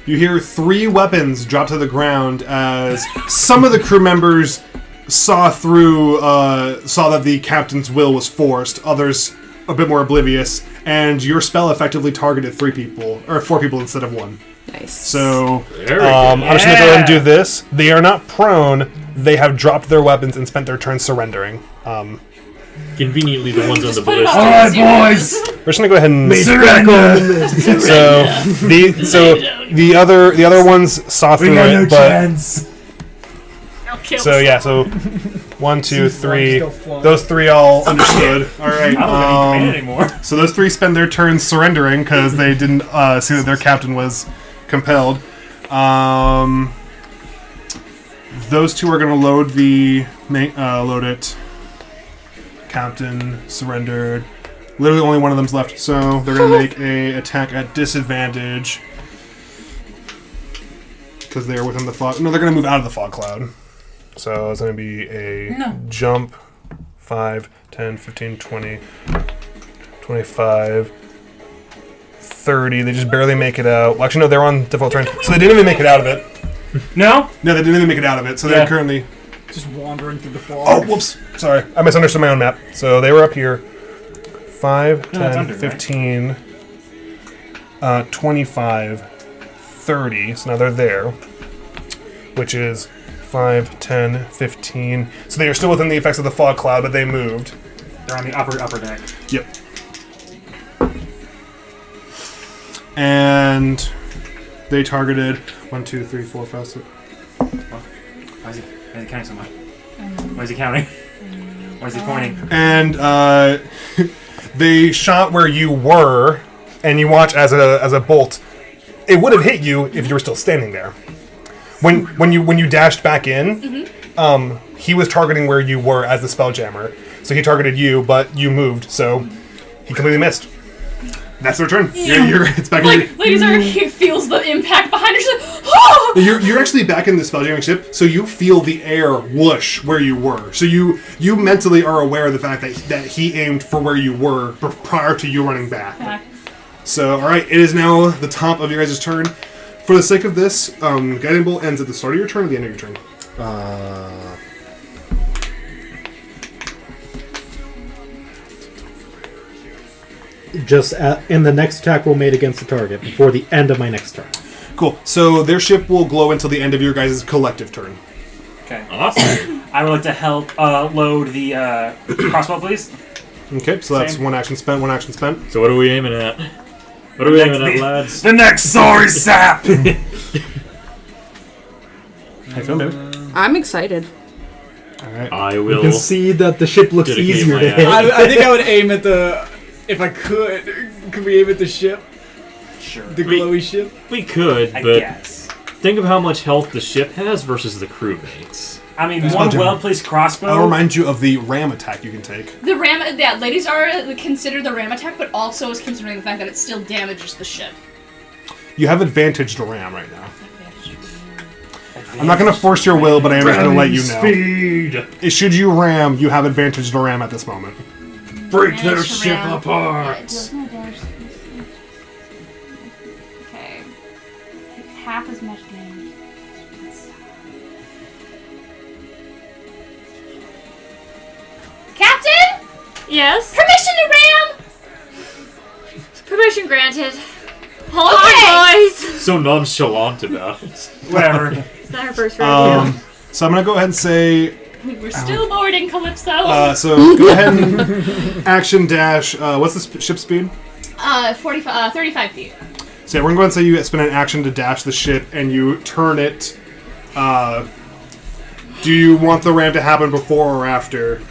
You hear 3 weapons drop to the ground as some of the crew members saw that the captain's will was forced. Others a bit more oblivious, and your spell effectively targeted 3 people or 4 people instead of 1. Nice. So There we go. I'm just gonna go ahead and do this. They are not prone. They have dropped their weapons and spent their turn surrendering. Conveniently, the ones on the put it ballista. on. alright, boys, We're just gonna go ahead and surrender. so the other ones saw We through got it, no but chance. I'll kill so yeah, so 1, 2, 3. Go flying. Those 3 all understood. All right. I don't have any command anymore. So those 3 spend their turns surrendering because they didn't see that their captain was compelled. Those 2 are going to load load it. Captain surrendered. Literally only one of them's left, so they're going to make a attack at disadvantage because they are within the fog. No, they're going to move out of the fog cloud. So it's going to be a jump. 5, 10, 15, 20, 25, 30. They just barely make it out. Well, actually, no, they're on default turn. So they didn't even make it out of it. No, No, they didn't even make it out of it. So they're currently... Just wandering through the fog. Oh, whoops. Sorry. I misunderstood my own map. So they were up here. 5, No, 10, it's under, 15, 25, 30. So now they're there. Which is 5, 10, 15. So they are still within the effects of the fog cloud, but they moved. they're on the upper deck. Yep. And they targeted 1, 2, 3, 4, 5, 6. Why is he counting so much? Why is he counting? Why is he pointing? And they shot where you were, and you watch as a bolt. It would have hit you if you were still standing there. When you dashed back in, he was targeting where you were as the Spelljammer. So he targeted you, but you moved, so he completely missed. That's their turn. It's back in your... Lady Zara feels the impact behind her. She's like, oh! You're actually back in the spelljamming ship, so you feel the air whoosh where you were. So you mentally are aware of the fact that he aimed for where you were prior to you running back. So, alright, it is now the top of your guys' turn. For the sake of this, Guiding Bolt ends at the start of your turn or the end of your turn? Just in the next attack roll made against the target before the end of my next turn. Cool. So their ship will glow until the end of your guys' collective turn. Okay. Awesome. I would like to help load the crossbow, please. Okay, so that's Same. one action spent. So what are we aiming at? What are we aiming at, lads? The next sorry sap! How you feeling, David? I'm excited. Alright. I You will. can see that the ship looks Dedicate easier my to hit. I think I would aim at the. If I could we aim at the ship? Sure. The glowy ship? We could, I but guess. think of how much health the ship has versus the crewmates. I mean, There's one no well-placed crossbow. I'll remind you of the ram attack you can take. The ram, ladies are considered the ram attack, but also is considering the fact that it still damages the ship. You have advantage to ram right now. I'm not going to force your will, but I am just going to let you know. Speed! Should you ram, you have advantage to ram at this moment. Break Manage their to ship ram. apart! It does no damage. Okay. Take half as much damage. Captain? Yes? Permission to ram! Permission granted. Hold Okay. on, boys! So nonchalant about it. Whatever. It's not our first rodeo. So I'm going to go ahead and say... We're still boarding Calypso. So go ahead and action dash... what's the ship speed? 35 feet. So yeah, we're going to go ahead and say you spend an action to dash the ship and you turn it... do you want the ram to happen before or after?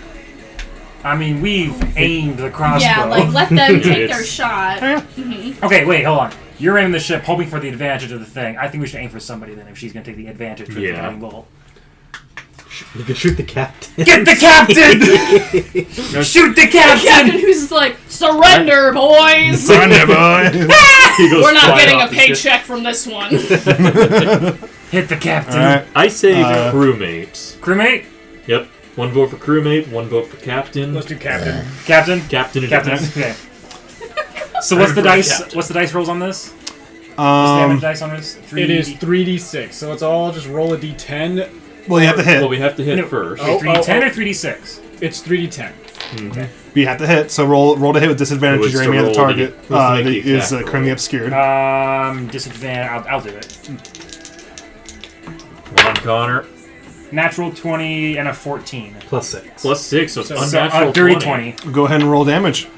I mean, we've aimed the crossbow. Yeah, like, let them take It's- their shot. Okay, wait, hold on. You're aiming the ship, hoping for the advantage of the thing. I think we should aim for somebody then, if she's going to take the advantage for the Yeah. guiding bolt. You can shoot the captain. Get the captain! Shoot the Captain captain! who's like, surrender, boys! Surrender, boy! He goes We're not flying getting a off the ship. paycheck from this one. Hit the captain. Alright. I say crewmate. Crewmate? Yep. One vote for crewmate, one vote for captain. Let's do captain. Captain? Captain. Captain. Okay. So what's the dice? What's the dice rolls on this? What's the damage dice on this? It is 3d6, so it's all just roll a d10. Well, you have to hit. Well, we have to hit No. first. Oh. 3d10 or 3d6? It's 3d10. But you have to hit, so roll to hit with disadvantage Who as is you're to aiming at the roll target. the- who's to make That the is attack currently roll? obscured. Disadvantage. I'll do it. Come on, Connor. Natural 20 and a 14. Plus 6. Plus 6, so it's So unnatural dirty 20. 20. Go ahead and roll damage.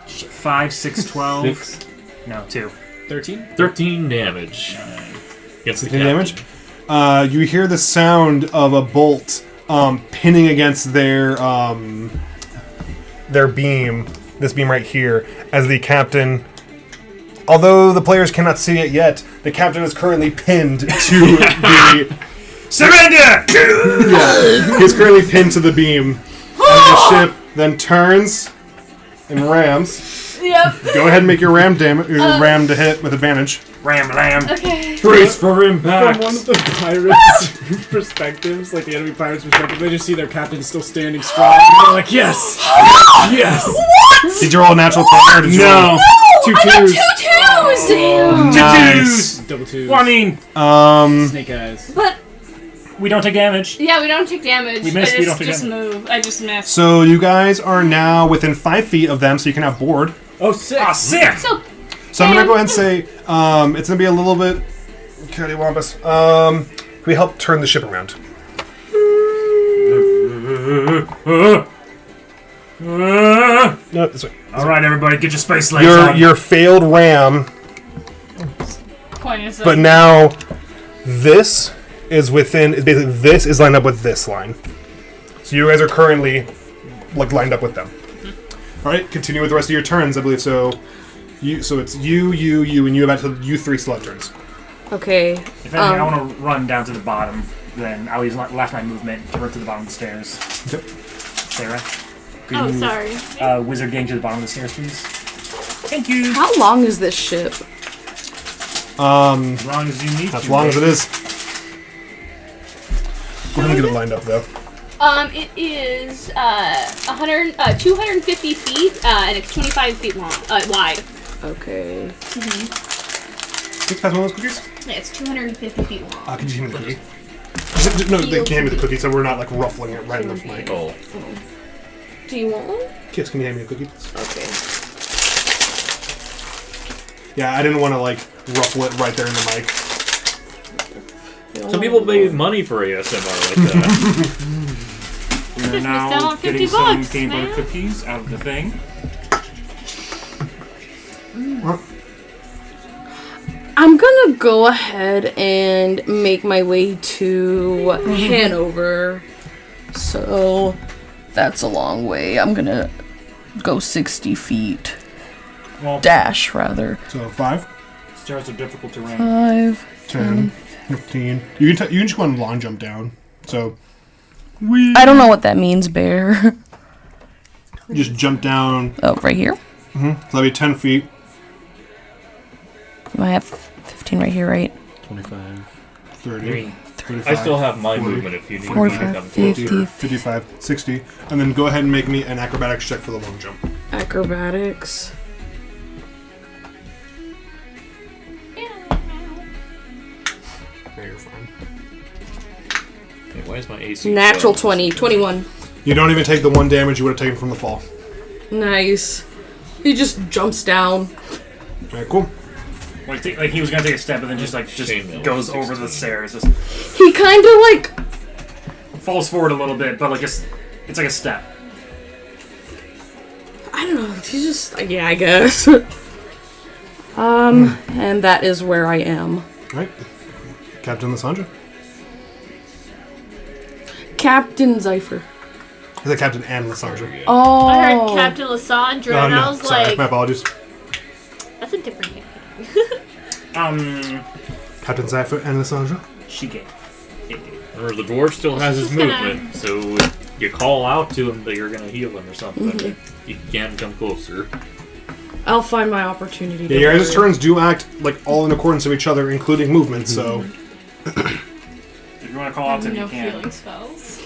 5, 6, 12. 6, No, 2. 13? 13 damage. Against the 13 captain. damage. You hear the sound of a bolt pinning against their beam, this beam right here, as the captain... Although the players cannot see it yet, the captain is currently pinned to the... Surrender! He's currently pinned to the beam. And the ship then turns and rams. Yep. Go ahead and make your ram ram to hit with advantage. Ram lamb. Okay. Brace for impact! From one of the pirates' perspectives, like the enemy pirates' perspective, they just see their captain still standing strong, and they're like, yes! Yes! Did you roll a natural 20 or did you roll? No! Two I got twos! 2 twos! Damn. Nice. Double twos. Well, I mean, Snake eyes. But, we don't take damage. yeah, we don't take damage. We missed, I we just, don't take just damage. move. I just missed. So you guys are now within 5 feet of them, so you can have board. Oh, sick! Ah, sick! So I'm gonna go ahead and say it's gonna be a little bit cattywampus. Can we help turn the ship around? No, this way. Alright, everybody, get your space legs on. Your failed ram, but now this is within. Basically, this is lined up with this line. So you guys are currently lined up with them. All right, continue with the rest of your turns, I believe. So it's you, and you. You three still have turns. Okay. If anything, I want to run down to the bottom, then I'll use last my movement to run to the bottom of the stairs. Okay. Stay right. Could Oh, you, sorry. Wizard gang to the bottom of the stairs, please. Thank you. How long is this ship? As long as you need As to. long as it is. We're gonna get it lined up though. It is 250 feet, and it's 25 feet long, wide. Okay. Let's pass one of those cookies. Yeah, it's 250 feet long. Could you hand me the cookie? No, they can't hand me the cookie, so we're not like ruffling it right in the mic. Oh. Do you want one? Kids, can you hand me a cookie? Okay. Yeah, I didn't want to like ruffle it right there in the mic. Some people pay money for ASMR like that. We're Just missed out now on getting 50 some bucks, peanut butter man. cookies out of the thing. I'm gonna go ahead and make my way to Hanover. So that's a long way. I'm gonna go 60 feet. Well, Dash, rather. So 5, stairs are difficult terrain. 5. 10, 15. You can just go and long jump down. So I don't know what that means, Bear. you just jump down. Oh, right here? So that'll be 10 feet. I have 15 right here, right? 25. 30. 35, I still have my 40, movement if you need me to 45, come 50. closer. 55, 60. And then go ahead and make me an acrobatics check for the long jump. Acrobatics. Yeah, you're fine. Hey, why is my AC Natural 12? 20. 21. You don't even take the 1 damage you would have taken from the fall. Nice. He just jumps down. Alright, cool. Like he was gonna take a step, and then just Chainmail goes is Oh. over the 16. stairs. Just He kind of like... falls forward a little bit, but like it's like a step. I don't know. He's just... Yeah, I guess. And that is where I am. Alright. Captain Lysandra. Captain Zypher. Is that Captain and Lysandra? Oh. I heard Captain Lysandra, and I was Sorry, like, my apologies. that's a different name. Captain Zypher and Lysandra. Shige. Or the dwarf still has his Just gonna- movement, so if you call out to him that you're gonna heal him or something, you can come closer. I'll find my opportunity. Yeah, don't your guys' worry. turns do act like all in accordance with each other, including movement, so. If you want to call out to him, No you can. healing spells.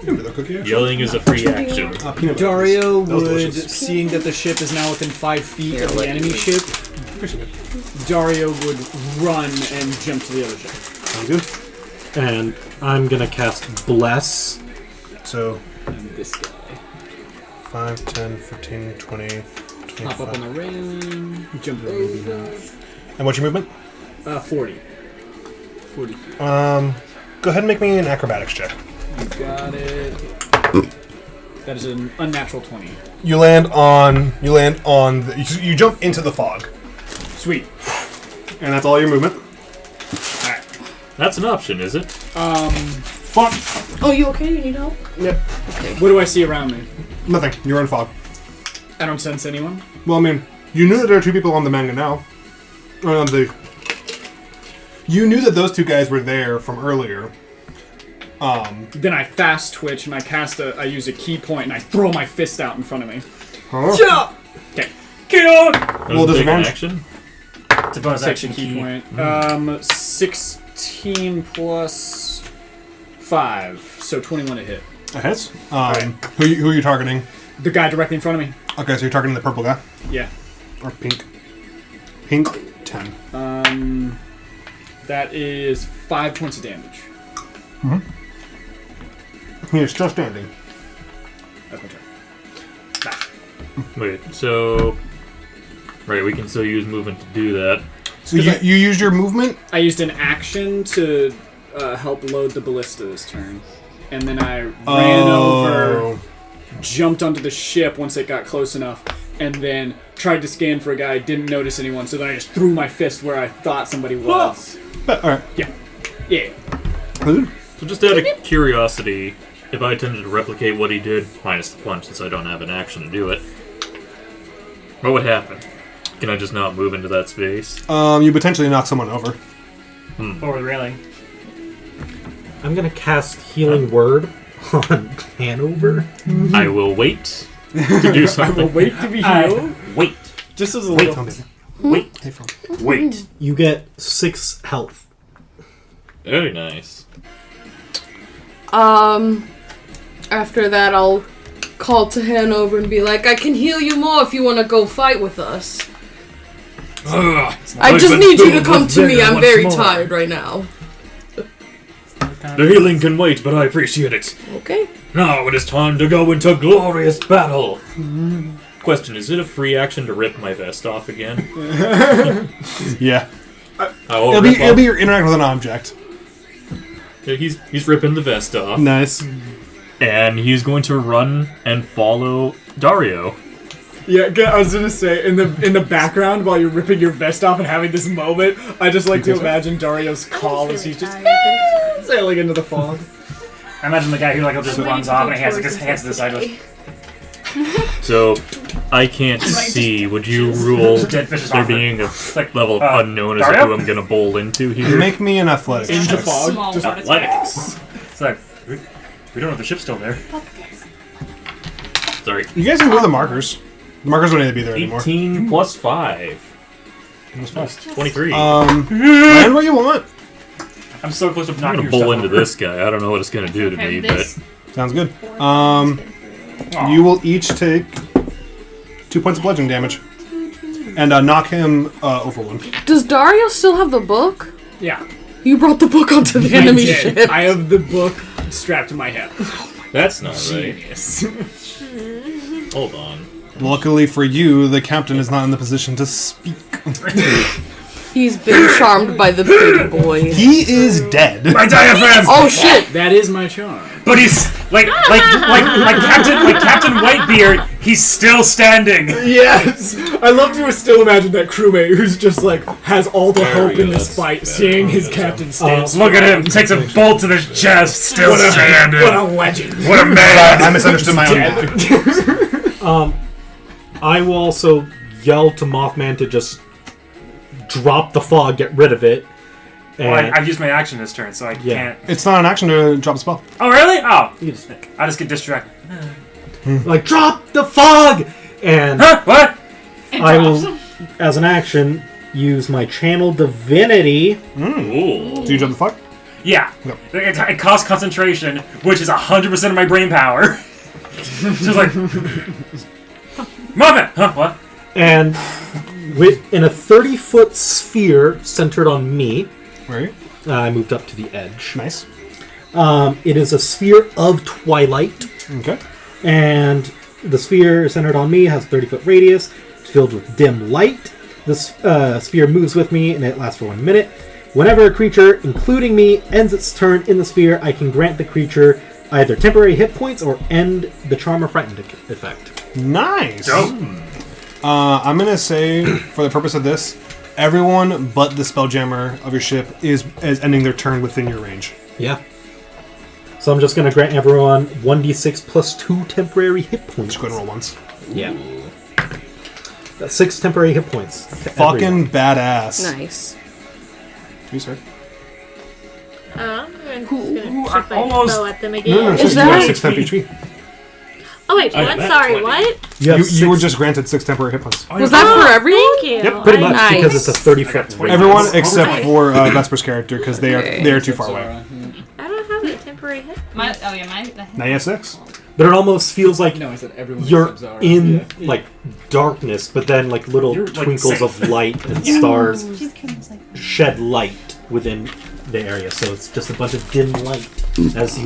Remember the cookie? actually? Yelling is a free action. Peanut butter. Dario That was would, delicious. seeing that the ship is now within 5 feet Here, of the let enemy me- ship, Appreciate it. Dario would run and jump to the other ship. Sounds good. And I'm gonna cast Bless. So, And this guy. 5, 10, 15, 20, Hop up on 25. the railing, jump over. And what's your movement? 40. 40 feet. Go ahead and make me an acrobatics check. You got it. That is an unnatural 20. You land on. You jump into the fog. Sweet. And that's all your movement. That's an option, is it? Fog. Oh, you okay? You need help? Yep. What do I see around me? Nothing. You're in fog. I don't sense anyone. Well, I mean, you knew that there are 2 people on the manga now. You knew that those 2 guys were there from earlier. Then I fast twitch and I use a key point and I throw my fist out in front of me. Huh? Yeah. Okay. Well, Does it take an disadvantage. action? It's a bonus Section action key key. point. 16 plus 5, so 21 to hit. That hits. Who are you targeting? The guy directly in front of me. Okay, so you're targeting the purple guy? Yeah. Or pink? Pink, 10. That is 5 points of damage. He is still standing. That's my turn. Wait, so... Right, we can still use movement to do that. So you used your movement? I used an action to help load the ballista this turn. And then I ran over, jumped onto the ship once it got close enough, and then tried to scan for a guy, didn't notice anyone, so then I just threw my fist where I thought somebody was. Alright. Yeah. So just out of curiosity, if I attempted to replicate what he did, minus the punch since I don't have an action to do it, what would happen? Can I just not move into that space? You potentially knock someone over. Over the railing. I'm gonna cast Healing Word on Hanover. I will wait to do I something. will wait to be healed. Wait. Just as a Wait, little. tell me. Wait. Hey, phone. Wait. You get 6 health. Very nice. After that, I'll call to Hanover and be like, I can heal you more if you want to go fight with us. I just need you to come to me. I'm very tired right now. The healing can wait, but I appreciate it. Okay. Now it is time to go into glorious battle. Question, is it a free action to rip my vest off again? Yeah. I will It'll rip be your interact with an object. Yeah, he's ripping the vest off. Nice. And he's going to run and follow Dario. Yeah, I was gonna say in the background while you're ripping your vest off and having this moment, I just like to imagine Dario's call as he's just sailing into the fog. I imagine the guy who just runs off and he has his hands to the side. Like, So, I can't see. Would you rule Dead fish is there off. being a Like, level unknown as to Dario? who I'm going to bowl into here? Make me an athletics Into check. fog. Small Just, heart attack. Athletics. it's like, we don't know if the ship's still there. Sorry. You guys can move the markers. The markers don't need to be there anymore. 18 plus 5. That's fine. 23. Land where you want. I'm so close to I'm knocking going your to bowl stuff into over. this guy. I don't know what it's going to do to Okay, me, this- but... Sounds good. You will each take 2 points of bludgeoning damage. And knock him over 1. Does Dario still have the book? yeah. You brought the book onto the I enemy did. ship. I have the book strapped to my hip. That's not right. Genius. Hold on. Luckily for you, the captain is not in the position to speak. He's been charmed by the big boy. He is dead. My diaphragm! Oh shit! That is my charm. But he's like Captain Whitebeard, he's still standing. Yes! I love to still imagine that crewmate who's just has all the hope in this fight, seeing his captain stand. Look at him, takes a bolt to the chest, still standing. What a legend. What a man! I misunderstood my own book. I will also yell to Mothman to just drop the fog, get rid of it. And Well, I've used my action this turn, so I can't. It's not an action to drop a spell. Oh, really? Oh. you just, I just get distracted. drop the fog! And Huh? What? I will, as an action, use my channel divinity. Ooh. Do you drop the fuck? Yeah. No. It costs concentration, which is 100% of my brain power. Just like. Moment! Huh? What? And in a 30-foot sphere centered on me, Right. I moved up to the edge. Nice. It is a sphere of twilight. Okay. And the sphere centered on me has a 30-foot radius. It's filled with dim light. This sphere moves with me, and it lasts for 1 minute. Whenever a creature, including me, ends its turn in the sphere, I can grant the creature either temporary hit points or end the charm or frightened effect. Nice. Dope. I'm going to say, for the purpose of this, everyone but the Spelljammer of your ship is ending their turn within your range. Yeah. So I'm just going to grant everyone 1d6 plus 2 temporary hit points. Just go ahead and roll once. Yeah. That's 6 temporary hit points. to Fucking everyone. badass. Nice. You start. I'm going Who to are shoot my almost- bow at them No, again. it's Is just you have that- 6 temp HP. Oh wait, I what? bet Sorry, 20. what? You, have You were six- just granted 6 temporary hit points. Was that for everyone? Thank you. Yep, pretty much Nice. because it's a 30-foot I got 20. radius. Everyone except for Vesper's character, because they are too far away. I don't have a temporary hit. My Now you have 6. But it almost feels like No, I said everyone you're except Zara. in darkness, but then little You're, like, twinkles safe. of light and stars She's kind of like shed light within the area. So it's just a bunch of dim light as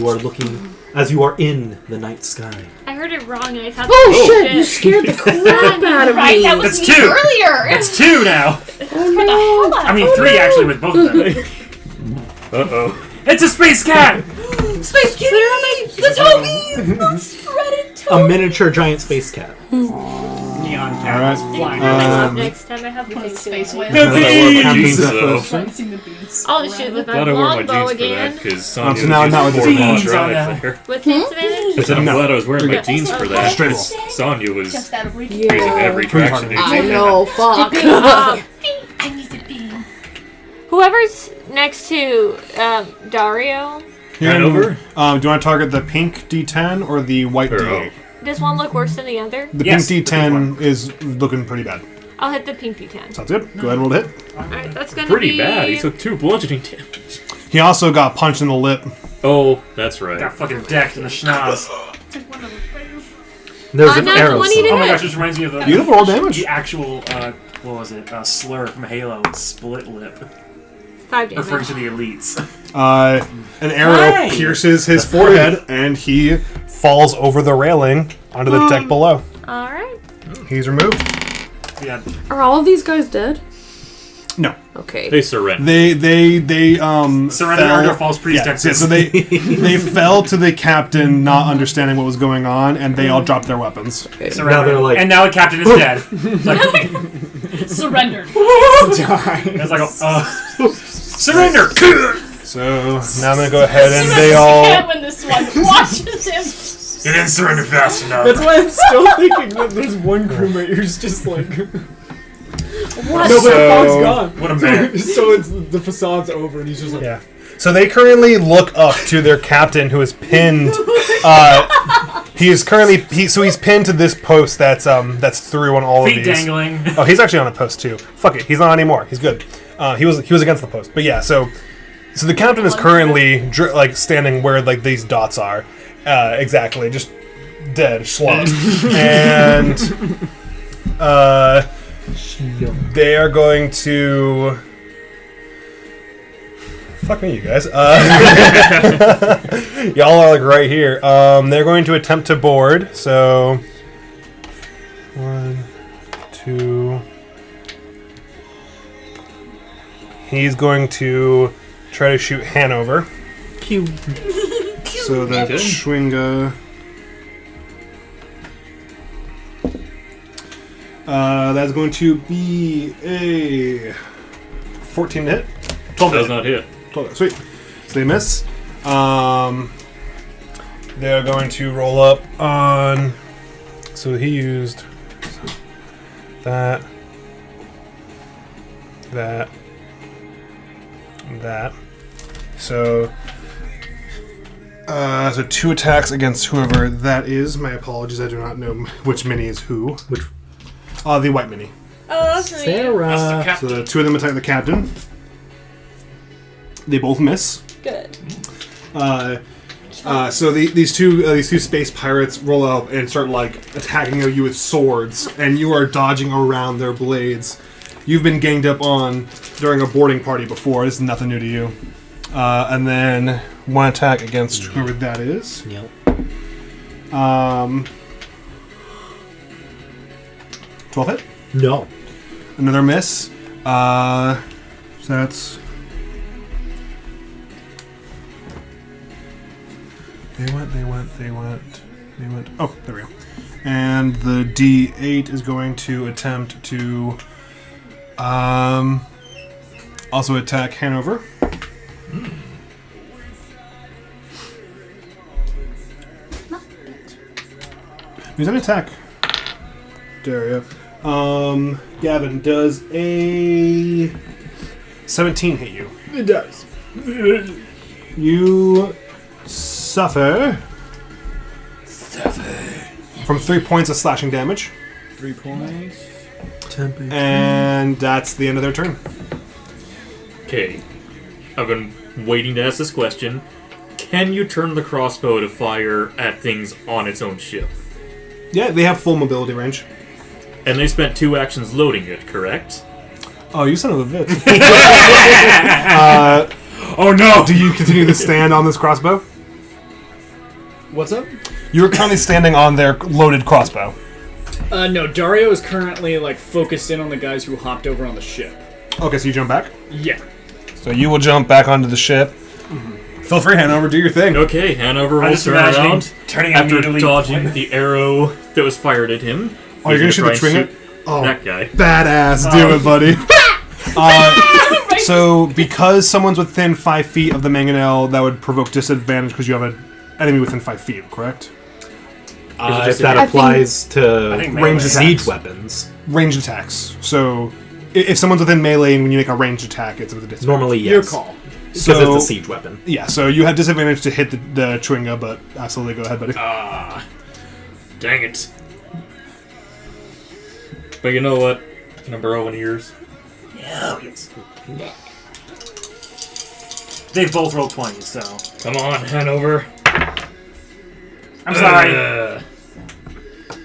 you are in the night sky. I heard it wrong and I thought. Oh shit! You scared the crap out of right. me. That was That's me 2. earlier. That's 2 now. Oh no! I mean, 3 actually with both of them. Uh-oh. It's a space cat! Space Kitty! The Toby! Spread it to A miniature giant space cat. Neon cat Alright. flying. Next time I have One of the to space whales. Glad I wore my Captain jeans, Zephyr. though. Seen the beads. I'll shoot with my Glad I wore my longbow jeans for that, again. because so Sonya now- was now using with four-wheel jeans on drive now. there. With disadvantage? I said I'm No. glad I was wearing my Yeah. jeans for Okay. that. Straight roll. because Sonya was Just out of reach. using every Pretty traction hard. I agent. know. Fuck. I need to be. Whoever's next to Dario, Hanover? Do you want to target the pink D10 or the white D8? Does one look worse than the other? The Yes, pink the pink D10 is looking pretty bad. I'll hit the pink D10. Sounds good. Go ahead and roll to hit. Alright, that's gonna Pretty be... bad. He took 2 bludgeoning damage. He also got punched in the lip. Oh, that's right. Got fucking decked in the schnoz. There's an not arrow. 20 to Oh my hit. gosh, this reminds me of the Beautiful roll damage. the actual what was it? Slur from Halo, split lip, 5 referring damage. to the elites. An arrow Hey! pierces his forehead, and he falls over the railing onto the deck below. Alright. He's removed. Yeah, Are all of these guys dead? No, Okay. They surrender. they surrender fell- under false pretenses. So they fell to the captain, not understanding what was going on, and they all dropped their weapons. surrender. Now they're like- and now the captain is dead. Like, Surrendered. it's like surrender. So now I'm gonna go ahead and they all. Can't win this one. Watches him. You didn't surrender fast enough. That's why I'm still thinking that there's one crewmate who's just like. What? No, but the So- fog's gone. What a man. So it's the facade's over, and he's just like. Yeah. So they currently look up to their captain, who is pinned. He is currently he's pinned to this post that's through on all Feet of these. dangling. Oh, he's actually on a post too. Fuck it, he's not anymore. He's good. He was against the post, but yeah. So the captain is currently like standing where like these dots are, exactly, just dead, slumped, and they are going to. Fuck me, you guys. Y'all are like right here. They're going to attempt to board. So 1, 2. He's going to try to shoot Hanover. Pew. So that Schwinga. That's going to be a 14 to hit. 12 to Does hit. not hit. 12, sweet. So they miss. They're going to roll up on. So he used that. So 2 attacks against whoever that is. My apologies, I do not know which mini is who. Which? The white mini. Oh, that's me. Sarah. So the 2 of them attack the captain. They both miss. Good. So these two space pirates roll up and start like attacking you with swords, and you are dodging around their blades. You've been ganged up on during a boarding party before. This is nothing new to you. And then 1 attack against whoever that is. Yep. 12 hit. No. Another miss. So that's. They went. Oh, there we go. And the D8 is going to attempt to also attack Hanover. Who's an attack? Dario. Gavin, does a 17 hit you? It does. You suffer from 3 points of slashing damage, 3 points. and that's the end of their turn. Okay. I've been waiting to ask this question. Can you turn the crossbow to fire at things on its own ship? Yeah, they have full mobility range. And they spent 2 actions loading it, correct? Oh, you son of a bitch. Oh no! Do you continue to stand on this crossbow? What's up? You're currently standing on their loaded crossbow. No, Dario is currently like focused in on the guys who hopped over on the ship. Okay, so you jump back. Yeah. So you will jump back onto the ship. Feel free, Hanover, do your thing. Okay, Hanover I will just turn imagining around turning after immediately. dodging the arrow that was fired at him. Oh, you're gonna He's shoot the try and trinket? Oh, that guy. badass. Do it, buddy. So, because someone's within 5 feet of the mangonel, that would provoke disadvantage because you have an enemy within 5 feet, correct? If that applies to think range siege attacks. weapons, Ranged attacks. So, if someone's within melee and when you make a ranged attack, it's with a disadvantage. normally yes. Your call. Because it's a siege weapon. Yeah, so you had disadvantage to hit the Chwinga, but absolutely go ahead, buddy. Dang it. But you know what? Can I borrow one of yours? They've both rolled 20s, so. Come on, Hanover. I'm sorry.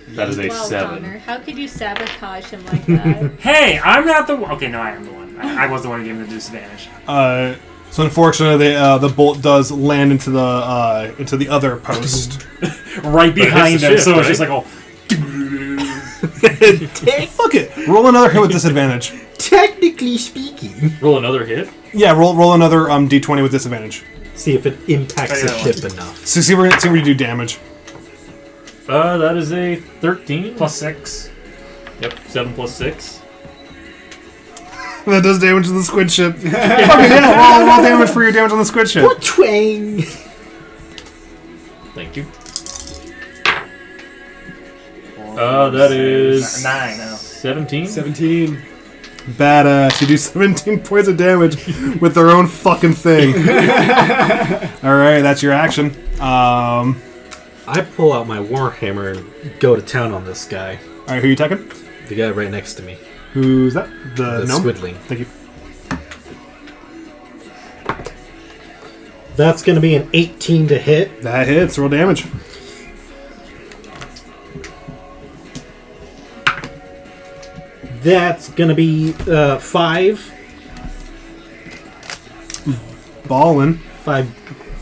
That is a Well, 7. Connor, how could you sabotage him like that? Hey, I'm not the one. Okay, no, I am the one. I was the one who gave him the disadvantage. So unfortunately, the bolt does land into the other post. Right behind them, ship, so right? it's just like, oh. Fuck it. Roll another hit with disadvantage. Technically speaking. Roll another hit? Yeah, roll another d20 with disadvantage. See if it impacts the Yeah, ship enough. So see where you do damage. That is a 13. Plus 6. Yep, 7 plus 6. That does damage to the squid ship. Okay, yeah, roll damage for your damage on the squid ship. Twang! Thank you. That is 9 now. 17. 17. Badass. You do 17 points of damage with their own fucking thing. Alright, that's your action. I pull out my warhammer and go to town on this guy. Alright, who are you attacking? The guy right next to me. Who's that? The gnome? squidling. Thank you. That's going to be an 18 to hit. That hits. Roll damage. That's going to be 5. Ballin'. 5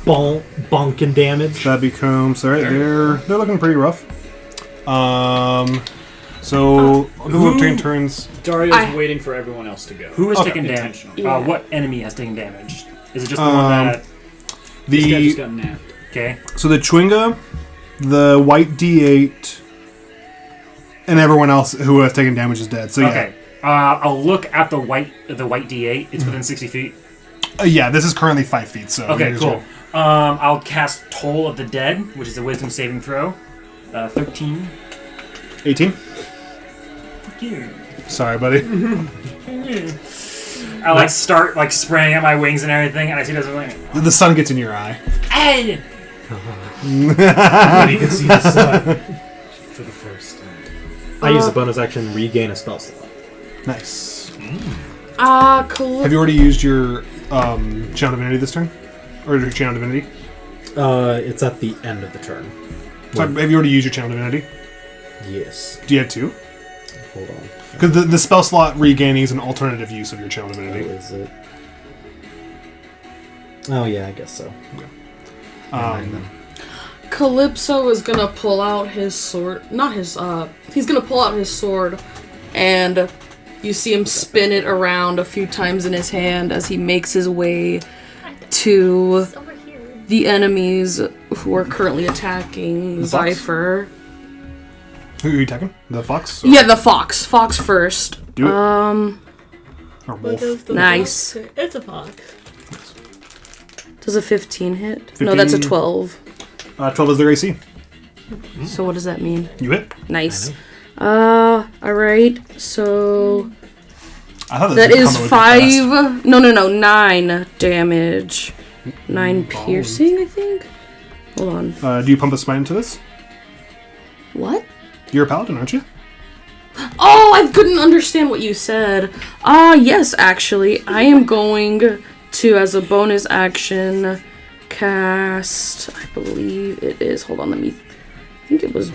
bonking damage. That becomes... Alright, they're looking pretty rough. So, who will obtain turns? Dario's waiting for everyone else to go. Who has Okay. taken damage? Yeah. What enemy has taken damage? Is it just the one that... This guy just The got napped. Okay. So the Chwinga, the white D8, and everyone else who has taken damage is dead. So yeah. Okay. I'll look at the white D8. It's within 60 feet. Yeah, this is currently 5 feet, so... Okay, yeah, cool. I'll cast Toll of the Dead, which is a wisdom saving throw. 13. 18? Sorry, buddy. I start spraying at my wings and everything, and I see this like, The sun gets in your eye. hey! But you can see the sun for the first time. I use a bonus action regain a spell slot. Nice. Cool. Have you already used your Channel Divinity this turn? Or your Channel Divinity? It's at the end of the turn. So have you already used your Channel Divinity? Yes. Do you have 2? Hold on. Because the spell slot regaining is an alternative use of your Channel How Divinity. is it? Oh yeah, I guess so. Calypso is gonna pull out his sword. Not his, he's gonna pull out his sword, and you see him spin it around a few times in his hand as he makes his way to It's over here. the enemies who are currently attacking The fox? Zypher. Who are you attacking? The fox? Yeah, the fox. Fox first. Do it. Or wolf. Nice. It's a fox. Does a 15 hit? No, that's a 15. 12. 12 is their AC. So what does that mean? You hit? Nice. Alright. So I thought that was is coming fast. 5. No, 9 damage. 9 piercing, I think. Hold on. Do you pump a smite into this? What? You're a paladin, aren't you? Oh, I couldn't understand what you said. Yes, actually. I am going to, as a bonus action, cast, I believe it is, hold on, I think it was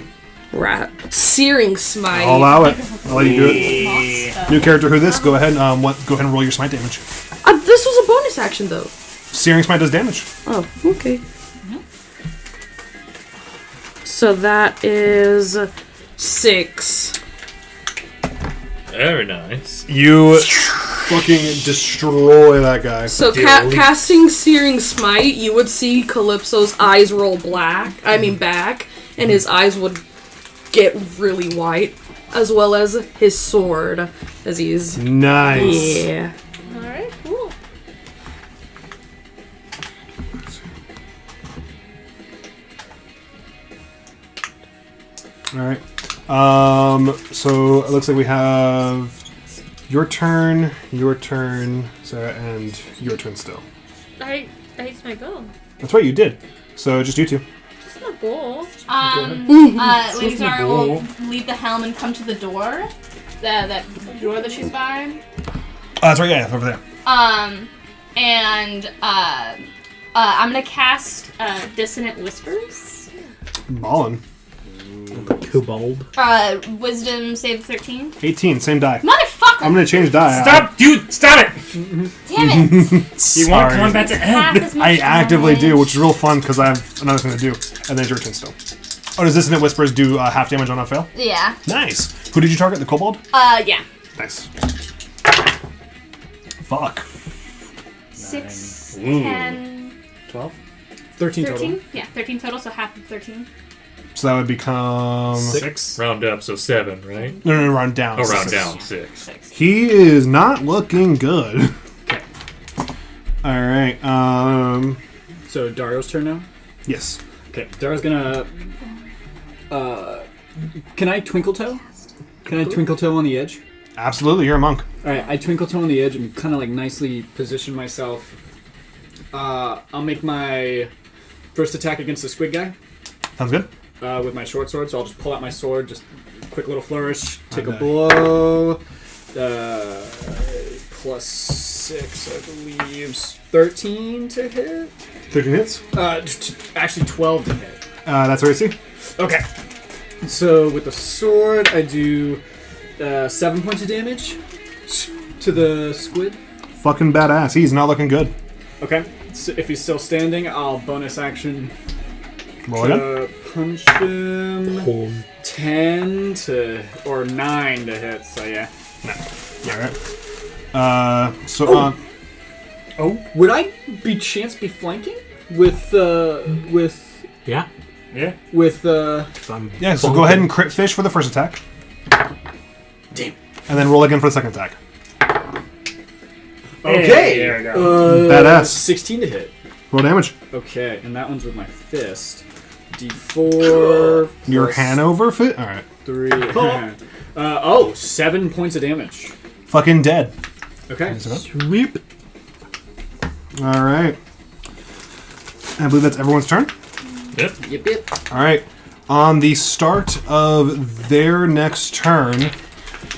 Searing Smite. I'll allow it. I'll let you do it. New character, who this? Go ahead. Go ahead and roll your smite damage. This was a bonus action, though. Searing smite does damage. Oh, okay. So that is 6. Very nice. You fucking destroy that guy. So casting Searing Smite, you would see Calypso's eyes roll back, and his eyes would get really white, as well as his sword, as he's... Nice. Yeah. Alright, cool. All right. So it looks like we have your turn, Sarah, and your turn still. I used my bow. That's right, you did. So just you two. It's not a bowl. Lady Zara will leave the helm and come to the door. That door that she's by. That's right, yeah, over there. And I'm gonna cast Dissonant Whispers. Ballin'. Kobold. Wisdom save 13. 18, same die. Motherfucker! I'm gonna change die. Stop, dude! Stop it! Damn it! You want combat to end? Half as much I actively do, damage. which is real fun because I have another thing to do. And then it's your turn still. Oh, does Dissonant Whispers do half damage on a fail? Yeah. Nice. Who did you target? The kobold? Yeah. Nice. Fuck. 6, Ooh. 10, 12? 13 total. 13? Yeah, 13 total, so half of 13. So that would become... 6. Round up, so 7, right? No, round down. Oh, round 6. down, 6. 6. He is not looking good. Alright, So Dario's turn now? yes. Okay, Dario's gonna... can I Twinkle Toe? Can I Twinkle Toe on the edge? Absolutely, you're a monk. Alright, I Twinkle Toe on the edge and kind of like nicely position myself. I'll make my first attack against the squid guy Sounds good. with my short sword, so I'll just pull out my sword, just quick little flourish, take a Okay. blow. Plus 6, I believe. 13 to hit? 13 hits. Actually 12 to hit. That's what I see. Okay. So with the sword, I do 7 points of damage to the squid. Fucking badass. He's not looking good. Okay. So if he's still standing, I'll bonus action Roll again. to punch him. 10 to or 9 to hit. So yeah. Alright. Would I be flanking with Yeah. Yeah. with So I'm Yeah, so go ahead and crit fish for the first attack. Damn. And then roll again for the second attack. Okay. Hey, there we go. Badass. 16 to hit. Roll damage. Okay, and that one's with my fist. D4. Your plus Hanover fit? Alright. 3. 7 points of damage. Fucking dead. Okay. Sweep. Alright. I believe that's everyone's turn. Yep. Alright. On the start of their next turn,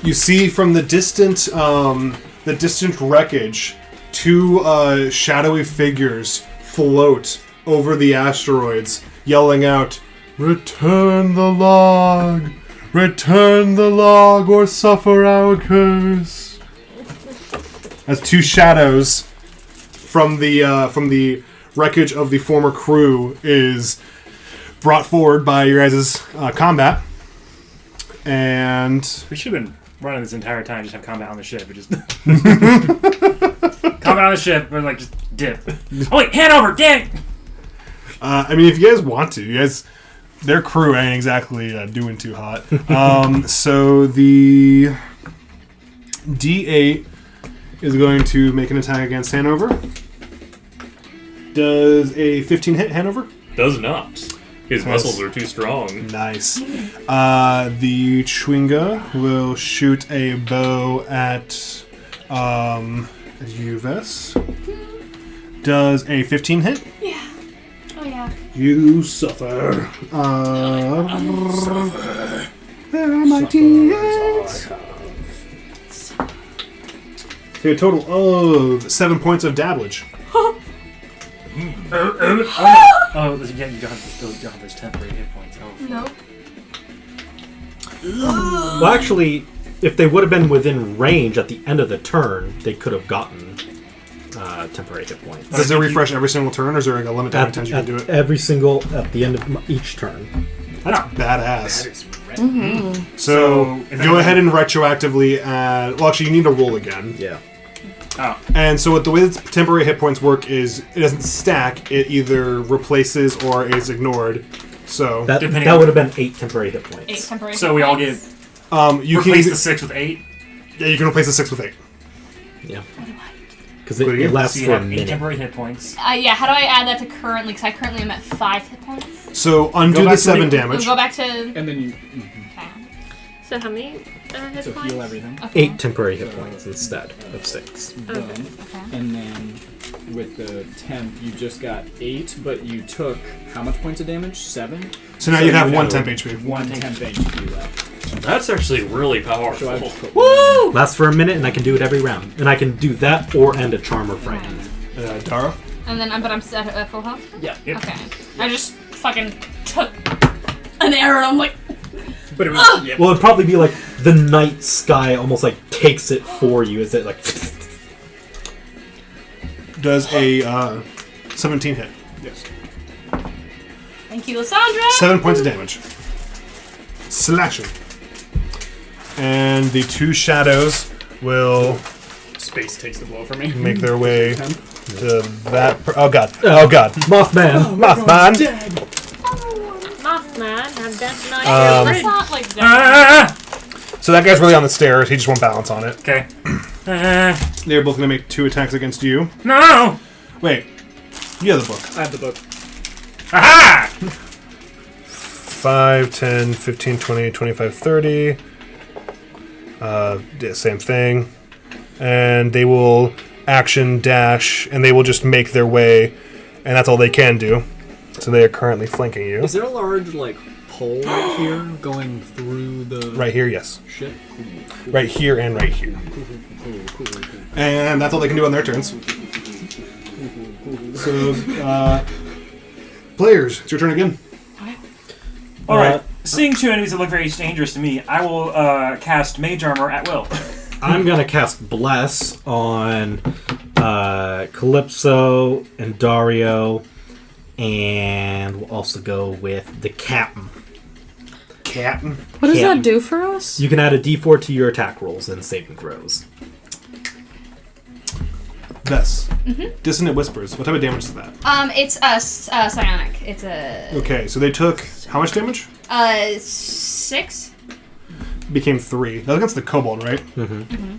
you see from the distant wreckage, 2 shadowy figures float over the asteroids, yelling out, "Return the log! Return the log or suffer our curse!" As 2 shadows from the wreckage of the former crew is brought forward by your guys' combat. And We should have been running this entire time, just have combat on the ship. We just combat on the ship. We're like just dip. Oh wait, Hanover, dang! I mean, if you guys want to, their crew ain't exactly doing too hot. So the D8 is going to make an attack against Hanover. Does a 15 hit Hanover? Does not. His muscles are too strong. Nice. The Chwinga will shoot a bow at Uves. Does a 15 hit? Yeah. Oh, yeah. You suffer. There are my D8s. So a total of 7 points of damage. Oh, yeah, you don't have those temporary hit points. Oh. No. Well, actually, if they would have been within range at the end of the turn, they could have gotten temporary hit points. Does it refresh every single turn, or is there like a limit to how many times you can do it? Every single at the end of each turn. That's badass. That is So go ahead and retroactively add. Well, actually, you need to roll again. Yeah. Oh. And so the way that temporary hit points work is it doesn't stack; it either replaces or is ignored. So That Depending would on- have been 8 temporary hit points. 8 temporary So we all get you can replace either, the 6 with 8. yeah, you can replace the 6 with 8. Yeah. Because Go it again. lasts So you for a have 8 minute. temporary hit points. Yeah, how do I add that to currently? Because I currently am at 5 hit points. So Go undo back the to 7 the- damage. We'll go back to... And then you Okay. So how many hit so points? heal everything. Okay. 8 temporary hit points instead of 6. Boom. Okay. And then with the temp, you just got 8, but you took how much points of damage? 7. So now you'd have 1 temp HP. 1 temp HP left. That's actually really powerful. So I just put Woo! Lasts for a minute, and I can do it every round. And I can do that or end a charm or frighten. Tara? And then, but I'm at full health? Yeah. Okay. I just fucking took an arrow and I'm like, But it was. Well, it'd probably be like the night sky almost like takes it for you. Is it like? Does a 17 hit? Yes. thank you, Lysandra! 7 points of damage. Slashing. And the 2 shadows will Space takes the blow for me. make their way to that. Oh god. Oh god. Mothman. Mothman. Mothman, I'm definitely That's not like that. Ah! So that guy's really on the stairs. He just won't balance on it. Okay. They're both going to make 2 attacks against you. No! Wait. You have the book. I have the book. Aha! 5, 10, 15, 20, 25, 30. Yeah, same thing. And they will action dash, and they will just make their way, and that's all they can do. So they are currently flanking you. Is there a large, like, pole right here going through the Right here, yes. ship? Cool. Right here and right here. Cool. And that's all they can do on their turns. So, players, it's your turn again. All right. Seeing 2 enemies that look very dangerous to me, I will cast Mage Armor at will. I'm gonna cast Bless on Calypso and Dario, and we'll also go with the Captain. Captain. What does Captain. that do for us? You can add a D4 to your attack rolls and saving throws. Vess. Dissonant Whispers. What type of damage is that? It's psionic. It's a Okay, so they took how much damage? 6. Became 3. That was against the kobold, right? Mm-hmm.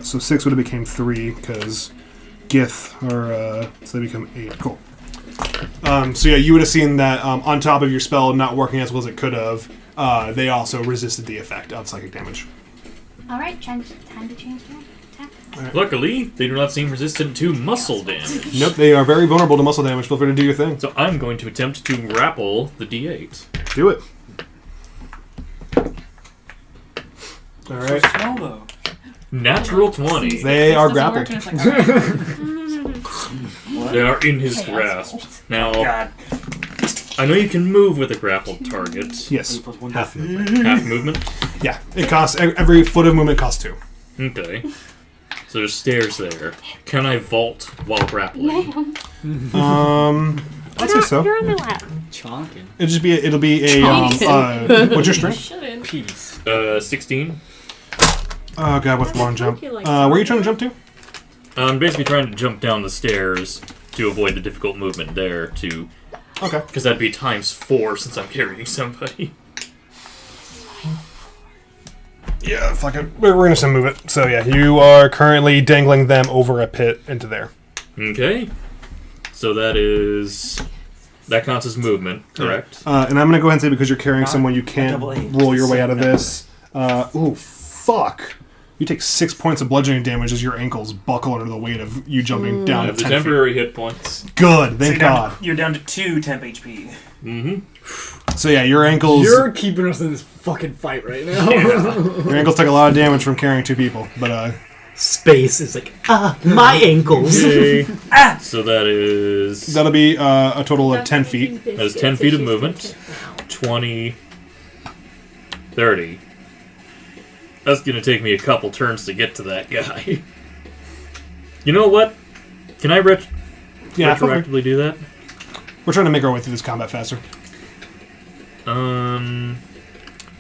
So 6 would have became 3 because Gith or so they become 8. Cool. So yeah, you would have seen that on top of your spell not working as well as it could have. They also resisted the effect of psychic damage. All right, time to change my attack. Luckily, they do not seem resistant to muscle damage. Nope, they are very vulnerable to muscle damage. Feel free to do your thing. So I'm going to attempt to grapple the D8. Do it. All right. Small though. Natural 20. They are Doesn't work, grappled. and it's like, They are in his grasp. Now, God. I know you can move with a grappled target. Yes. Half movement. Half movement. Yeah. It costs every foot of movement costs 2. Okay. So there's stairs there. Can I vault while grappling? I'd say so. You're on my lap. Chonking. It'll be a what's your strength? shouldn't. Peace. 16. Oh god, what's long jump? you like Where are you trying to jump to? I'm basically trying to jump down the stairs to avoid the difficult movement there to... Okay. Because that'd be ×4 since I'm carrying somebody. Yeah, fuck it. We're gonna just move it. So yeah, you are currently dangling them over a pit into there. Okay. So that is... That counts as movement, correct? And I'm gonna go ahead and say because you're carrying someone, you can't double eight. roll your way out of this. Ooh, fuck. You take 6 points of bludgeoning damage as your ankles buckle under the weight of you jumping I down have the 10 feet. temporary hit points. Good, So thank God. you're down to 2 temp HP. Mm-hmm. So yeah, your ankles You're keeping us in this fucking fight right now. your ankles took a lot of damage from carrying 2 people. But Space is like, my ankles. So that is... that'll be a total of 10 feet. That is 10 feet of movement. 20... 30. That's going to take me a couple turns to get to that guy. You know what? Can I Yeah, feel free. retroactively do that? We're trying to make our way through this combat faster. You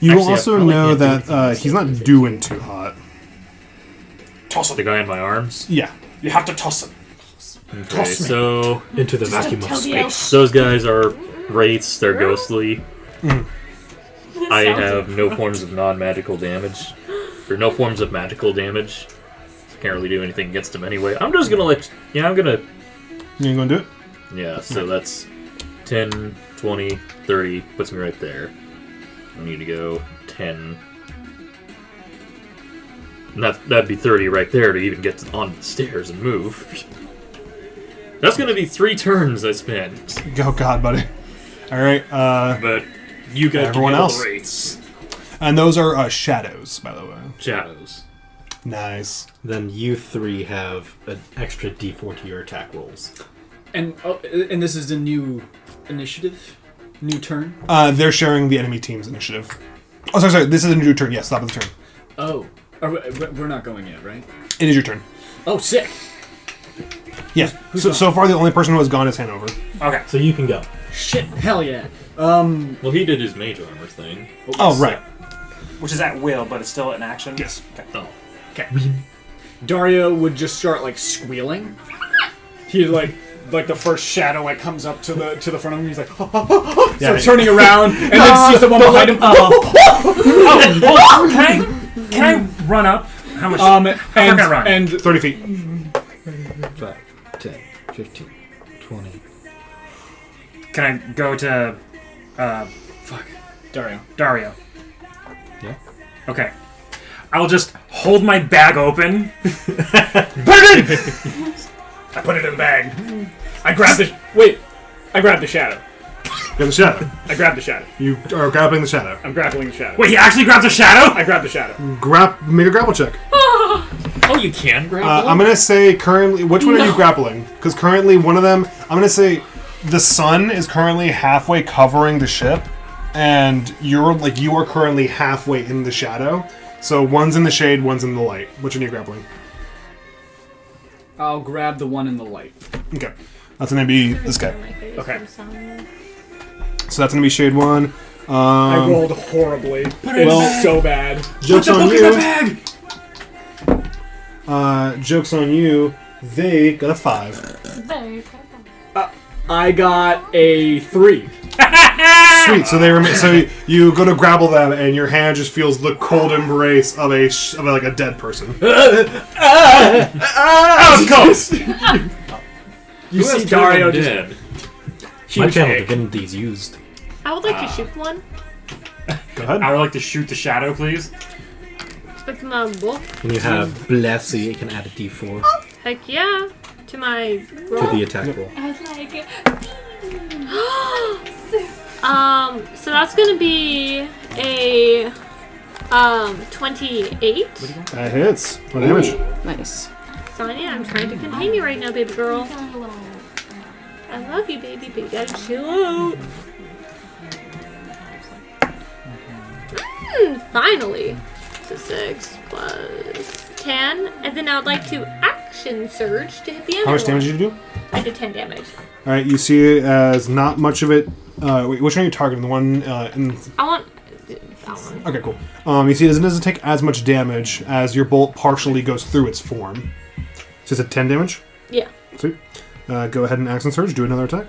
You will also know that he's not doing too hot. Toss The him. guy in my arms? Yeah. You have to toss him. Okay, so Into the vacuum of space. those guys are wraiths, they're ghostly. I have no forms of non-magical damage. Or no forms of magical damage. Can't really do anything against them anyway. I'm just gonna let... Yeah, I'm gonna... You ain't gonna do it? Yeah, so that's 10, 20, 30, puts me right there. I need to go 10. And that'd be 30 right there to even get on the stairs and move. That's gonna be 3 turns I spent. Oh God, buddy. All right. But you got everyone to else. the rates. And those are shadows, by the way. Shadows. Nice. Then you 3 have an extra D4 to your attack rolls. And this is a new initiative, new turn. They're sharing the enemy team's initiative. Oh, sorry. This is a new turn. Yes, stop at the turn. Oh, we're not going yet, right? It is your turn. Oh, sick. Yeah. So far, the only person who has gone is Hanover. Okay. So you can go. Shit, hell yeah. Well, he did his mage armor thing. Oh, right. Which is at will, but it's still an action. Yes. Okay. Oh. Okay. Dario would just start like squealing. He like the first shadow like comes up to the front of him. He's like, starts turning around and then sees the one behind him. Can I run up? How much? And, how far can I run? And 30 feet. 5, 10, 15, 20. Can I go to Dario? Yeah. Okay. I'll just hold my bag open. Put it in! I put it in the bag. I grab the shadow. Grab the shadow. I grab the shadow. You are grappling the shadow. I'm grappling the shadow. Wait, he actually grabs a shadow? I grab the shadow. Make a grapple check. Oh, you can grapple? I'm gonna say currently. Which one are you grappling? Because currently one of them. I'm gonna say the sun is currently halfway covering the ship, and you are currently halfway in the shadow. So one's in the shade, one's in the light. Which one are you grappling? I'll grab the one in the light. Okay, that's gonna be this guy. Okay. So that's gonna be shade 1. I rolled horribly. It's so bad. Jokes Put the on book you. in the bag. Jokes on you. They got a 5. I got a 3. Sweet. So they remain. So you go to grapple them, and your hand just feels the cold embrace of a dead person. Out comes. You see Dario just. dead. My channel divinity's used. I would like to shoot one. Go ahead. I would like to shoot the shadow, please. With my book. And you have bless, so you can add a D4 Heck yeah. To my roll. to the attack roll. I was like, So that's gonna be a 28. That hits. What damage? Nice. Sonya, I'm trying to contain you right now, baby girl. I love you, baby, but you gotta chill out. Finally. So 6 plus 10, and then I would like to action surge to hit the other How much one. damage did you do? I did 10 damage. All right. You see it as not much of it. Wait, which one are you targeting? The one in. I want that one. Okay, cool. You see, it doesn't take as much damage as your bolt partially goes through its form. So it's a 10 damage. Yeah. Sweet. Go ahead and action surge. Do another attack.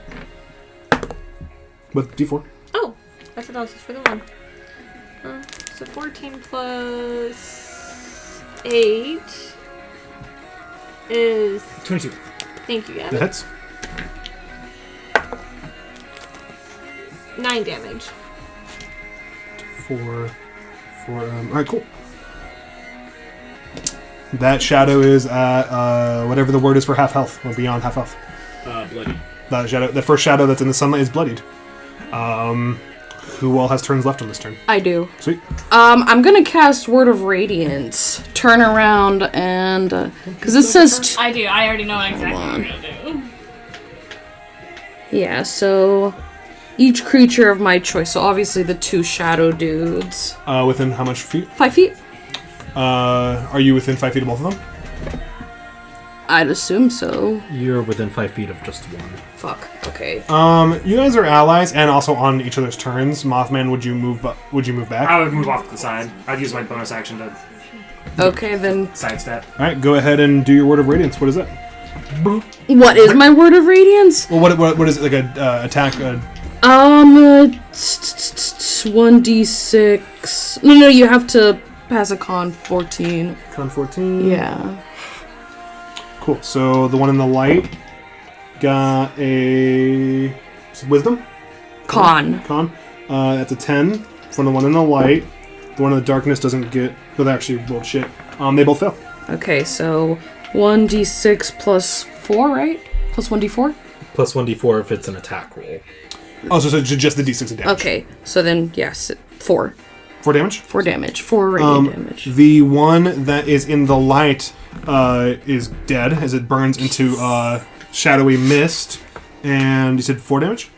With D4. Oh, I thought that was just for the one. So 14 plus 8 is 22. Thank you, That Gavin. hits. 9 damage. 4. All right, cool. That shadow is at whatever the word is for half health, or beyond half health. Bloody. The first shadow that's in the sunlight is bloodied. Who all has turns left on this turn? I do. Sweet. I'm gonna cast Word of Radiance. Turn around and because it says I do. I already know exactly what I'm gonna do. yeah. So each creature of my choice. So obviously the 2 shadow dudes. Within how much feet? 5 feet. Are you within 5 feet of both of them? I'd assume so. You're within 5 feet of just one. Fuck. Okay. You guys are allies, and also on each other's turns. Mothman, would you move back? I would move off to the side. I'd use my bonus action to Okay then. sidestep. All right, go ahead and do your word of radiance. What is it? What is my Word of Radiance? Well, what is it? Like a attack? 1d6. No, you have to pass a con 14. Con 14. Yeah. Cool. So the one in the light got a wisdom. Con. That's a 10 from the one in the light. The one in the darkness doesn't get. Well, they actually rolled shit. They both fail. Okay, so 1d6 plus 4, right? Plus 1d4? Plus 1d4 if it's an attack roll. Oh, so just the d6 of damage. Okay, so then, yes, 4. 4 damage? 4 damage. 4 radiant damage. The one that is in the light is dead as it burns into shadowy mist. And you said 4 damage?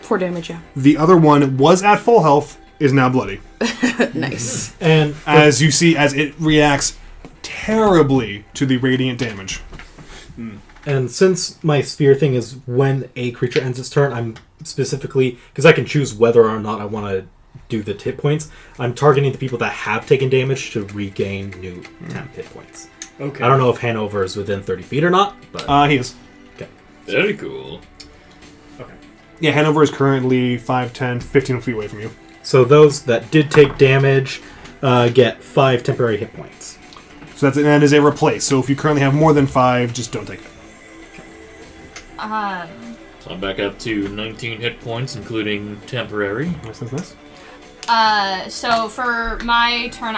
4 damage, yeah. The other one was at full health, is now bloody. Nice. And as you see, as it reacts terribly to the radiant damage. And since my sphere thing is when a creature ends its turn, I'm specifically, because I can choose whether or not I want to do the hit points, I'm targeting the people that have taken damage to regain new temp hit points. Okay. I don't know if Hanover is within 30 feet or not, but... He is. Okay. Very cool. Okay. Yeah, Hanover is currently 5, 10, 15 feet away from you. So those that did take damage get 5 temporary hit points. So that is a replace. So if you currently have more than 5, just don't take it. So I'm back up to 19 hit points, including temporary. Nice. So for my turn,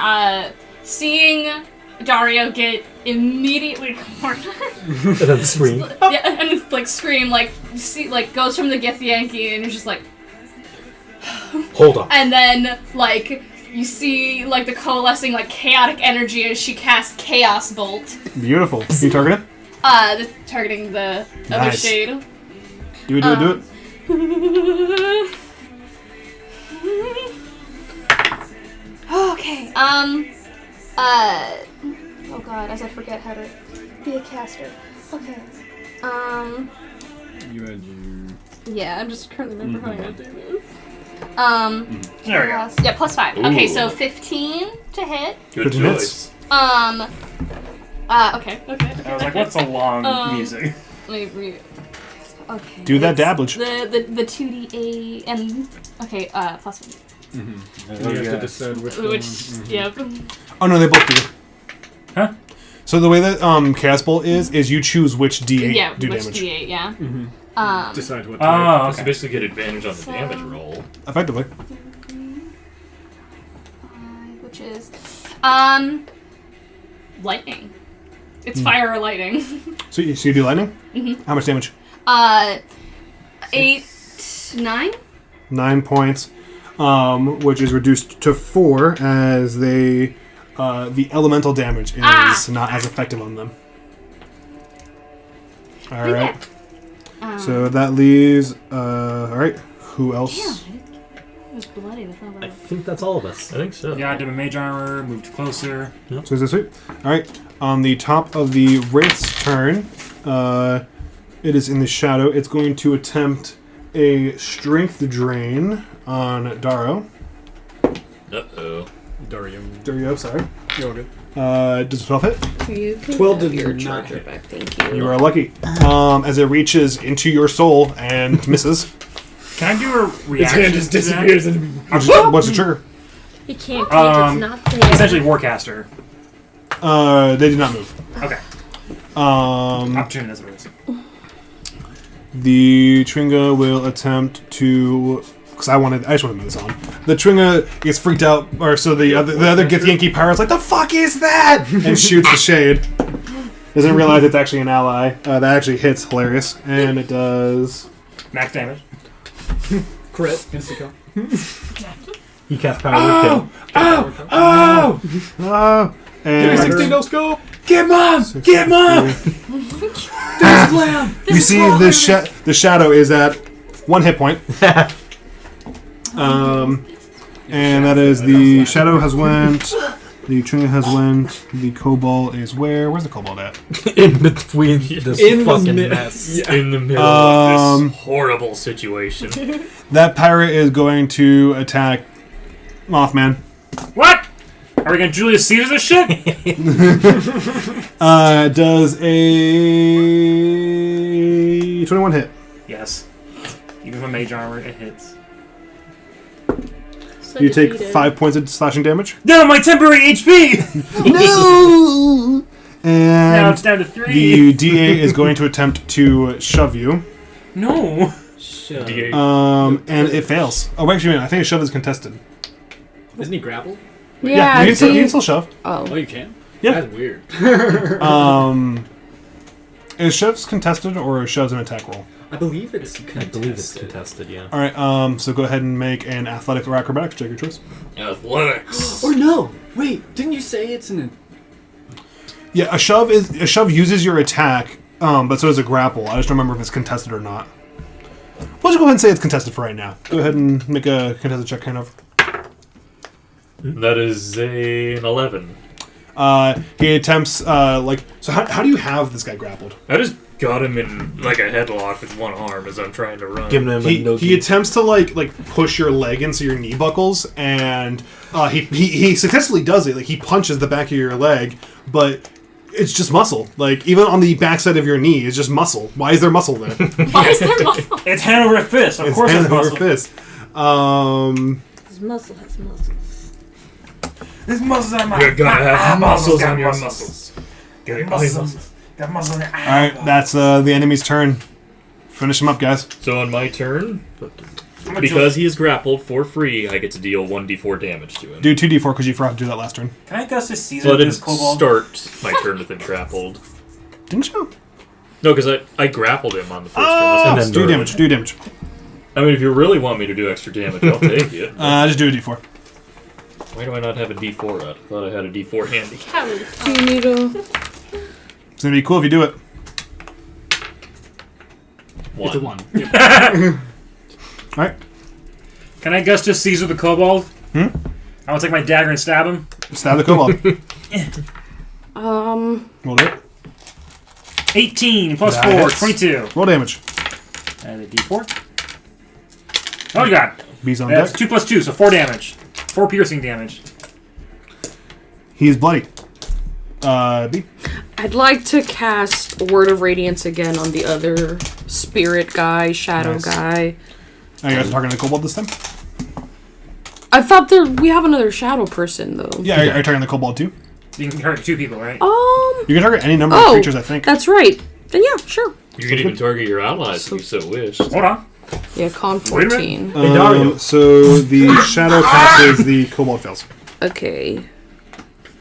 seeing Dario get immediately cornered. And then scream. Yeah, and it's like scream, like see, like goes from the Githyanki, and you're just like, Hold on. and then like you see like the coalescing like chaotic energy as she casts Chaos Bolt. Beautiful. You target it? Targeting the other Nice. shade. Do it. Okay. Oh god, as I forget how to be a caster. Okay. You had your... Yeah, I'm just currently remembering how to do this. There we go. Yeah, plus 5. Okay, Ooh. so 15 to hit. Good 15 choice. Okay. I was like, what's a long music? Let me read. Okay. Do that it's dabblage. The 2d8 and okay, plus 1. You have to decide which one. Yep. Oh no, they both do. Huh? So the way that Chaos Bolt is you choose which D8 Yeah, do which damage. d8, yeah. Decide what Oh, So okay. basically get advantage on the damage roll. Effectively. Which is lightning. It's fire or lightning. So you do lightning? Mm-hmm. How much damage? 8, 9. 9 points, which is reduced to 4 as they the elemental damage is not as effective on them. All right. So that leaves. All right. Who else? Damn, it was bloody. That's not I bad. think that's all of us. I think so. Yeah, I did a mage armor, moved closer. So is this sweet? All right. On the top of the Wraith's turn, it is in the shadow. It's going to attempt a strength drain on Daro. Uh-oh. Dario, sorry. You're good. Does 12 hit? You can 12 have did your not charger hit. back, thank you. You are lucky. As it reaches into your soul and misses. Can I do a Its reaction? hand just to that? disappears and What's the trigger? He can't take it's not there. Essentially, Warcaster. They did not move. Okay. Opportunity, that's what it is. The Tringa will attempt to, because I just want to move this on. The Tringa gets freaked out, or so the other Githyanki pirate's like, the fuck is that? And shoots the shade. Doesn't realize it's actually an ally. That actually hits, hilarious, and it does Max damage. crit. Insta-kill. He cast power kill. and Give me 16 no scope. Get mom! Get mom! You see the shadow is at 1 hit point. And that is the shadow has went, the Tringa has went, the kobold is where? Where's the kobold at? In between this In the fucking mid- mess. In the middle of this horrible situation. That pirate is going to attack Mothman. What? Are we gonna Julius Caesar this shit? Does a 21 hit. Yes. Even with mage armor, it hits. So You take defeated. 5 points of slashing damage. No, my temporary HP! No! Now it's And down to 3. the DA is going to attempt to shove you. No. D8. And it fails. Oh, wait, actually, I think a shove is contested. Isn't he grappled? Yeah, you can still shove. Oh, Oh. you can? Yeah. That's weird. Is shoves contested or is shoves an attack roll? I believe it's I contested. believe it's contested, yeah. All right. So go ahead and make an athletic or acrobatics check, your choice. Athletics. Or no! Wait, didn't you say it's an... Yeah, a shove uses your attack, but so does a grapple. I just don't remember if it's contested or not. We'll just go ahead and say it's contested for right now. Go ahead and make a contested check, kind of. That is an 11. He attempts, so how do you have this guy grappled? I just got him in like a headlock with one arm as I'm trying to run. Giving him a no He attempts to like push your leg into your knee buckles, and he successfully does it. Like he punches the back of your leg, but it's just muscle. Like even on the backside of your knee, it's just muscle. Why is there muscle there? Why is there muscle? It's hand over fist. Of course, it's muscle. fist. His muscle has muscles. This muscles on my. You're gonna have muscles got on your muscles. muscles. Got Got muscles. muscles. Got muscles on your. All right, that's the enemy's turn. Finish him up, guys. So on my turn, I'm gonna because he is grappled for free, I get to deal 1d4 damage to him. Do 2d4 because you forgot to do that last turn. Can I Augustus So Caesar I didn't this kobold? start my turn with him grappled. Didn't you? No, because I grappled him on the first Oh, turn. then do damage. Do damage. I mean, if you really want me to do extra damage, I'll take it. Just do a d4. Why do I not have a d4 out? I thought I had a d4 handy. Do you need a... It's gonna be cool if you do it. One. It's a 1. All right. Can I Augustus Caesar the kobold? I want to take my dagger and stab him. Stab the kobold. Roll it. 18 plus That 4, hits. 22. Roll damage. And a d4. Oh, you got it. Bees on That's deck. 2 plus 2, so 4 damage. 4 piercing damage. He's bloody. B. I'd like to cast Word of Radiance again on the other spirit guy, shadow Nice. guy. Are you guys targeting the kobold this time? I thought we have another shadow person though. Yeah, are you targeting the kobold too? You can target 2 people, right? You can target any number of creatures, I think. That's right. Then yeah, sure. You can even target your allies if you so wish. Hold on. Yeah, con Wait a 14. So the shadow passes, the kobold fails. Okay.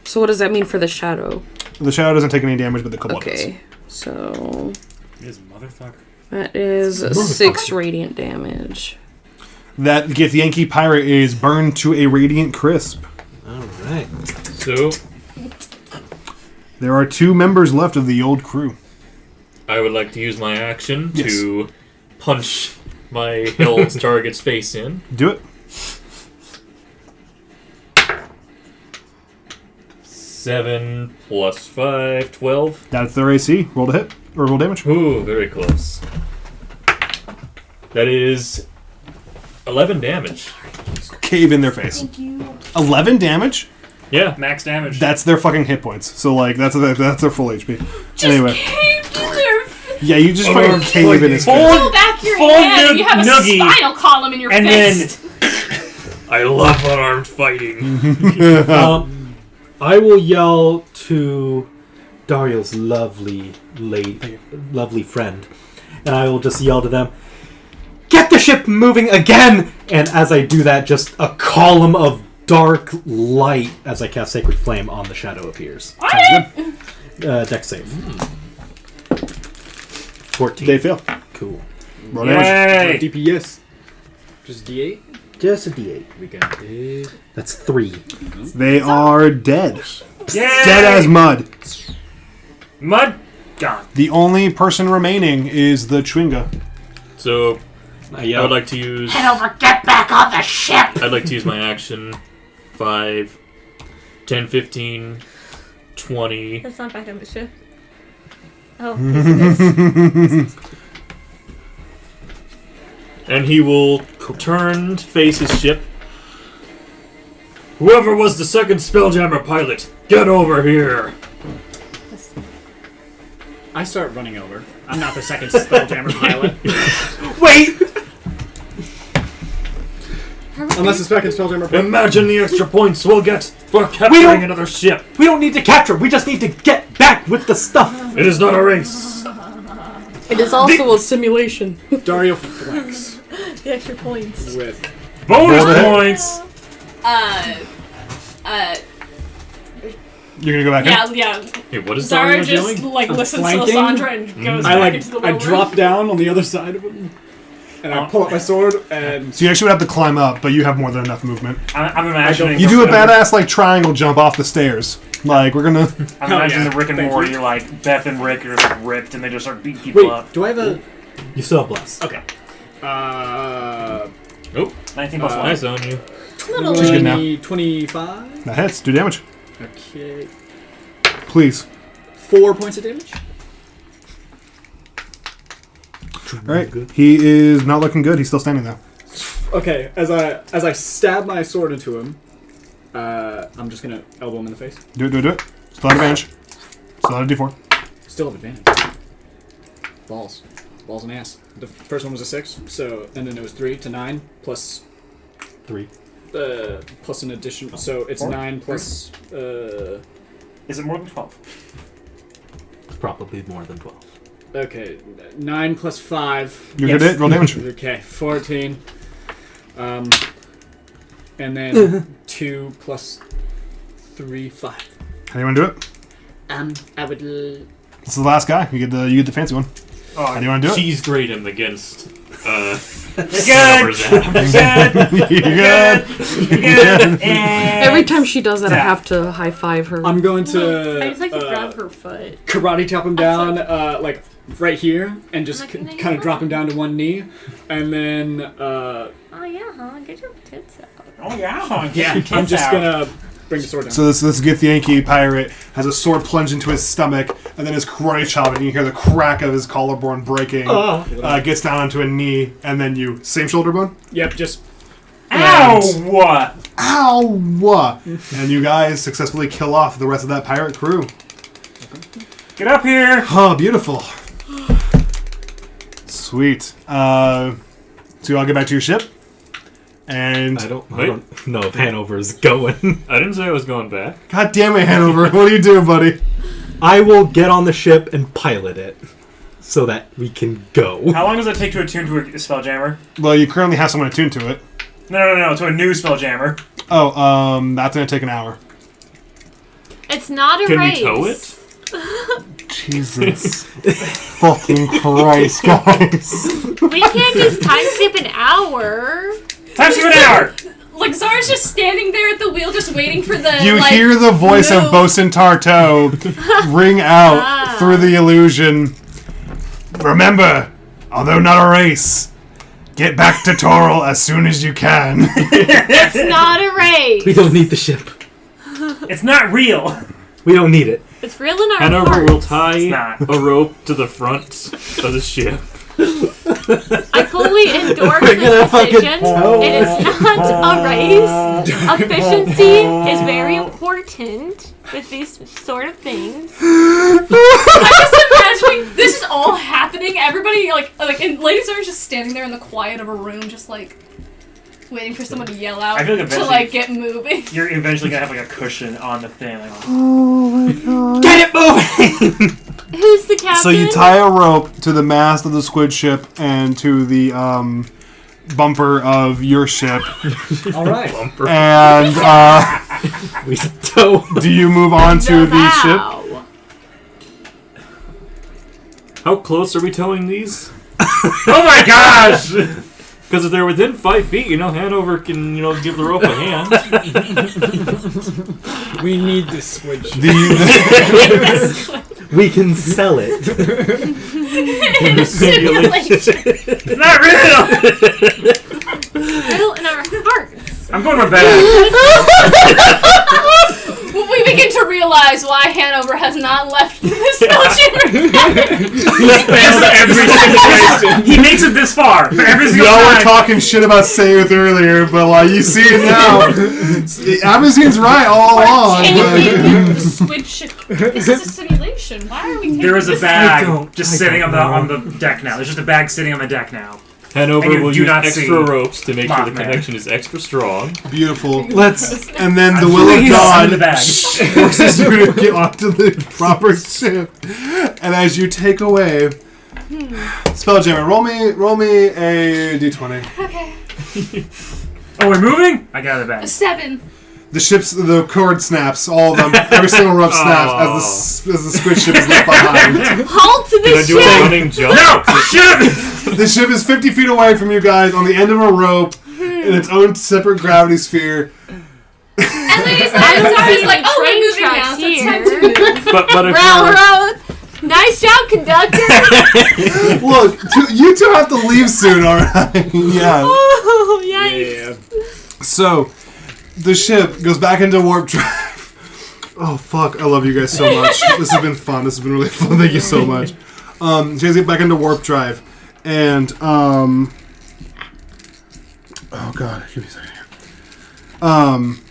So what does that mean for the shadow? The shadow doesn't take any damage, but the kobold does. Okay, so This motherfucker. that is 6 radiant damage. That Gith Yankee pirate is burned to a radiant crisp. Alright. So, There are 2 members left of the old crew. I would like to use my action Yes. to punch my held target's face in. Do it. 7 plus 5, 12. That's their AC. Roll to hit. Or roll damage. Ooh, very close. That is 11 damage. Cave in their face. 11 damage? Yeah. Max damage. That's their fucking hit points. So, like, that's their full HP. Anyway. Caved in their Yeah, you just fucking cave in his face. Pull back your Full head and you have a noogie. spinal column in your And fist. I love unarmed fighting. I will yell to Dario's lovely friend, and I will just yell to them, "Get the ship moving again!" And as I do that, just a column of dark light as I cast Sacred Flame on the shadow appears. Dex save. 14. They fail. Cool. Roll damage. Yay! DPS. Just D8. Just a D8. We got it. That's 3. They are dead. Yay! Dead as mud. Mud gone. The only person remaining is the Chwinga. So, I I yell, would like to use... Head over, get back on the ship! I'd like to use my action 5, 10, 15, 20. That's not back on the ship. Oh, yes, it is. And he will turn to face his ship. Whoever was the second Spelljammer pilot, get over here! I start running over. I'm not the second Spelljammer pilot. Wait! Unless it's back in Spelljammer. Imagine the extra points we'll get for capturing another ship. We don't need to capture. We just need to get back with the stuff. It is not a race. It is also a simulation. Dario flex The extra points. with Bonus points! You're gonna go back in? Yeah. Hey, what is Zara Dario just doing? like listens to flanking. Lysandra and goes back into the I lower drop room. down on the other side of him, and I pull up my sword, and So you actually would have to climb up, but you have more than enough movement. I'm imagining. You do a badass like triangle jump off the stairs. Like we're gonna. I'm imagining yeah. the Rick and Thank Morty, you. like Beth and Rick are like ripped, and they just start beating people wait, up. do I have a? You still have bless. Okay. Oh, 19 plus 1. nice on you. She's good now. 25. That hits. Do damage, Okay. please. 4 points of damage. All right. He is not looking good. He's still standing though. Okay. As I stab my sword into him, I'm just gonna elbow him in the face. Do it. Still have advantage. Still have a D4. Still have advantage. Balls and ass. The first one was a 6, so and then it was 3 to 9 plus 3. plus an addition. So it's 4? 9 plus. Is it more than 12? It's probably more than 12. Okay, 9 plus 5. You're good at it. Roll damage. Okay, 14. And then 2 plus 3, 5. How do you want to do it? I would. This is the last guy. You get the fancy one. Oh, How do you want to do it? Cheese grate him against. Good. You're good. Good. Every time she does that, I have to high five her. I'm going to. I just like to grab her foot. Karate chop him down, like right here, and just Like, can I kind of go? drop him down to one knee, and then. Oh yeah, huh? Get your tits out. Oh yeah. Yeah, I'm just gonna bring the sword down. So this Githyanki pirate has a sword plunged into his stomach, and then his karate chop, and you hear the crack of his collarbone breaking. Gets down onto a knee, and then you same shoulder bone. Yep, just. Ow! What? Ow! And you guys successfully kill off the rest of that pirate crew. Get up here! Oh, beautiful. Sweet. So you all get back to your ship, and I don't know if Hanover's going. I didn't say I was going back. God damn it, Hanover! What do you do, buddy? I will get on the ship and pilot it so that we can go. How long does it take to attune to a Spelljammer? Well, you currently have someone attuned to it. No, to a new Spelljammer. Oh, that's gonna take an hour. It's not a Can race. we tow it? Jesus. Fucking Christ, guys. We can't just time skip an hour. Time to an hour! Like Zara's just standing there at the wheel, just waiting for the. You like, hear the voice of move. Bosun Tarto ring out through the illusion. Remember, although not a race, get back to Toril as soon as you can. It's not a race. We don't need the ship. It's not real! We don't need it. It's real in our Hanover hearts. will tie It's not. a rope to the front of the ship. I fully endorse We're gonna this fucking decision. tow It is not a race. Efficiency is very important with these sort of things. I'm just imagining this is all happening. Everybody and Lady Zara's just standing there in the quiet of a room, just like waiting for someone to yell out I feel like to eventually- like get moving. You're eventually gonna have like a cushion on the thing. Like, Get it moving! Who's the captain? So you tie a rope to the mast of the squid ship and to the bumper of your ship. Alright. And We tow. do you move on to the ship? bow. How close are we towing these? oh my gosh! Because if they're within 5 feet, Hanover can, give the rope a hand. We need this switch. We can sell it. In a simulation. It's not real! Real in our hearts. I'm going to bed. We begin to realize why Hanover has not left the Spelljammer. Every situation. He makes it this far. But every single Y'all were time. talking shit about Sayuth earlier, but like you see it now. Abazine's right all along. Taking the squid ship. This is a simulation. Why are we taking There is a this? bag just sitting on the deck now. There's just a bag sitting on the deck now. Hanover And you will do use not extra see ropes to make sure the Mothman. connection is extra strong. Beautiful. And then the will of Please, God under the bag. forces you to get onto the proper ship. And as you take away, Spelljammer, roll me a d20. Okay. Oh, we're moving? I got the bag. 7. the cord snaps, all of them, every single rope snaps as the squid ship is left behind. Halt to Can I the do a ship! running jump? No! Shit! The ship is 50 feet away from you guys on the end of a rope in its own separate gravity sphere. And then he's like, oh, we're moving now, so it's time to move. But if Railroad! Nice job, conductor! Look, you two have to leave soon, alright? Yeah. Oh, yikes. So, the ship goes back into warp drive. Oh, fuck. I love you guys so much. This has been fun. This has been really fun. Thank you so much. You guys get back into warp drive. And, oh, God. Give me a second here.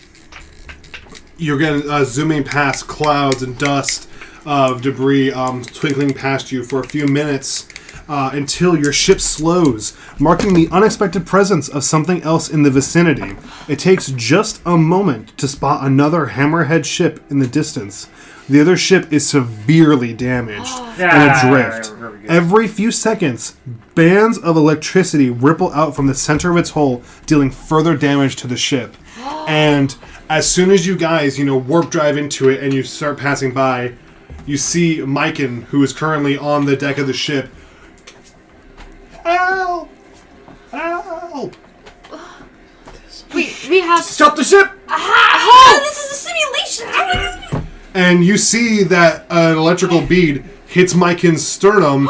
You're getting zooming past clouds and dust of debris twinkling past you for a few minutes until your ship slows, marking the unexpected presence of something else in the vicinity. It takes just a moment to spot another hammerhead ship in the distance. The other ship is severely damaged and adrift. Every few seconds, bands of electricity ripple out from the center of its hull, dealing further damage to the ship. And as soon as you guys, warp drive into it and you start passing by, you see Myken, who is currently on the deck of the ship. Help! Help! We have... Stop the ship! Oh, this is a simulation! And you see that an electrical bead hits Myken's sternum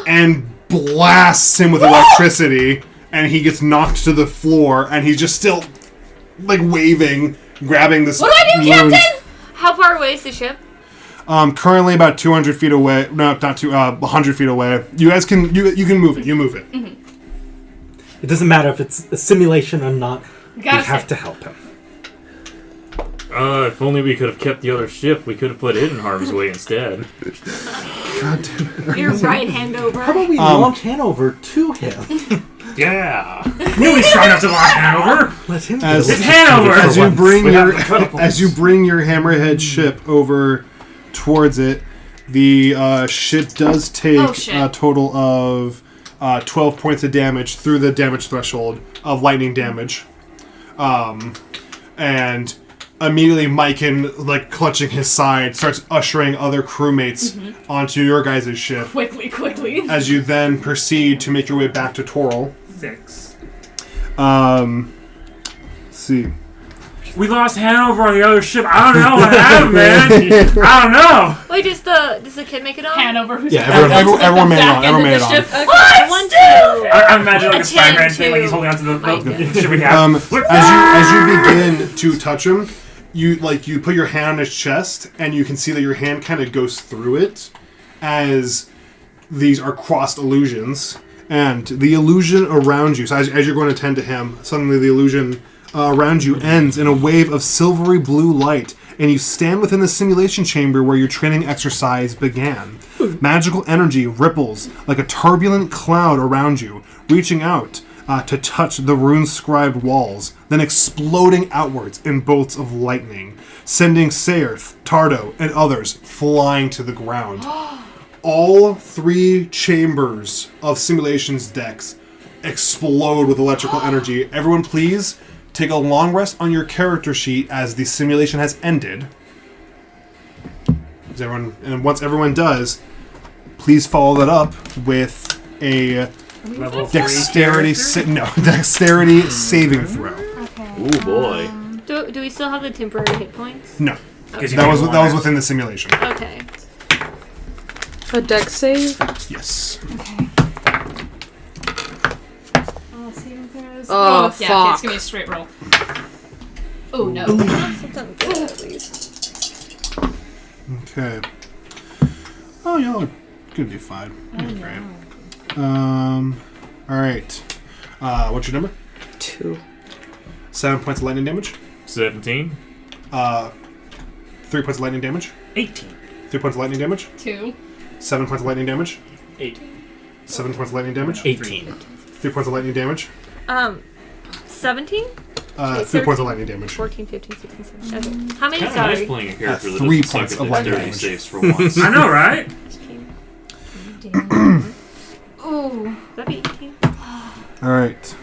and blasts him with electricity, and he gets knocked to the floor, and he's just still, waving, grabbing this. What do I do, Captain? How far away is the ship? Currently about 200 feet away. No, not 100 feet away. You guys can you can move it. You move it. It doesn't matter if it's a simulation or not. We Gotta have say- to help him. If only we could have kept the other ship, we could have put it in harm's way instead. God damn it. Your right hand over. How about we launch Hanover to him? Yeah! Knew he's strong enough to lock Hanover! Let him As- go. It's Hanover! As you bring We your have catapults. as you bring your hammerhead ship over towards it, the ship does take a total of 12 points of damage through the damage threshold of lightning damage. And immediately Myken, clutching his side, starts ushering other crewmates onto your guys' ship. Quickly. As you then proceed to make your way back to Toril. 6. Let's see. We lost Hanover on the other ship. I don't know what happened, man. I don't know. Wait, does the kid make it on? Hanover, who's Yeah, everyone made it on. Everyone made it on. What? 1, 2. I imagine like a A Spider-Man 10 thing, like he's to holding onto the Myken. ship we have. As you begin to touch him, you put your hand on his chest, and you can see that your hand kind of goes through it, as these are crossed illusions, and the illusion around you. So as you're going to tend to him, suddenly the illusion around you ends in a wave of silvery blue light, and you stand within the simulation chamber where your training exercise began. Magical energy ripples like a turbulent cloud around you, reaching out to touch the rune-scribed walls, then exploding outwards in bolts of lightning, sending Saerth, Tardo, and others flying to the ground. All 3 chambers of simulations decks explode with electrical energy. Everyone, please take a long rest on your character sheet as the simulation has ended. And once everyone does, please follow that up with a Level 3 dexterity saving throw. Okay. Ooh, boy. Do we still have the temporary hit points? No, Gives you that was maybe one. within the simulation. Okay. A dex save? Yes. Saving throws. Oh, Yeah, fuck. it's gonna be a straight roll. Oh, no. Something good at least. Okay. Oh, y'all are gonna do fine. You're great. All right. What's your number? 2. 7 points of lightning damage. 17? 3 points of lightning damage. 18. 3 points of lightning damage. 2. 7 points of lightning damage. 8. 7 points of lightning damage. 18. 3 points of lightning damage. 17? 3 points of lightning damage. 14, 15, 16, 17. Okay. How many? Kind of Sorry. nice playing a character that 3 doesn't points suck of at lightning dexterity damage. saves for once. I know, right? Ooh. That'd be 18. All right.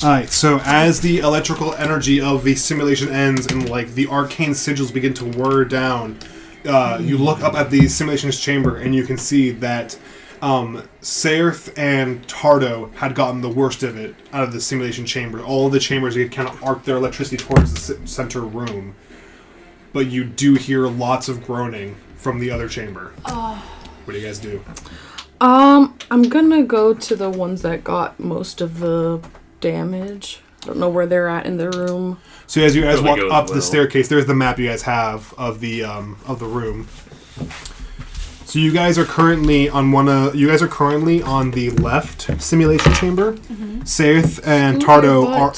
Alright, so as the electrical energy of the simulation ends and like the arcane sigils begin to whir down, you look up at the simulations chamber and you can see that Saerth and Tardo had gotten the worst of it out of the simulation chamber. All of the chambers had kind of arced their electricity towards the center room. But you do hear lots of groaning from the other chamber. What do you guys do? I'm gonna go to the ones that got most of the damage. I don't know where they're at in the room. So as you guys walk goes up well. the staircase, there's the map you guys have of the room. So you guys are currently on on the left simulation chamber. Saerth and Tardo are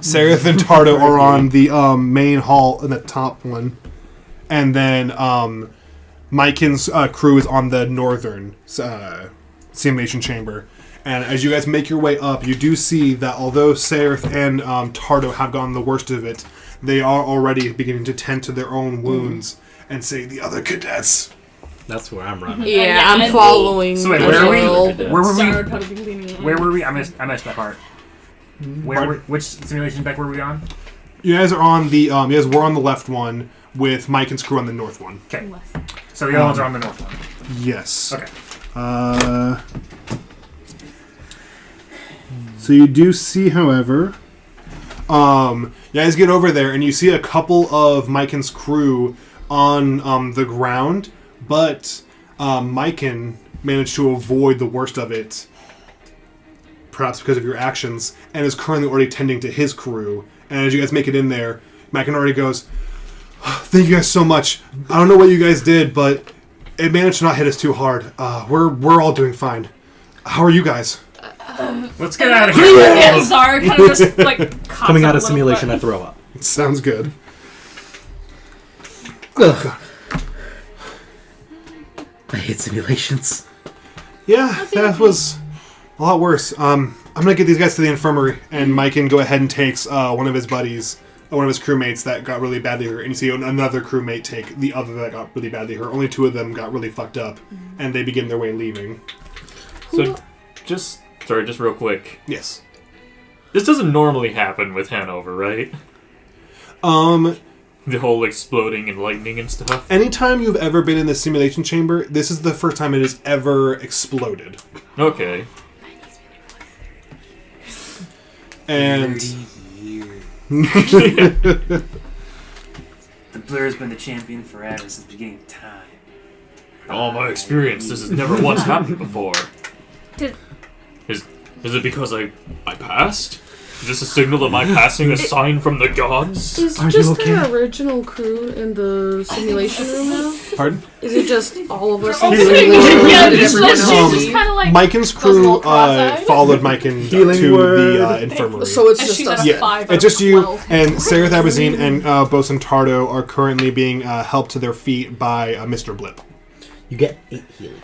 Saerth and Tardo are on the main hall in the top one, and then Mykin's crew is on the northern simulation chamber. And as you guys make your way up, you do see that although Saerth and Tardo have gotten the worst of it, they are already beginning to tend to their own wounds and say, "The other cadets." That's where I'm running. Yeah, I'm following. So wait, as where are we? well. Where were Sorry, we? I'd probably be leaning on. Where were we? I missed that part. Which simulation deck were we on? You guys are on the. You guys were on the left one with Mike and Screw on the north one. Okay. So the other ones are on the north one. Yes. Okay. So you do see, however, you guys get over there and you see a couple of Mykin's crew on the ground, but Mykin managed to avoid the worst of it, perhaps because of your actions, and is currently already tending to his crew. And as you guys make it in there, Mykin already goes, "Thank you guys so much. I don't know what you guys did, but it managed to not hit us too hard. We're all doing fine. How are you guys?" Let's get out of here. Yeah, Zara kind of just like Coming out of simulation, I throw up. Sounds good. Ugh. I hate simulations. Yeah, that was a lot worse. I'm gonna get these guys to the infirmary, and Mike can go ahead and takes one of his buddies, one of his crewmates that got really badly hurt, and you see another crewmate take the other that got really badly hurt. Only two of them got really fucked up, and they begin their way leaving. So, just real quick. Yes. This doesn't normally happen with Hanover, right? The whole exploding and lightning and stuff. Anytime you've ever been in the simulation chamber, this is the first time it has ever exploded. Okay. And The Blur's been the champion forever since the beginning of time. In all my experience, this has never once happened before. Is it because I passed? Is this a signal that my passing is a sign from the gods? Is just the original crew in the simulation room now? Pardon? Is it just all of us? Yeah, just kind of like Mykin's crew followed Mykin to the infirmary. So it's just us. Yeah, it's just you and Saerth Abazine and Bosun Tardo are currently being helped to their feet by Mr. Blip. You get 8 healing.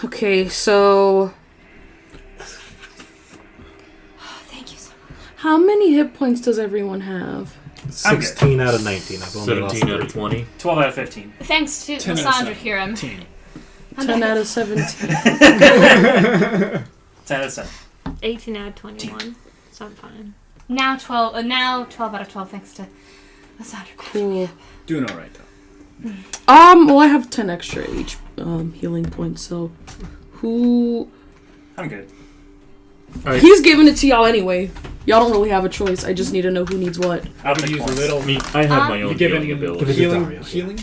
Okay, so Thank you so much. how many hit points does everyone have? 16 out of 19. I've only lost 17 out of 3. 20. 12 out of 15. thanks to 10 out of Lysandra here. I'm 10 10 out of 17. 10 out of 7. 18 out of 21. So I'm fine. now 12. Now 12 out of 12 thanks to Lysandra. Cool. Doing all right though. Well, I have 10 extra each healing points. So, who? I'm good. Right. He's giving it to y'all anyway. Y'all don't really have a choice. I just need to know who needs what. I'll Could take use a points. little. I mean, I have my own Given healing ability. healing.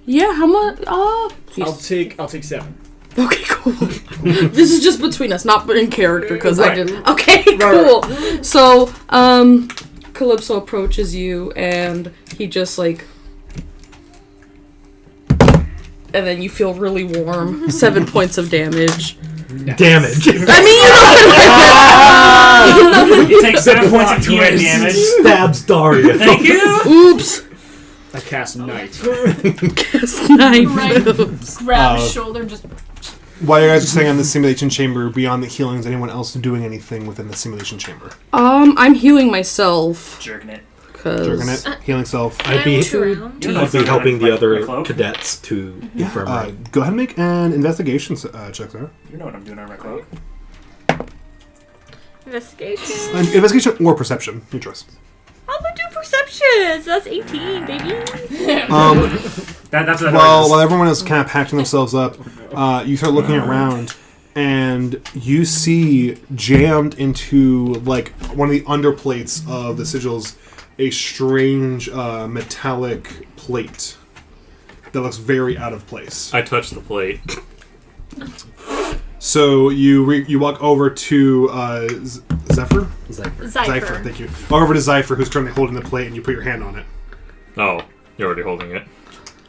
Yeah, how much? I'll take 7. Okay, cool. This is just between us, not in character, because I Right. didn't. Okay, cool. So, Calypso approaches you, and he just like, and then you feel really warm. 7 points of damage. Damage. I mean, You take 7 points of tear damage. Stabs Daria. Thank you! Oops. I cast knife. Cast knife. Grab his shoulder and just. While you guys are staying on the simulation chamber, beyond the healing, is anyone else doing anything within the simulation chamber? I'm healing myself. Jerking it. Jerking Cause it, healing self. I'd be helping the other cloak? cadets to infirmary. Go ahead and make an investigation check, sir. You know what I'm doing on my cloak. Investigation. Investigation or perception, your choice. I'm gonna do perceptions. That's 18, baby. That's what While everyone is kind of packing themselves up, you start looking around, and you see jammed into like one of the underplates of the sigils a strange metallic plate that looks very out of place. I touch the plate. So you walk over to Zephyr? Zypher. Thank you. Walk over to Zypher, who's currently holding the plate, and you put your hand on it. Oh, you're already holding it.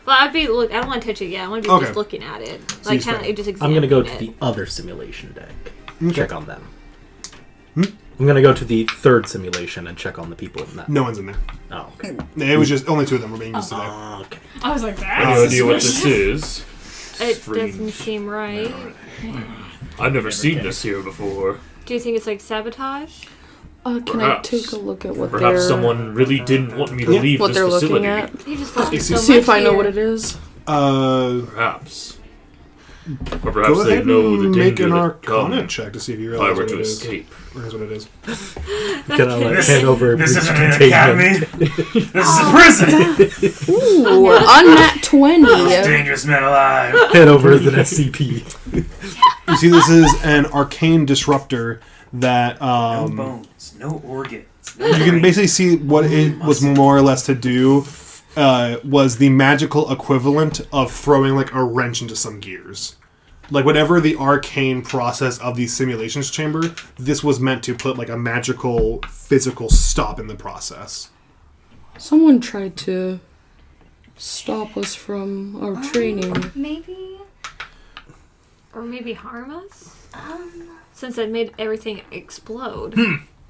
Well, I don't want to touch it yet. I want to be just looking at it. So Like, kind of just examining I'm going to go to it. the other simulation deck. Okay. Check on them. I'm going to go to the third simulation and check on the people in that. No one's in there. Oh, okay. It was just only 2 of them were being used today. Okay. I was like, Any that's idea what this is? It Strange. doesn't seem right. I've never seen this here before. Do you think it's like sabotage? Can Perhaps. I take a look at what Perhaps they're someone really didn't want me to leave what this they're facility. looking at? You just left it so See much if I know here. what it is. Perhaps. Or perhaps Go they ahead know the and danger make an that Arcana comes check to see if you if I realize were what to it is. escape. Realize what it is. Can I like hand over This breach isn't an containment? academy. This is a prison. Ooh, on that 20. Dangerous man alive. Hand over as an SCP. You see, this is an arcane disruptor that No bones, no organs. No you can brain. basically see what it was more or less to do was the magical equivalent of throwing like a wrench into some gears. Like whatever the arcane process of the simulations chamber, this was meant to put like a magical physical stop in the process. Someone tried to stop us from our training. maybe. Or maybe harm us? Since it made everything explode.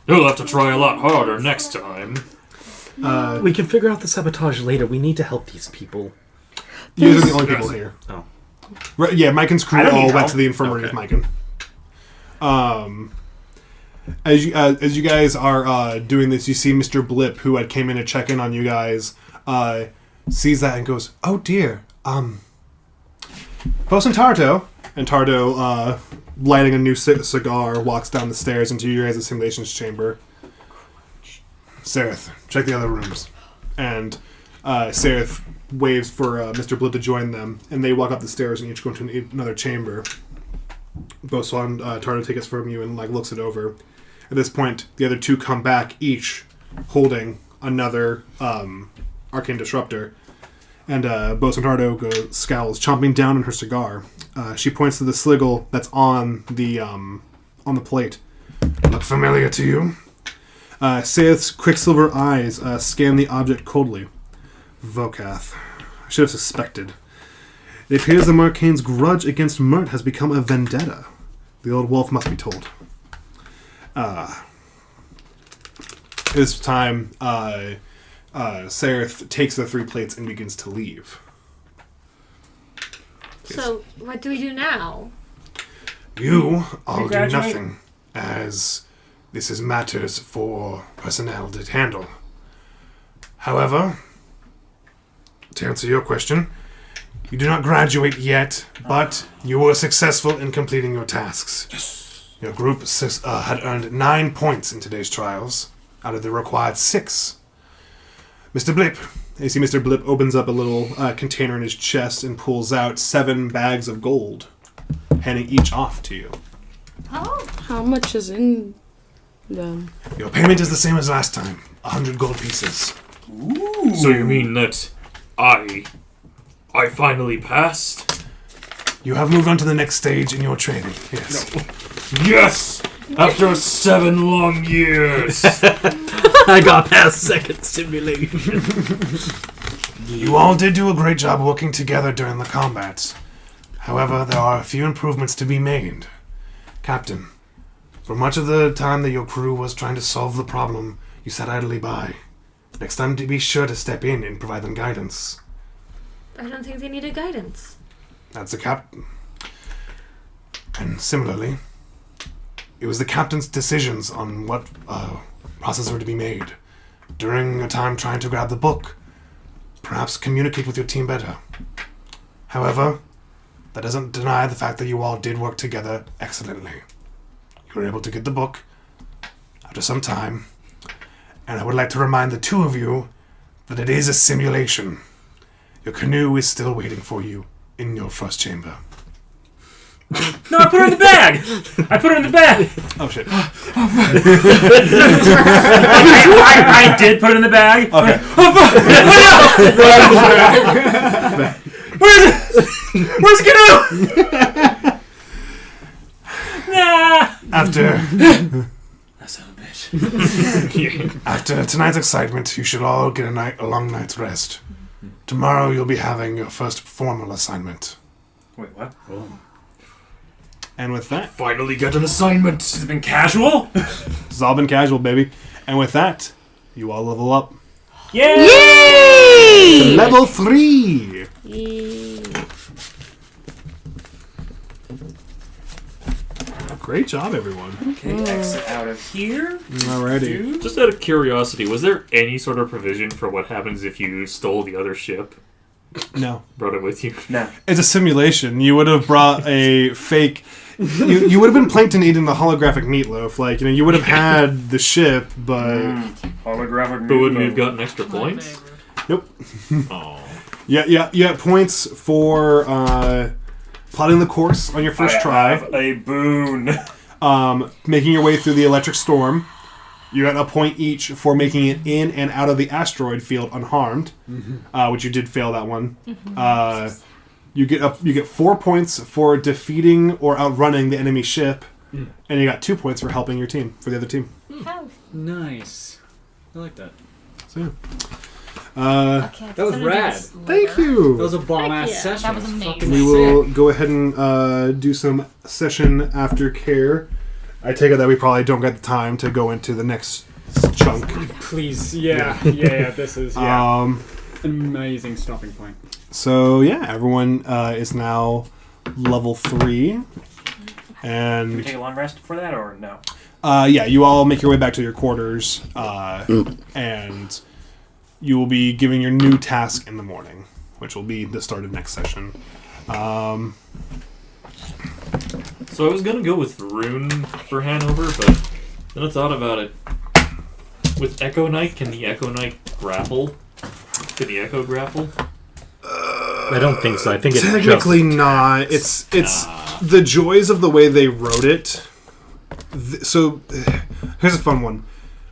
You'll have to try a lot harder next time. We can figure out the sabotage later. We need to help these people. You guys are the only people here. Oh. Right, yeah, Mycon's crew I don't all need went help. to the infirmary Okay. with Mycon. As you guys are doing this, you see Mr. Blip, who had came in to check in on you guys, sees that and goes, "Oh dear, Bosun Tardo." And Tardo, lighting a new cigar, walks down the stairs into your guys' simulations chamber. Sereth, check the other rooms. And Sereth waves for Mr. Blip to join them, and they walk up the stairs and each go into another chamber. Bosun Tardo takes it from you and like looks it over. At this point, the other 2 come back, each holding another arcane disruptor. And Bosun Tardo scowls, chomping down on her cigar. She points to the sliggle that's on the plate. Look familiar to you? Saith's quicksilver eyes scan the object coldly. Vokath. I should have suspected. It appears the Marcane's grudge against Mert has become a vendetta. The old wolf must be told. This time, Sereth takes the 3 plates and begins to leave. So, what do we do now? You all do Congratulate. nothing, as this is matters for personnel to handle. However, to answer your question, you do not graduate yet, but you were successful in completing your tasks. Yes. Your group had earned 9 points in today's trials, out of the required 6. Mr. Blip. You see Mr. Blip opens up a little container in his chest and pulls out 7 bags of gold, handing each off to you. Oh. How much is in them? Your payment is the same as last time, 100 gold pieces. So you mean that I finally passed? You have moved on to the next stage in your training, yes. Yes! After 7 long years! I got past second simulation. You all did do a great job working together during the combats. However, there are a few improvements to be made. Captain, for much of the time that your crew was trying to solve the problem, you sat idly by. Next time, be sure to step in and provide them guidance. I don't think they needed guidance. That's the captain. And similarly, it was the captain's decisions on what processes were to be made. During a time trying to grab the book, perhaps communicate with your team better. However, that doesn't deny the fact that you all did work together excellently. You were able to get the book, after some time, and I would like to remind the two of you that it is a simulation. Your canoe is still waiting for you in your frost chamber. No, I put her in the bag. I put her in the bag. Oh shit! I did put it in the bag. Okay. Where's the canoe? Nah. After That son of a bitch. after tonight's excitement, you should all get a long night's rest. Tomorrow you'll be having your first formal assignment. Wait, what? And with that, Finally got an assignment. Has it been casual? it's all been casual, baby. And with that, you all level up. Yay! Level 3! Great job, everyone. Okay, exit out of here. Alrighty. Just out of curiosity, was there any sort of provision for what happens if you stole the other ship? No. Brought it with you? No. It's a simulation. You would have brought a fake... You would have been Plankton eating the holographic meatloaf. Like, you would have had the ship, but... Holographic. But wouldn't we have gotten extra points? Nope. Oh. Yeah, you get points for plotting the course on your first try. Have a boon. Making your way through the electric storm. You got a point each for making it in and out of the asteroid field unharmed, which you did fail that one. You get 4 points for defeating or outrunning the enemy ship, and you got 2 points for helping your team, for the other team. Nice. I like that. So yeah. That was rad. Thank you. That was a bomb-ass session. That was amazing. We will go ahead and do some session aftercare. I take it that we probably don't get the time to go into the next chunk. Please, yeah. This is an amazing stopping point. So yeah, everyone is now level 3, Can we and take a long rest for that, or no? yeah, you all make your way back to your quarters, and you will be giving your new task in the morning, which will be the start of next session. So I was gonna go with Rune for Hanover, but then I thought about it. With Echo Knight, can the Echo Knight grapple? Can the Echo grapple? I don't think so. I think it's Technically not. It's the joys of the way they wrote it. So here's a fun one.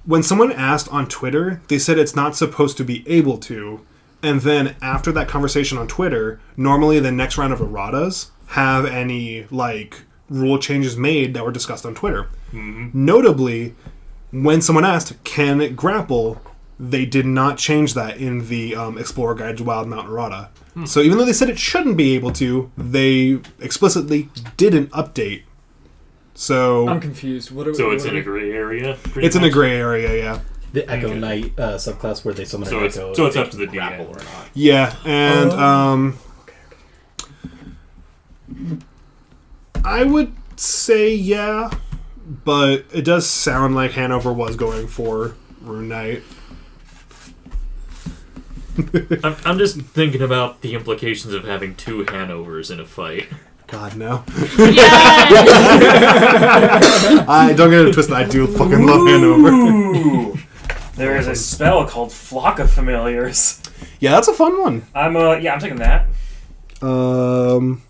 When someone asked on Twitter, they said it's not supposed to be able to. And then after that conversation on Twitter, normally the next round of erratas have any rule changes made that were discussed on Twitter. Notably, when someone asked, can it grapple, they did not change that in the Explorer Guide to Wild Mountain Errata. So even though they said it shouldn't be able to, they explicitly didn't update. So I'm confused. So it's in a gray area? It's in a gray area, yeah. the Echo Knight subclass where they summon an Echo. So it's up to the grapple DM. or not. Yeah, and I would say yeah, but it does sound like Hanover was going for Rune Knight. I'm just thinking about the implications of having 2 Hanovers in a fight. God, no. Yes! I don't get it twisted. I do fucking love Hanover. Ooh. There is a spell called Flock of Familiars. Yeah, that's a fun one. I'm taking that. When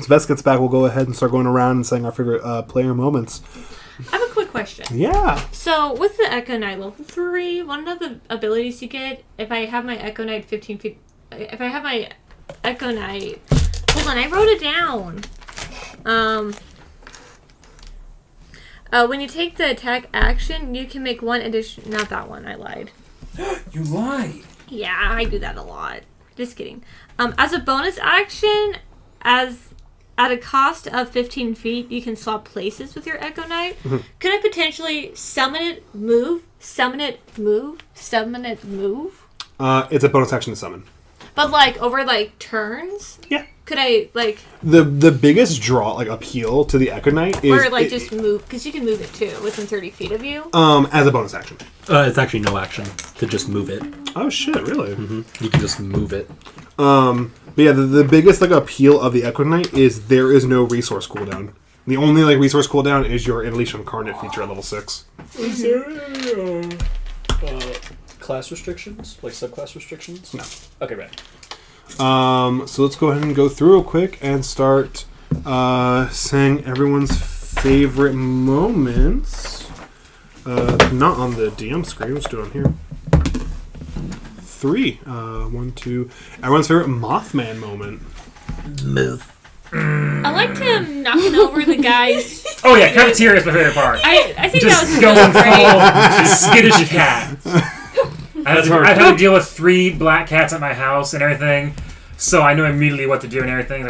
Vest gets back, we'll go ahead and start going around and saying our favorite player moments. I have a quick question. Yeah. So, with the Echo Knight level 3, one of the abilities you get, if I have my Echo Knight 15 feet... If I have my Echo Knight... Hold on, I wrote it down. When you take the attack action, you can make one addition... Not that one, I lied. You lied. Yeah, I do that a lot. Just kidding. As a bonus action, at a cost of 15 feet, you can swap places with your Echo Knight. Could I potentially summon it, move, summon it, move, summon it, move? It's a bonus action to summon. But, over, turns? Yeah. Could I, The biggest draw, appeal to the Echo Knight is... Or, just move, because you can move it, too, within 30 feet of you. As a bonus action. It's actually no action to just move it. Oh, shit, really? You can just move it. But yeah, the biggest appeal of the Echo Knight is there is no resource cooldown. The only like resource cooldown is your Unleash Incarnate feature at level 6. Is there any class restrictions? Like subclass restrictions? No. Okay, right. So let's go ahead and go through real quick and start saying everyone's favorite moments. Not on the DM screen. Let's do it on here. 3. 1, 2. Everyone's favorite Mothman moment. I liked him knocking over the guys. Oh yeah, cafeteria is my favorite part. I think Just that was going great. full skittish cat. I've had to deal with 3 black cats at my house and everything, so I know immediately what to do and everything.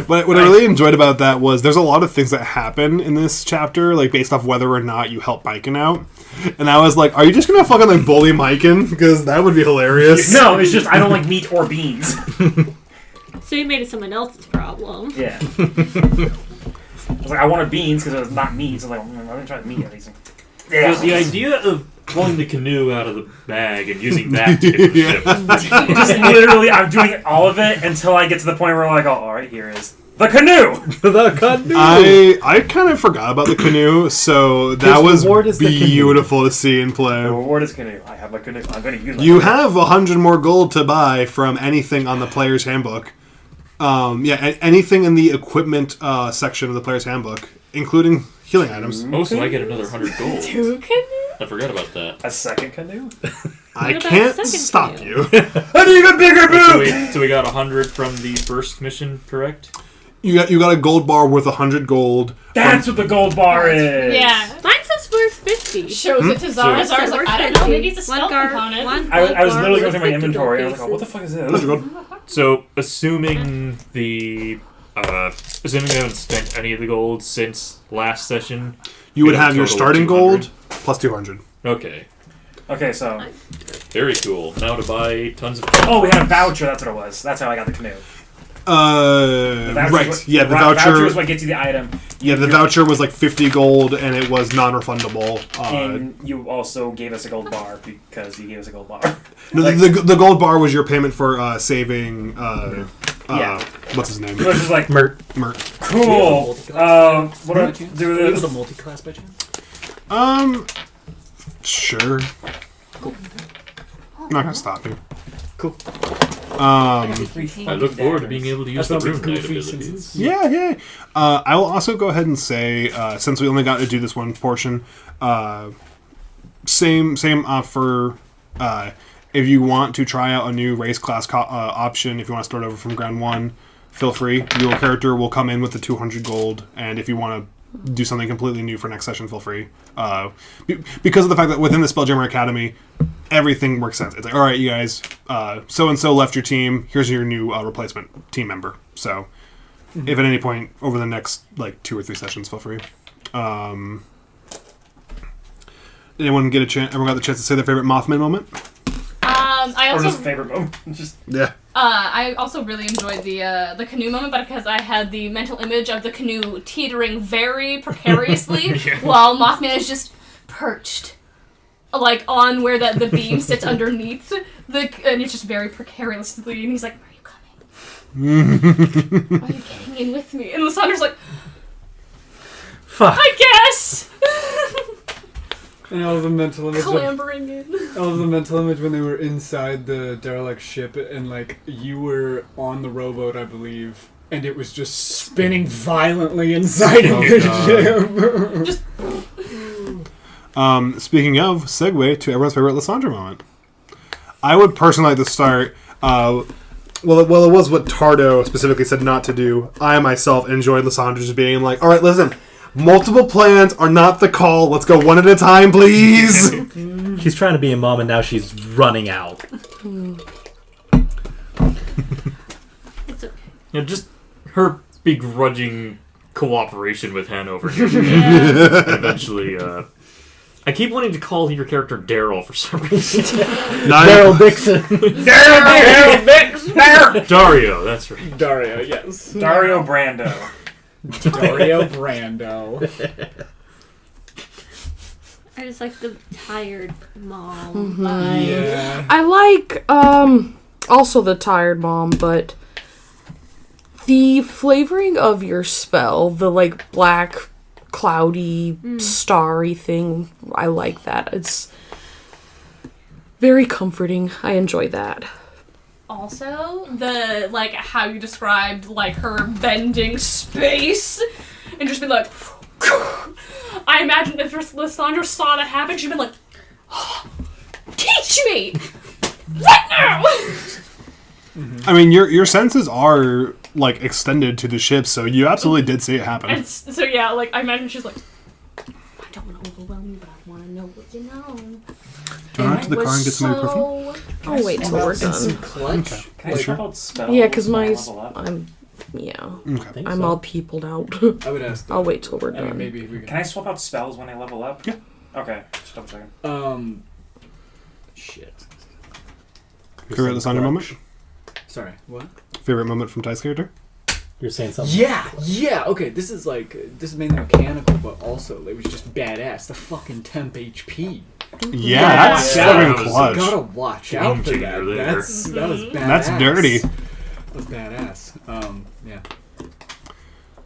But what I really enjoyed about that was there's a lot of things that happen in this chapter, like based off whether or not you help Mikan out. And I was like, are you just gonna fucking like bully Mikan? Because that would be hilarious. No, it's just I don't like meat or beans. So you made it someone else's problem. Yeah. I was like, I wanted beans because it was not meat. So I was like, I'm gonna try the meat at least. Yeah. The idea of pulling the canoe out of the bag and using that to get the ship. Just literally, I'm doing all of it until I get to the point where I'm like, oh, all right, here is the canoe. The canoe. I kind of forgot about the canoe, so that was beautiful to see in play. The reward is canoe. I have my canoe. I'm going to use my You canoe. have 100 more gold to buy from anything on the player's handbook. Anything in the equipment section of the player's handbook, including healing items. Oh, so I get another 100 gold. 2 canoes? I forgot about that. A second canoe? I about can't second stop canoe? you. I need a bigger boot! So we got 100 from the first mission, correct? You got a gold bar worth 100 gold. That's what the gold bar is. Yeah. Mine says worth 50. Shows it to Zara. Zara's like, I don't know, maybe it's a spell component. I was literally going through my inventory and I was like, oh, what the fuck is this? So, assuming we haven't spent any of the gold since last session, You would we have your total of starting 200. gold plus 200. Okay. Okay, so... Very cool. Now to buy tons of... Oh, we had a voucher, that's what it was. That's how I got the canoe. Right. Yeah, the voucher is what gets you the item. Yeah, the voucher was like 50 gold, and it was non-refundable. And you also gave us a gold bar because you gave us a gold bar. No, the gold bar was your payment for saving. Yeah. What's his name? It was just like Mert. Cool. What do I do Are you with able this? to multi-class by chance? Sure. Cool. I'm not gonna stop you. Cool. I look forward to being able to use the That's not Rune Knight goofy abilities. Yeah. I will also go ahead and say, since we only got to do this one portion, same offer. If you want to try out a new race class option, if you want to start over from ground 1, feel free. Your character will come in with the 200 gold, and if you want to do something completely new for next session, feel free. Because of the fact that within the Spelljammer Academy, everything works sense. It's like, all right, you guys, so-and-so left your team. Here's your new replacement team member. So, if at any point over the next, 2 or 3 sessions, feel free. Did anyone get a chance? Everyone got the chance to say their favorite Mothman moment? I Or also just favorite moment. Just Yeah. I also really enjoyed the canoe moment, but because I had the mental image of the canoe teetering very precariously while Mothman is just perched, on where the beam sits underneath and it's just very precariously, and he's like, "Are you coming? Are you getting in with me?" And Lysandra's like, Fuck. "I guess." And all of the mental image. Clambering in. All of the mental image when they were inside the derelict ship and you were on the rowboat, I believe, and it was just spinning violently inside of the ship. Speaking of, segue to everyone's favorite Lysandra moment. I would personally like to start. Well, it was what Tardo specifically said not to do. I myself enjoyed Lysandra just being like, "All right, listen. Multiple plans are not the call. Let's go one at a time, please." She's trying to be a mom, and now she's running out. It's okay. Just her begrudging cooperation with Hanover here. And eventually, I keep wanting to call your character Daryl for some reason. Daryl Dixon. Daryl Dixon! Dario, that's right. Dario, yes. Dario Brando. Dario Brando. I just like the tired mom vibe. Yeah. I like also the tired mom, but The flavoring of your spell, the like black, cloudy, starry thing, I like that. It's very comforting. I enjoy that. Also, the like how you described like her bending space and just be like I imagine if Lysandra saw that happen, she'd been like, teach me right now. I mean, your senses are like extended to the ship, so you absolutely did see it happen. And so yeah, like I imagine she's like, I don't want to overwhelm you, but I want to know what you know. Do you want to the car and get some more perfume? I'll wait till we're done. Clutch. Can I swap out spells? Yeah, because when I my level up? Okay. I'm all peopled out. I would ask. I'll wait till we're I mean, done. maybe we Can I swap out spells when I level up? Yeah. Okay, just double checking. Shit. Favorite Lysandra moment? Sorry. What? Favorite moment from Ty's character? You're saying something. Yeah. Okay, this is mainly mechanical, but also it was just badass. The fucking temp HP. Yeah, that's fucking clutch. Gotta watch out for that. There. That was badass. That's dirty. That was badass. Yeah.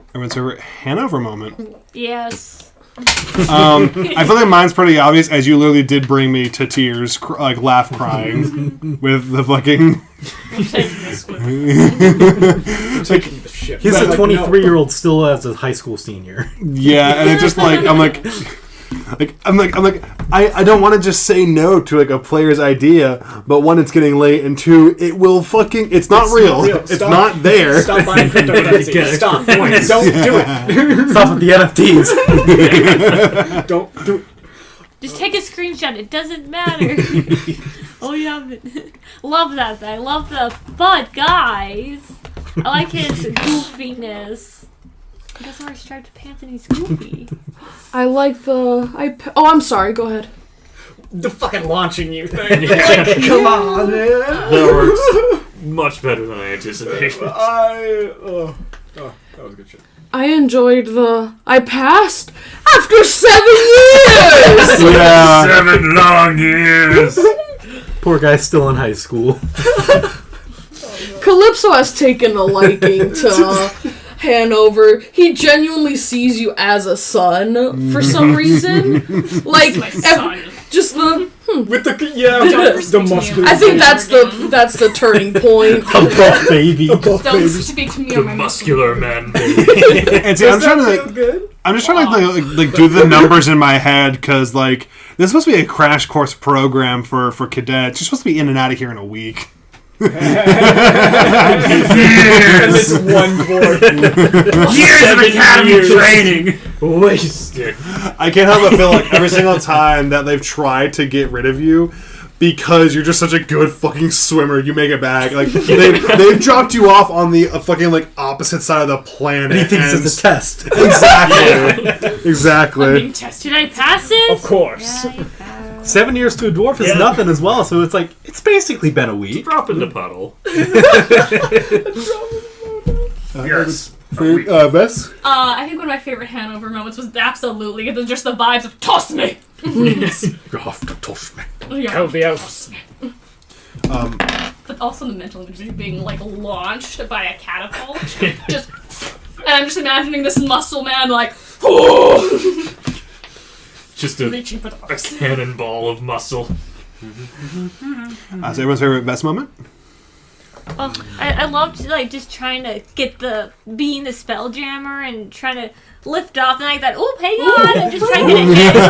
Everyone's favorite Hanover moment. Yes. I feel like mine's pretty obvious, as you literally did bring me to tears, like laugh crying with the fucking. Taking the ship. He's But, a 23-year-old still as a high school senior. Yeah, and it's just like I don't want to just say no to like a player's idea, but one, it's getting late, and two, it's not real. It's Stop. not there. Stop buying cryptocurrency. Stop. Don't do it. Stop with the NFTs. Don't do it. Just take a screenshot. It doesn't matter. Oh yeah, love that thing. I love but guys, I like his goofiness. He doesn't wear striped pants and he's goofy. I like I'm sorry, go ahead. The fucking launching you thing. Come on, man. That works much better than I anticipated. That was good shit. I enjoyed I passed after 7 years! Yeah. 7 long years. Poor guy's still in high school. Calypso has taken a liking to Hanover. He genuinely sees you as a son for some reason. Like, just the with the muscular. I think that's the turning point. A buff baby. Don't speak to me The on my muscular man. And see, I'm just trying to do the numbers in my head, because like this is supposed to be a crash course program for cadets. You're supposed to be in and out of here in a week. And this one board. Years of academy training wasted. I can't help but feel like every single time that they've tried to get rid of you, because you're just such a good fucking swimmer, you make it back. Like they've dropped you off on the fucking like opposite side of the planet. And he thinks it's a test. Exactly. Exactly. I'm being tested. Did I pass it? Of course. Yeah, you passed. 7 years to a dwarf is nothing as well, so it's like, it's basically been a week. Drop in the puddle. Yes. Bess? I think one of my favorite Hanover moments was absolutely just the vibes of toss me. You have to toss me. Help the elves. But also the mental image of being like launched by a catapult. And I'm just imagining this muscle man like Just a reaching for the box. cannonball of muscle. So everyone's favorite Bess moment? Oh, I loved like just trying to get being the Spelljammer and trying to lift off and like that. Oh, hang on, and just trying to get a handle,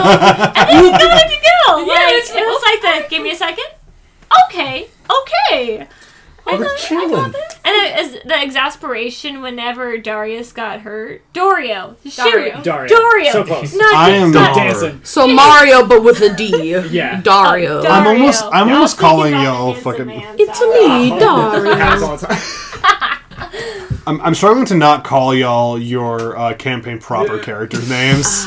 and then you got it to go. Like it was like that. Give me a second. Okay. I was chilling. And the exasperation whenever Darius got hurt. Dario. Dario. So close. I am Stop dancing. So Mario, but with a D. Yeah. Dario. I'm almost calling y'all fucking. fucking. It's me, Dario. Happens all the time. I'm struggling to not call y'all your campaign proper character names.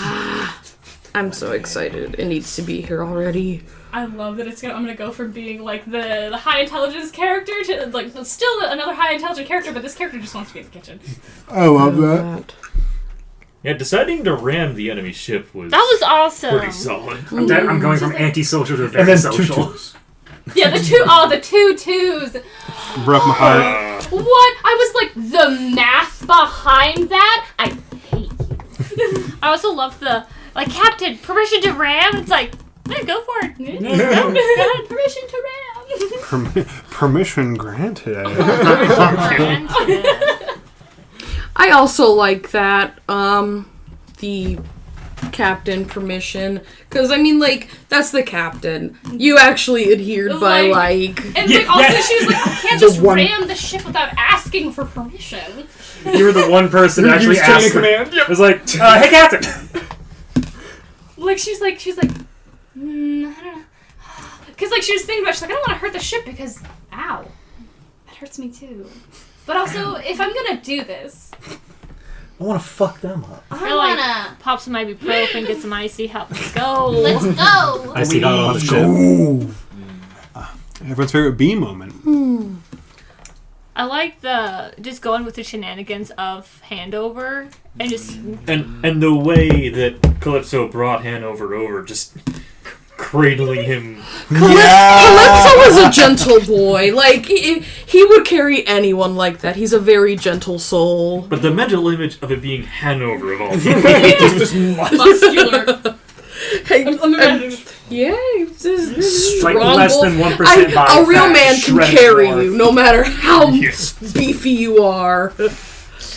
I'm so excited. It needs to be here already. I love that I'm gonna go from being like the high intelligence character to like still another high intelligent character, but this character just wants to be in the kitchen. I love that. Yeah, deciding to ram the enemy ship was awesome. pretty solid. I'm going from antisocial to And very then social. tutus. Yeah, the two twos. Broke my heart. What? I was like, the math behind that? I hate you. I also love the Captain, permission to ram. It's like, yeah, go for it. Permission to ram. Permission granted. I also like that. The captain permission, because I mean, like, that's the captain. You actually adhered by like. And like, also she was like, I can't just ram the ship without asking for permission. You were the one person who actually asked. Command. It was like, hey, Captain. Like she's like, I don't know, because like she was thinking about, she's like, I don't want to hurt the ship because, ow, that hurts me too. But also, if I'm gonna do this, I want to fuck them up. I wanna pop some ibuprofen, get some icy hot. Let's go. Let's go. I see how let's go. Everyone's favorite B moment. I like the just going with the shenanigans of handover and just and the way that Calypso brought Hanover over, just cradling him. Calypso is a gentle boy. Like, he would carry anyone like that. He's a very gentle soul. But the mental image of it being Hanover of all people. just this muscular. Hey, yeah, just like strong less bull. than 1% body A real fat, man can shredded carry dwarf. you, no matter how beefy you are.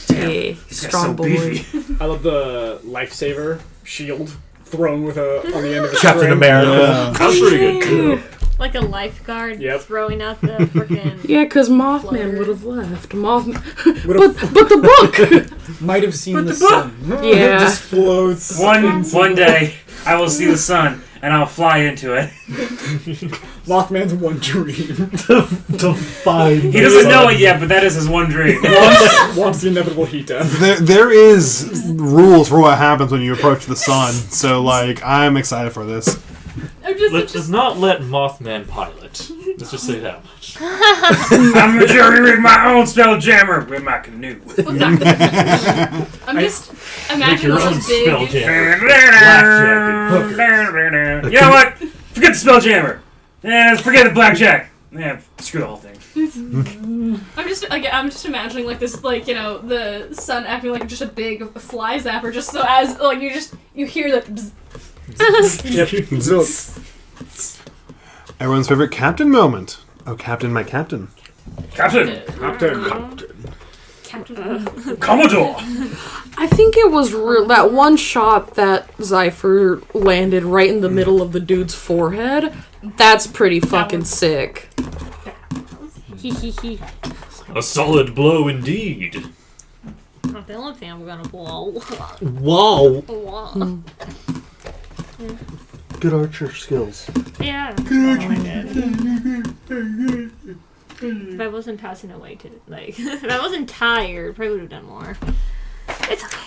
Hey, strong boy. I love the lifesaver shield thrown with on the end of a Captain string. America. That's pretty good. like a lifeguard Yep. throwing out the freaking. Yeah, because Mothman would have left. Mothman, but the book might have seen the sun. Yeah. It just floats. One day, I will see the sun, and I'll fly into it. Mothman's one dream. to find. He doesn't know it yet, but that is his one dream. Wants the inevitable heat death. There is rules for what happens when you approach the sun. So, like, I'm excited for this. Let's not let Mothman pilot. Let's just say that much. I'm a jury with my own Spelljammer with my canoe. I'm just imagining your own this big. Spelljammer. You know what? Forget the Spelljammer. Forget the blackjack. Yeah, screw the whole thing. I'm just imagining like this, like, you know, the sun acting like just a big fly zapper, just so as like you hear that. Bzz. Everyone's favorite captain moment. Oh, Captain, my captain. Captain. Commodore. I think it was that one shot that Zypher landed right in the middle of the dude's forehead. That's pretty fucking sick. A solid blow indeed. Not the only thing I'm gonna blow. Whoa. Whoa. Good archer skills. Yeah. If I wasn't passing away to if I wasn't tired, probably would have done more. It's okay.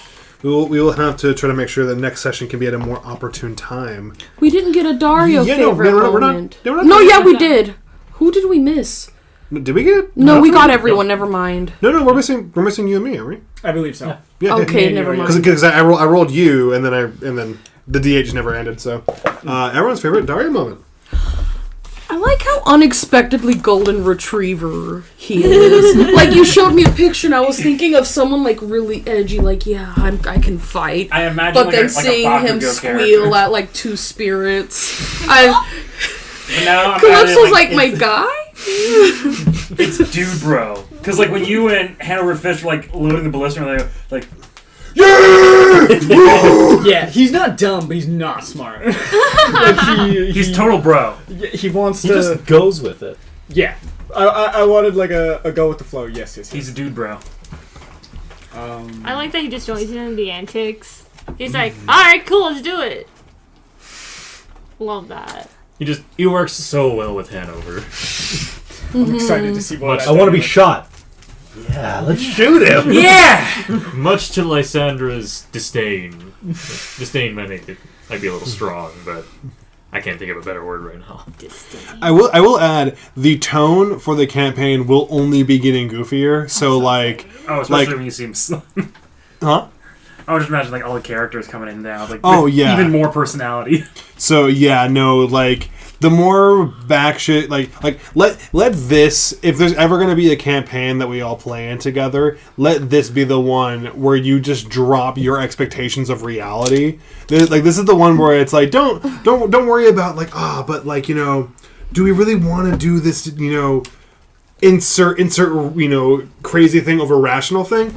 We will have to try to make sure the next session can be at a more opportune time. We didn't get a Dario favorite moment. No, yeah, we did. Who did we miss? Did we get? No, we got everyone. Never mind. No, we're missing you and me, aren't we? I believe so. Yeah. Okay, never mind. Because I rolled you, and then the DH never ended. So, everyone's favorite Dario moment. I like how unexpectedly golden retriever he is. Like, you showed me a picture and I was thinking of someone like really edgy, like, yeah, I can fight. I imagine but like then a seeing Bakugo him squeal character. at like two spirits. Calypso's like my guy? It's dude bro. Because like when you and Hanover Fish were like loading the ballista, and they're like, yeah, he's not dumb, but he's not smart. he's total bro. He wants He to. just goes with it. Yeah, I wanted like a go with the flow. Yes. He's a dude bro. I like that he just joins in the antics. He's like, alright, cool, let's do it. Love that. He works so well with Hanover. I'm excited to see what I want to be shot. Yeah, let's shoot him. Yeah! Much to Lysandra's disdain. Disdain might be a little strong, but I can't think of a better word right now. Disdain. I will add, the tone for the campaign will only be getting goofier. So like, especially when you see him. Huh? I would just imagine like all the characters coming in now, like even more personality. So yeah, no, like the more back shit, like let this, if there's ever going to be a campaign that we all play in together, let this be the one where you just drop your expectations of reality. Like this is the one where it's like don't worry about like but like, you know, do we really want to do this, you know, insert you know, crazy thing over rational thing?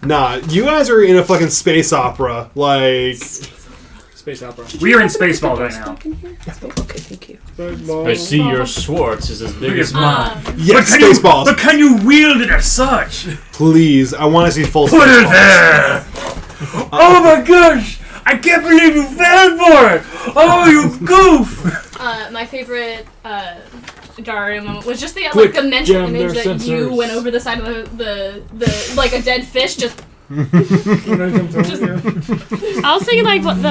Nah, you guys are in a fucking space opera, like. Space opera. We are in Spaceballs right now. Okay, thank you. I see your Schwartz is as big as mine. Yes, Spaceballs. But can you wield it as such? Please, I want to see full Put her Spaceballs. there! Oh my gosh! I can't believe you fell for it! Oh, you goof! My favorite Dario moment was just the Quick, the mental jam image their that you sensors. went over the side of the like a dead fish just. I was thinking like what the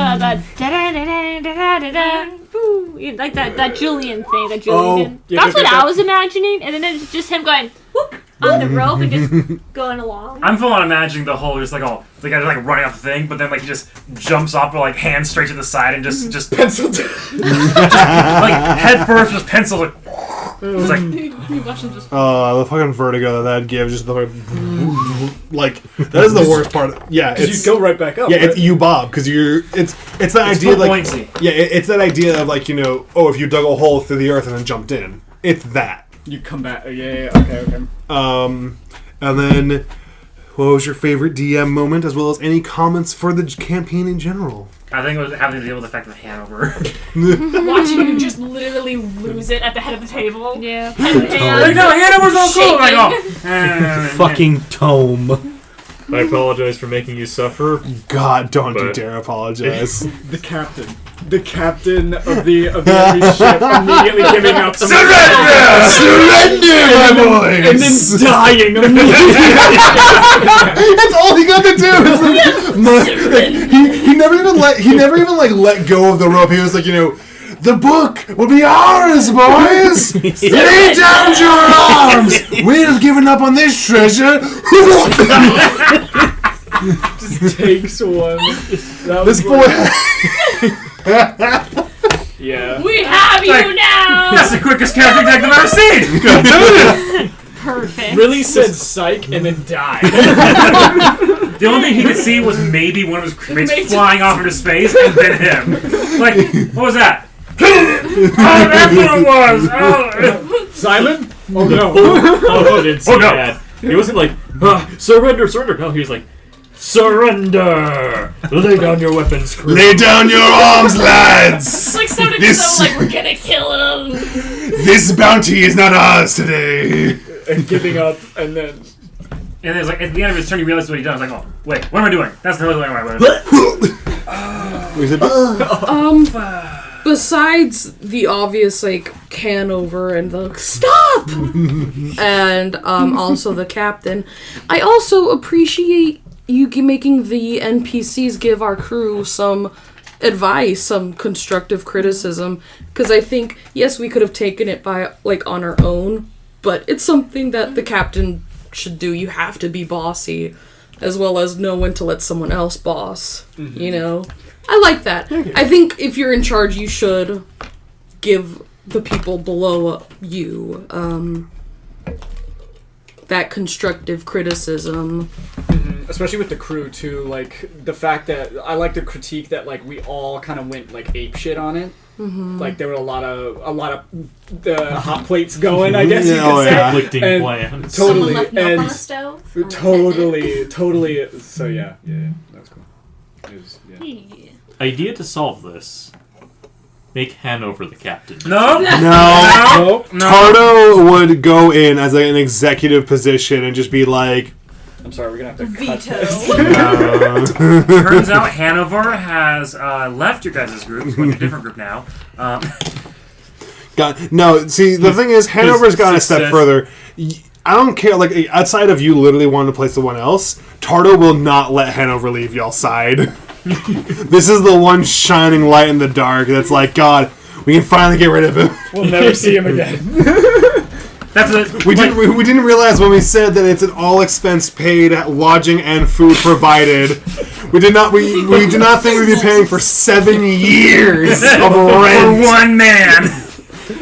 like that Julian thing that Julian did. That's what I was imagining, and then it's just him going whoop on the rope and just going along. I'm full on imagining the whole just like the guy like running off the thing, but then like he just jumps off with like hands straight to the side and just pencil like head first, just pencil like. It's like the fucking vertigo that gives, just the like that is the worst part. Yeah, you go right back up. Yeah, right? it's you bob because it's that idea like buoyancy. Yeah, it's that idea of like, you know, if you dug a hole through the earth and then jumped in, it's that. You come back. Yeah. Okay. And then what was your favorite DM moment, as well as any comments for the campaign in general? I think it was having to deal with the fact of Hanover. Watching you just literally lose it at the head of the table. Yeah. Like, no, Hanover's all cool. Like, Fucking tome. I apologize for making you suffer. God, don't you dare apologize. The captain of the enemy ship immediately giving up. Surrender! Surrender, my boys! And then dying immediately. That's all he got to do. He never even let go of the rope. He was like, you know, the book will be ours, boys. Lay down your arms. We've given up on this treasure. Just takes one. This boy. Yeah. We have you now. That's the quickest character deck I've ever seen. Perfect. Really said psych and then died. The only thing he could see was maybe one of his crewmates flying off into space, and then him. Like, what was that? Oh, that's what it was! Oh. Simon? Oh no. Oh, I didn't see Oh, no. that. He wasn't like, surrender. No, he was like, surrender! Lay down your weapons, crew. Lay down your arms, lads. It's like sounding so like we're gonna kill him. This bounty is not ours today. And giving up, and then. And then it's like, at the end of his turn, he realized what he'd done. I was like, oh, wait, what am I doing? That's the only way I went. Besides the obvious like Hanover and the stop, and also the captain, I also appreciate you making the NPCs give our crew some advice, some constructive criticism, because I think yes, we could have taken it by like on our own, but it's something that the captain should do. You have to be bossy, as well as know when to let someone else boss. Mm-hmm. You know, I like that. I think if you're in charge, you should give the people below you that constructive criticism. Mm-hmm. Especially with the crew too, like the fact that I like the critique that like we all kind of went like ape shit on it. Mm-hmm. Like there were a lot of hot plates going, I guess you could say. Conflicting plans. Totally, Someone left milk on the stove. Totally. So yeah, that was cool. It was, yeah. Idea to solve this. Make Hanover the captain. No. Tardo would go in as an executive position and just be like, I'm sorry, we're gonna have to veto. Turns out Hanover has left your guys' group. He's going to a different group now. No, see, the thing is, Hanover's gone a step further. I don't care, like, outside of you literally wanting to play someone else, Tardo will not let Hanover leave y'all's side. This is the one shining light in the dark that's like, God, we can finally get rid of him. We'll never see him again. We didn't realize when we said that it's an all expense paid lodging and food provided. We did not think we'd be paying for 7 years of rent for one man.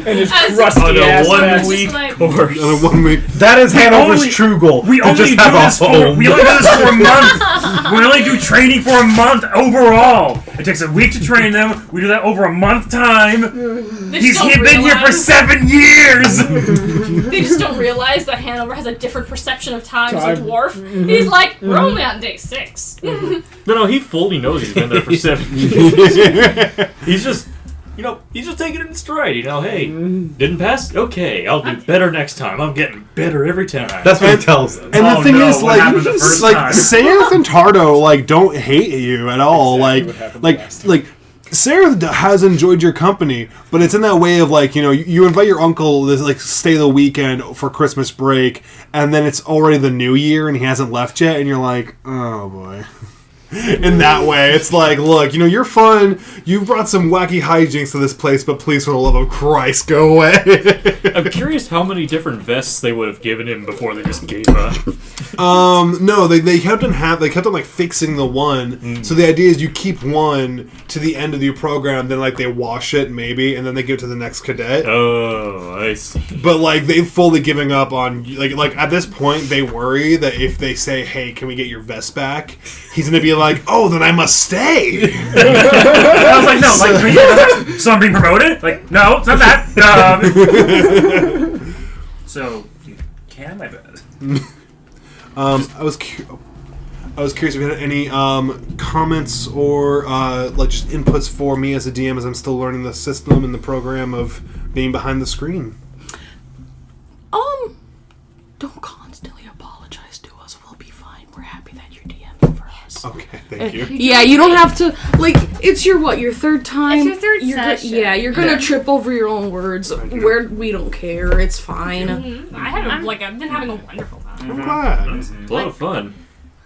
And his As- crusty On a ass. 1 mess. week like- course. On a 1 week. That is Hanover's only- true goal. We to only just do have this a home. we only do this for a month. We only do training for a month overall. It takes a week to train them. We do that over a month time. They He's just don't been here for realize- 7 years. They just don't realize that Hanover has a different perception of time as a Time. dwarf. He's like, we're only on day 6. No, he fully knows he's been there for 7 years. He's just, he's just taking it in stride. Hey, didn't pass? Okay, I'll do better next time. I'm getting better every time. That's what he tells them. And the Oh, thing no, is, what happened the first time? Sayath and Tardo, don't hate you at all. Exactly what happened last time. Sarah has enjoyed your company, but it's in that way of you invite your uncle to stay the weekend for Christmas break, and then it's already the new year and he hasn't left yet, and you're like, oh boy. In that way, it's like, look, you're fun. You've brought some wacky hijinks to this place, but please, for the love of Christ, go away. I'm curious how many different vests they would have given him before they just gave up. No, they kept on fixing the one. So the idea is you keep one to the end of your program, then they wash it maybe, and then they give it to the next cadet. Oh, I see. But they've fully given up on at this point they worry that if they say, "Hey, can we get your vest back?" he's gonna be like, "Oh, then I must stay." I was like, no, so I'm being promoted? No, it's not that. So you can my bed. I was curious if you had any comments or just inputs for me as a DM as I'm still learning the system and the program of being behind the screen. Don't constantly apologize to us. We'll be fine. We're happy that you're DMing for us. Okay, thank you. Yeah, you don't have to. It's your third time. It's your third session. You're gonna trip over your own words. We don't care. It's fine. I've been having a wonderful time. I'm glad. It's a lot of fun.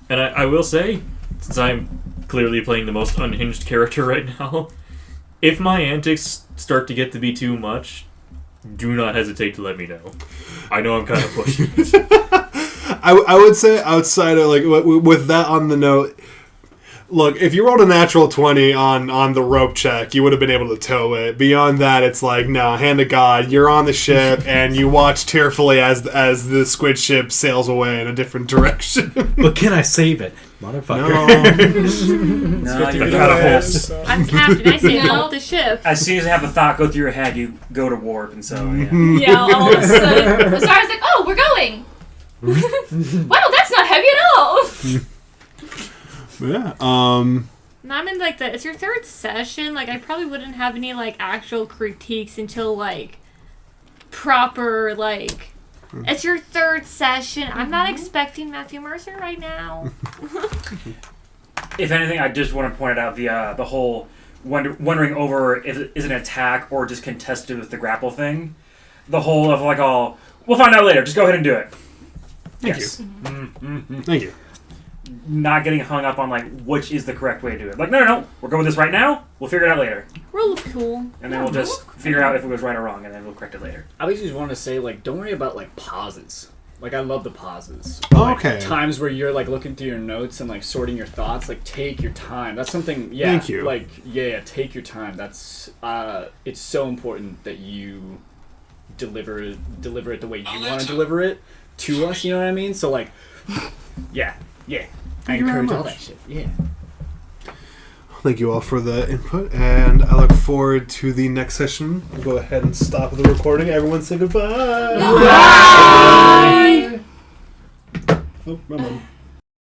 And I will say, since I'm clearly playing the most unhinged character right now, if my antics start to get to be too much, do not hesitate to let me know. I know I'm kind of pushing it. I would say outside of with that on the note, look, if you rolled a natural 20 on the rope check, you would have been able to tow it. Beyond that, it's no, hand to God, you're on the ship and you watch tearfully as the squid ship sails away in a different direction. But can I save it? Motherfucker. No, you gotta I'm captain. I say hold the ship. As soon as I have a thought go through your head, you go to warp, and so yeah. Yeah, all of a sudden, the star's like, oh, we're going. Wow, that's not heavy at all. Yeah. No, I'm in it's your third session. I probably wouldn't have any actual critiques until proper it's your third session. I'm not expecting Matthew Mercer right now. If anything, I just want to point out the whole wondering over if it is an attack or just contested with the grapple thing. The whole of we'll find out later. Just go ahead and do it. Thank Yes. you. Mm-hmm. Thank you. Not getting hung up on which is the correct way to do it. No, we'll go with this right now. We'll figure it out later, Rule of cool. and then we'll just figure out if it was right or wrong, and then we'll correct it later. I always just want to say, don't worry about pauses. I love the pauses. Okay. Times where you're looking through your notes and sorting your thoughts. Take your time. That's something. Yeah. Thank you. Take your time. That's it's so important that you deliver it the way you want to deliver it to us. You know what I mean? So yeah. I you very encourage all much. that shit. Yeah. Thank you all for the input, and I look forward to the next session. We'll go ahead and stop the recording. Everyone say goodbye. Bye. Oh, my mom.